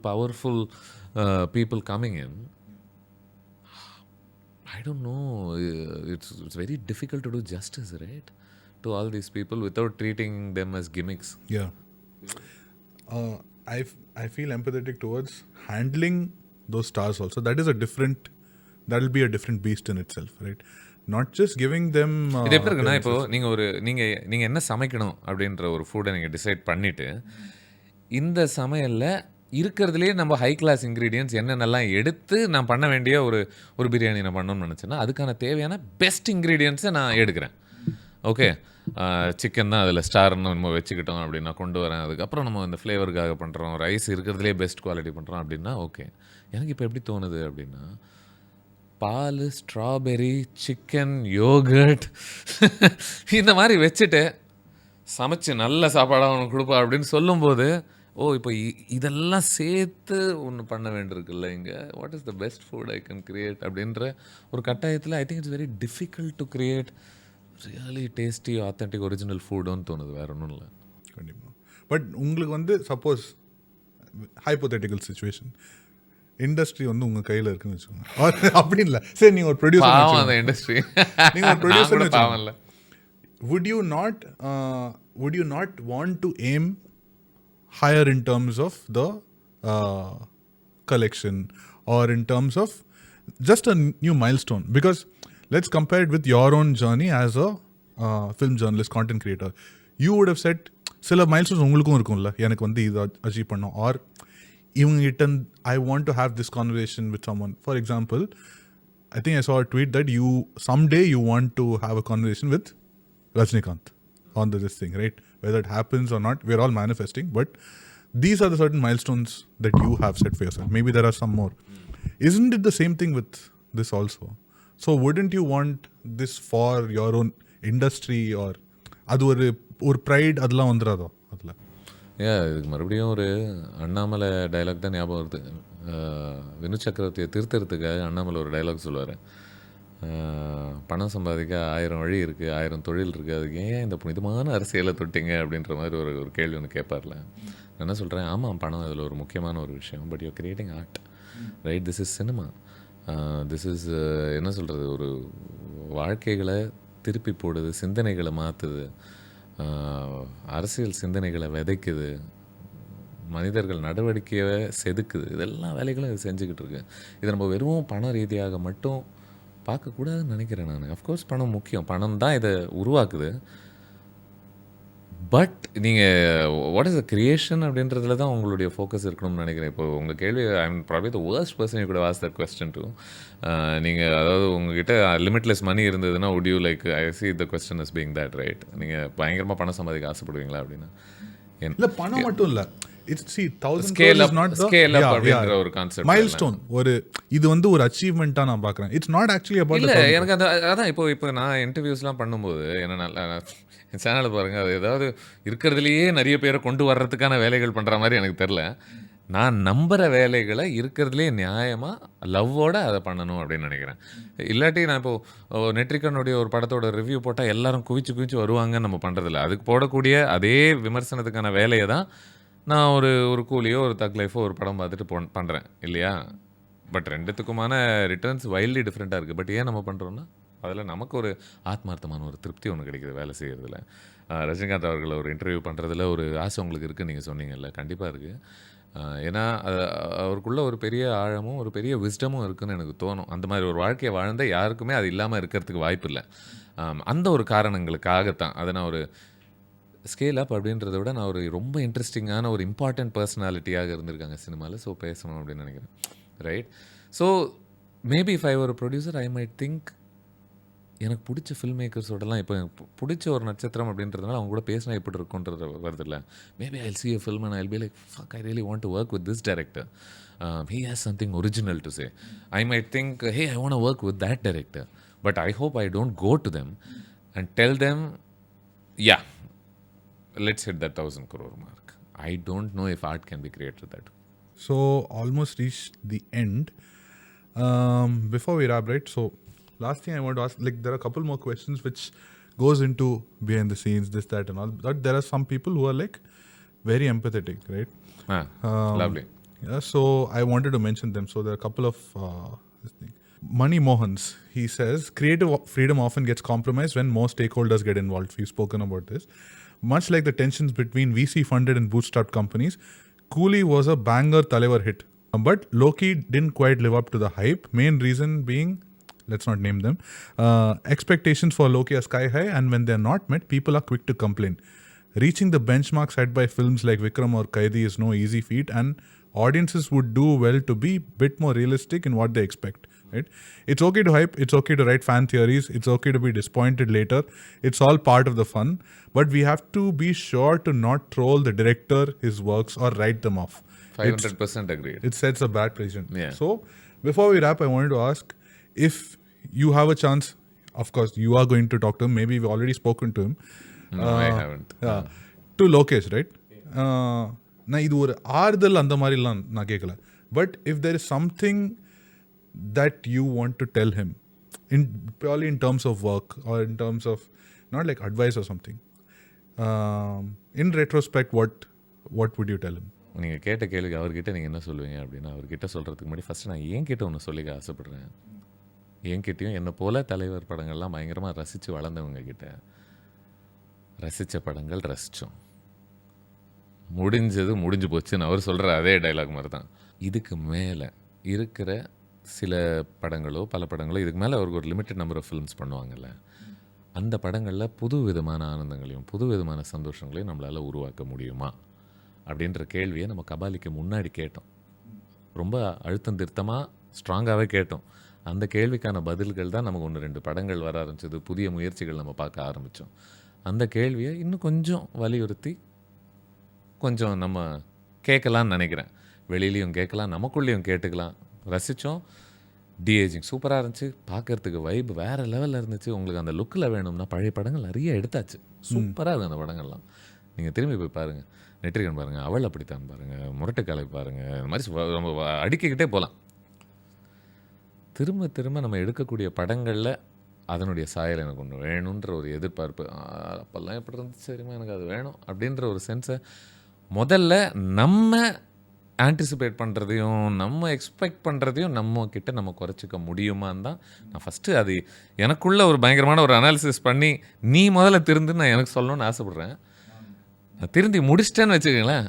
powerful people coming in. I don't know. It's very difficult to do justice, right, to all these people without treating them as gimmicks. Yeah. I feel empathetic towards handling those stars also. That will be a different beast in itself, right? Not just giving them. இது எப்படி இருக்குன்னா, இப்போ நீங்கள் என்ன சமைக்கணும் அப்படின்ற ஒரு ஃபுட்டை நீங்கள் டிசைட் பண்ணிவிட்டு இந்த சமையலில் இருக்கிறதுலே நம்ம ஹை கிளாஸ் இன்க்ரீடியன்ட்ஸ் என்னென்னலாம் எடுத்து நான் பண்ண வேண்டிய ஒரு பிரியாணி நான் பண்ணணும்னு நினச்சேன்னா அதுக்கான தேவையான பெஸ்ட் இன்க்ரீடியன்ட்ஸை நான் எடுக்கிறேன். ஓகே, சிக்கன் தான் அதில் ஸ்டார்னு நம்ம வச்சுக்கிட்டோம் அப்படின்னா கொண்டு வரேன். அதுக்கப்புறம் நம்ம இந்த ஃப்ளேவருக்காக பண்ணுறோம், ரைஸ் இருக்கிறதுலே பெஸ்ட் குவாலிட்டி பண்ணுறோம் அப்படின்னா ஓகே. எனக்கு இப்போ எப்படி தோணுது அப்படின்னா, பால், ஸ்ட்ராபெரி, சிக்கன், யோகர்ட் இந்த மாதிரி வச்சுட்டு சமைச்சு நல்ல சாப்பாடாக அவனுக்கு கொடுப்பா அப்படின்னு சொல்லும்போது, இப்போ இதெல்லாம் சேர்த்து ஒன்று பண்ண வேண்டியிருக்குல்ல இங்கே, what is the best food I can create அப்படின்ற ஒரு கட்டாயத்தில் I think it's very difficult to create really tasty authentic original ஃபுட்டுன்னு தோணுது, வேற ஒன்றும் இல்லை. கண்டிப்பாக. பட் உங்களுக்கு வந்து சப்போஸ் ஹைப்போதெட்டிக்கல் சுச்சுவேஷன், இண்டஸ்ட்ரி வந்து உங்கள் கையில் இருக்குன்னு வச்சுக்கோங்க, அப்படி இல்லை, சரி நீங்கள் ஒரு ப்ரொடியூசர், அந்த இண்டஸ்ட்ரி நீங்கள் ஒரு ப்ரொடியூசர் பாவம் இல்லை, would you not want to aim higher in terms of the collection or in terms of just a new milestone? Because let's compare it with your own journey as a film journalist, content creator. You would have said சில milestones உங்களுக்கும் இருக்கும்ல, எனக்கு வந்து இதை achieve பண்ணோம், R இவங்ககிட்ட I want to have this conversation with someone. For example, I think I saw a tweet that someday you want to have a conversation with Rajinikanth on this thing, right? Whether it happens or not, we're all manifesting, but these are the certain milestones that you have set for yourself. Maybe there are some more. Isn't it the same thing with this also? So wouldn't you want this for your own industry, or அது ஒரு fried அதெல்லாம் வந்துடாதோ அதில்? இதுக்கு மறுபடியும் ஒரு Annamalai dialogue தான் ஞாபகம் வருது. வினு சக்கரவர்த்தியை திருத்தறதுக்காக அண்ணாமலை ஒரு டைலாக் சொல்லுவார். பணம் சம்பாதிக்க 1000 வழி இருக்குது, 1000 தொழில் இருக்குது, அதுக்கு ஏன் இந்த புனிதமான அரசியலை தொட்டிங்க அப்படின்ற மாதிரி ஒரு கேள்வி ஒன்று கேட்பார்ல. நான் என்ன சொல்கிறேன், ஆமாம் பணம் அதில் ஒரு முக்கியமான ஒரு விஷயம். But you creating art, right? This is cinema. This is என்ன சொல்கிறது, ஒரு வாழ்க்கைகளை திருப்பி போடுது, சிந்தனைகளை மாற்றுது, அரசியல் சிந்தனைகளை விதைக்குது, மனிதர்கள் நடவடிக்கையை செதுக்குது. இதெல்லாம் வேலைகளும் இது செஞ்சுக்கிட்டு இருக்கு. இதை நம்ம வெறும் பண ரீதியாக மட்டும் பார்க்கக்கூடாதுன்னு நினைக்கிறேன் நான். அஃப்கோர்ஸ் பணம் முக்கியம், பணம் தான் இதை உருவாக்குது. பட் நீங்கள் வாட் இஸ் த கிரியேஷன் அப்படின்றதுல தான் உங்களுடைய ஃபோக்கஸ் இருக்கணும்னு நினைக்கிறேன். இப்போ உங்கள் கேள்வி, I am probably the worst person you good ask that question to. நீங்கள் அதாவது உங்ககிட்ட லிமிட்லெஸ் மணி இருந்ததுன்னா would you like, I see the question as being that, right? நீங்கள் பயங்கரமாக பணம் சம்பாதிக்க ஆசைப்படுவீங்களா அப்படின்னா? இல்ல பணம் மட்டும் இல்ல, it's see 1000 Scale crores up, is not the scale up அப்படின்ற ஒரு கான்செப்ட், milestone. ஒரு இது வந்து ஒரு அச்சீவ்மெண்ட்டா நான் பார்க்கறேன். இட்ஸ் நாட் ஆக்சுவலி அபௌட் இல்லை எனக்கு அதான் இப்போ நான் இன்டர்வியூஸ்லாம் பண்ணும்போது என்ன என் சேனலை பாருங்கள், அது ஏதாவது இருக்கிறதுலையே நிறைய பேரை கொண்டு வர்றதுக்கான வேலைகள் பண்ணுற மாதிரி எனக்கு தெரில. நான் நம்புகிற வேலைகளை இருக்கிறதுலே நியாயமாக லவ்வோட அதை பண்ணணும் அப்படின்னு நினைக்கிறேன். இல்லாட்டி நான் இப்போது நெட்ரிகனுடைய ஒரு படத்தோட ரிவ்யூ போட்டால் எல்லாரும் குவிச்சு வருவாங்கன்னு நம்ம பண்ணுறதில்ல. அதுக்கு போடக்கூடிய அதே விமர்சனத்துக்கான வேலையை தான் நான் ஒரு கூலியோ ஒரு தக் லைஃபோ ஒரு படம் பார்த்துட்டு பண்ணுறேன் இல்லையா? பட் ரெண்டுத்துக்குமான ரிட்டர்ன்ஸ் வைல்ட்லி டிஃப்ரெண்ட்டாக இருக்குது. பட் ஏன் நம்ம பண்ணுறோன்னா அதில் நமக்கு ஒரு ஆத்மார்த்தமான ஒரு திருப்தி ஒன்று கிடைக்குது வேலை செய்கிறதுல. ரஜினிகாந்த் அவர்களை ஒரு இன்டர்வியூ பண்ணுறதுல ஒரு ஆசை உங்களுக்கு இருக்குதுன்னு நீங்கள் சொன்னீங்கல்ல, கண்டிப்பாக இருக்குது. ஏன்னா அவருக்குள்ள ஒரு பெரிய ஆழமும் ஒரு பெரிய விஸ்டமும் இருக்குதுன்னு எனக்கு தோணும். அந்த மாதிரி ஒரு வாழ்க்கையை வாழ்ந்த யாருக்குமே அது இல்லாமல் இருக்கிறதுக்கு வாய்ப்பு இல்லை. அந்த ஒரு காரணங்களுக்காகத்தான் அதை நான் ஒரு ஸ்கேல் அப் அப்படின்றத விட நான் ஒரு ரொம்ப இன்ட்ரெஸ்டிங்கான ஒரு இம்பார்ட்டன்ட் பர்சனாலிட்டியாக இருந்திருக்காங்க சினிமாவில். ஸோ பேசணும் அப்படின்னு நினைக்கிறேன், right? So maybe if I ஒரு ப்ரொடியூசர் ஐ மைட் திங்க் எனக்கு பிடிச்ச ஃபில்ம் மேக்கர்ஸோடலாம் இப்போ எனக்கு பிடிச்ச ஒரு நட்சத்திரம் அப்படின்றதுனால அவங்க கூட பேசினா எப்படி இருக்குன்றது வருது இல்லை. Maybe I see a film and I'll be like, fuck, I really want to work with this director. He has something original to say. I might think, hey, I want to work with that director. But I hope I don't go to them and tell them, yeah, let's hit that 1,000 crore mark. I don't know if art can be created that way. So almost reached the end. Before we wrap, right? So last thing I want to ask, like there are a couple more questions which goes into behind the scenes, this, that and all. But there are some people who are like very empathetic, right? Lovely. Yeah, so I wanted to mention them. So there are a couple of this thing. Mani Mohans, he says, creative freedom often gets compromised when more stakeholders get involved. We've spoken about this. Much like the tensions between VC-funded and bootstrapped companies, Coolie was a banger Talevar hit. But Loki didn't quite live up to the hype. Main reason being, let's not name them, expectations for Loki are sky high, and when they're not met, people are quick to complain. Reaching the benchmark set by films like Vikram or Kaidi is no easy feat, and audiences would do well to be a bit more realistic in what they expect. Right? It's okay to hype, it's okay to write fan theories, it's okay to be disappointed later. It's all part of the fun, but we have to be sure to not troll the director, his works, or write them off. 500% agreed. It sets a bad precedent. Yeah. So before we wrap, I wanted to ask, if you have a chance, of course you are going to talk to him, maybe we've already spoken to him. No, I haven't. To Lokesh, right? நான் இது ஒரு ஆறுதல் அந்த மாதிரிலாம் நான் கேட்கல. But if there is something that you want to tell him, purely in terms of work or in terms of not like advice or something, in retrospect, what would you tell him? நீங்கள் கேட்ட கேள்விக்கு அவர்கிட்ட நீங்கள் என்ன சொல்லுவீங்க அப்படின்னா, அவர்கிட்ட சொல்கிறதுக்கு முன்னாடி ஃபஸ்ட்டு நான் என்கிட்ட ஒன்று சொல்லிக்க ஆசைப்பட்றேன். என்கிட்டையும் என்னை போல தலைவர் படங்கள்லாம் பயங்கரமாக ரசித்து வளர்ந்தவங்க கிட்ட ரசித்த படங்கள் ரசித்தோம், முடிஞ்சது முடிஞ்சு போச்சுன்னு அவர் சொல்கிற அதே டைலாக் மாதிரி தான். இதுக்கு மேலே இருக்கிற சில படங்களோ பல படங்களோ இதுக்கு மேலே அவருக்கு ஒரு லிமிட்டட் நம்பர் ஆஃப் ஃபிலிம்ஸ் பண்ணுவாங்கல்ல, அந்த படங்களில் புது விதமான ஆனந்தங்களையும் புது விதமான சந்தோஷங்களையும் நம்மளால் உருவாக்க முடியுமா அப்படின்ற கேள்வியை நம்ம கபாலிக்கு முன்னாடி கேட்டோம். ரொம்ப அழுத்தம் திருத்தமாக ஸ்ட்ராங்காகவே கேட்டோம். அந்த கேள்விக்கான பதில்கள் தான் நமக்கு 1-2 படங்கள் வர ஆரம்பிச்சது, புதிய முயற்சிகள் நம்ம பார்க்க ஆரம்பித்தோம். அந்த கேள்வியை இன்னும் கொஞ்சம் வலியுறுத்தி கொஞ்சம் நம்ம கேட்கலான்னு நினைக்கிறேன். வெளியிலையும் கேட்கலாம், நமக்குள்ளேயும் கேட்டுக்கலாம். ரசித்தோம், டிஏஜிங் சூப்பராக இருந்துச்சு, பார்க்குறதுக்கு வைப் வேறு லெவலில் இருந்துச்சு. உங்களுக்கு அந்த லுக்கில் வேணும்னா பழைய படங்கள் நிறைய எடுத்தாச்சு, சூப்பராக இருக்குது அந்த படங்கள்லாம். நீங்கள் திரும்பி போய் பாருங்கள், நெற்றிகன் பாருங்கள், அவள் அப்படித்தான் பாருங்கள், முரட்டுக்காலை பாருங்கள், இந்த மாதிரி நம்ம அடிக்கிக்கிட்டே போகலாம். திரும்ப திரும்ப நம்ம எடுக்கக்கூடிய படங்களில் அதனுடைய சாயல் எனக்கு ஒன்று வேணுன்ற ஒரு எதிர்பார்ப்பு. அப்போல்லாம் எப்படி இருந்துச்சு சரிம்மா, எனக்கு அது வேணும் அப்படின்ற ஒரு சென்ஸை முதல்ல நம்ம ஆன்டிசிபேட் பண்ணுறதையும் நம்ம எக்ஸ்பெக்ட் பண்ணுறதையும் நம்ம கிட்ட நம்ம குறைச்சிக்க முடியுமான்னு தான் நான் ஃபஸ்ட்டு அது எனக்குள்ள ஒரு பயங்கரமான ஒரு அனாலிசிஸ் பண்ணி நீ முதல்ல திருந்து நான் எனக்கு சொல்லணும்னு ஆசைப்பட்றேன். நான் திருந்தி முடிச்சிட்டேன்னு வச்சுக்கோங்களேன்,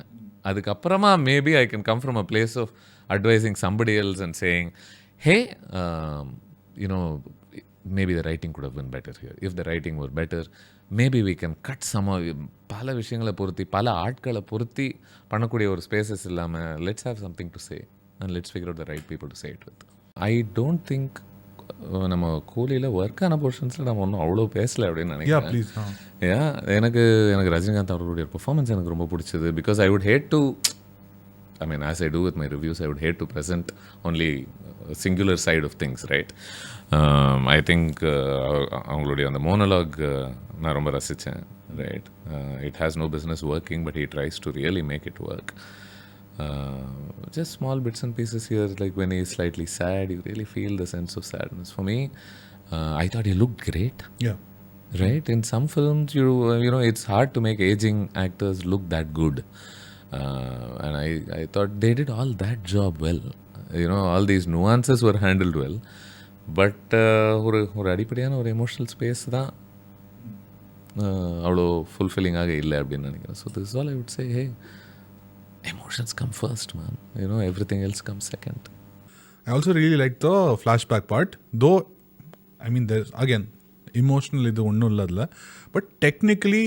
அதுக்கப்புறமா maybe I can come from a place of advising somebody else and saying, hey, maybe the writing could have been better here. If the writing were better, maybe we can cut some of பல விஷயங்களை பொருத்தி பல ஆட்களை பொருத்தி பண்ணக்கூடிய ஒரு spaces இல்லாமல் let's have something to say and let's figure out the right people to say it with. I don't think நம்ம கூலியில் ஒர்க்கான போர்ஷன்ஸில் நம்ம ஒன்றும் அவ்வளோ பேசலை அப்படின்னு நினைக்கிறேன். எனக்கு ரஜினிகாந்த் அவர்களுடைய பெர்ஃபார்மன்ஸ் எனக்கு ரொம்ப பிடிச்சது. Because I would hate to, I mean, as I do with my reviews, I would hate to present only a singular side of things, right? I think அவங்களுடைய அந்த மோனோலாக் நான் ரொம்ப ரசித்தேன், right? It has no business working, but he tries to really make it work. Just small bits and pieces here, like when he is slightly sad, you really feel the sense of sadness. For me, I thought he looked great. Yeah. Right? In some films, you know, it's hard to make aging actors look that good. And I thought they did all that job well. You know, all these nuances were handled well. But ஒரு அடிப்படையான ஒரு emotional space தான் அவ்வளோ ஃபுல்ஃபில்லிங்காக இல்லை அப்படின்னு நினைக்கிறேன். So this all I would say, hey, emotions come first, man. You know, everything else comes second. I also really like the flashback part. Though, I mean, there's, again, emotional இது ஒன்றும் இல்லை அதில். But technically,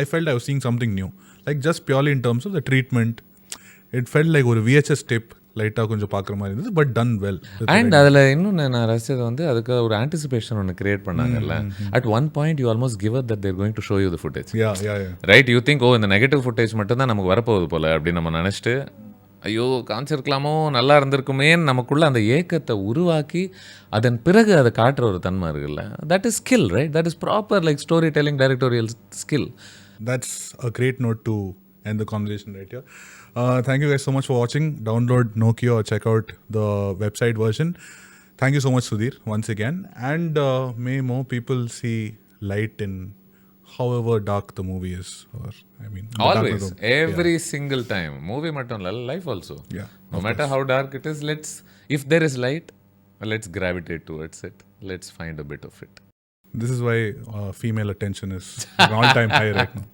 I felt I was seeing something new. Like just purely in terms of the treatment, it felt like ஒரு VHS tape லைட்டாக கொஞ்சம் பார்க்குற மாதிரி இருந்தது, பட் டன் வெல். அண்ட் அதில் இன்னும் நான் ரசித்தது வந்து அதுக்கு ஒரு ஆன்டிசிபேஷன் ஒன்று கிரியேட் பண்ணாங்கல்ல. At one point you almost give up that they're going to show you the footage, right? You think, oh, இந்த நெகட்டிவ் ஃபுட்டேஜ் மட்டும் தான் நமக்கு வரப்போகுது போல் அப்படின்னு நம்ம நினச்சிட்டு, ஐயோ காமிச்சிருக்கலாமோ, நல்லா இருந்திருக்குமேன்னு நமக்குள்ள அந்த ஏக்கத்தை உருவாக்கி அதன் பிறகு அதை காட்டுற ஒரு தன்மை இருக்குல்ல. That is skill, right? That is proper like story telling directorial skill. That's a great note to end the conversation right here. Thank you guys so much for watching. Download Nokio or check out the website version. Thank you so much, Sudhir, once again. And may more people see light in however dark the movie is. Or, I mean, always, every single time. Movie mattum illa, life also. Yeah. No matter how dark it is, if there is light, let's gravitate towards it. Let's find a bit of it. This is why female attention is an all-time high right now.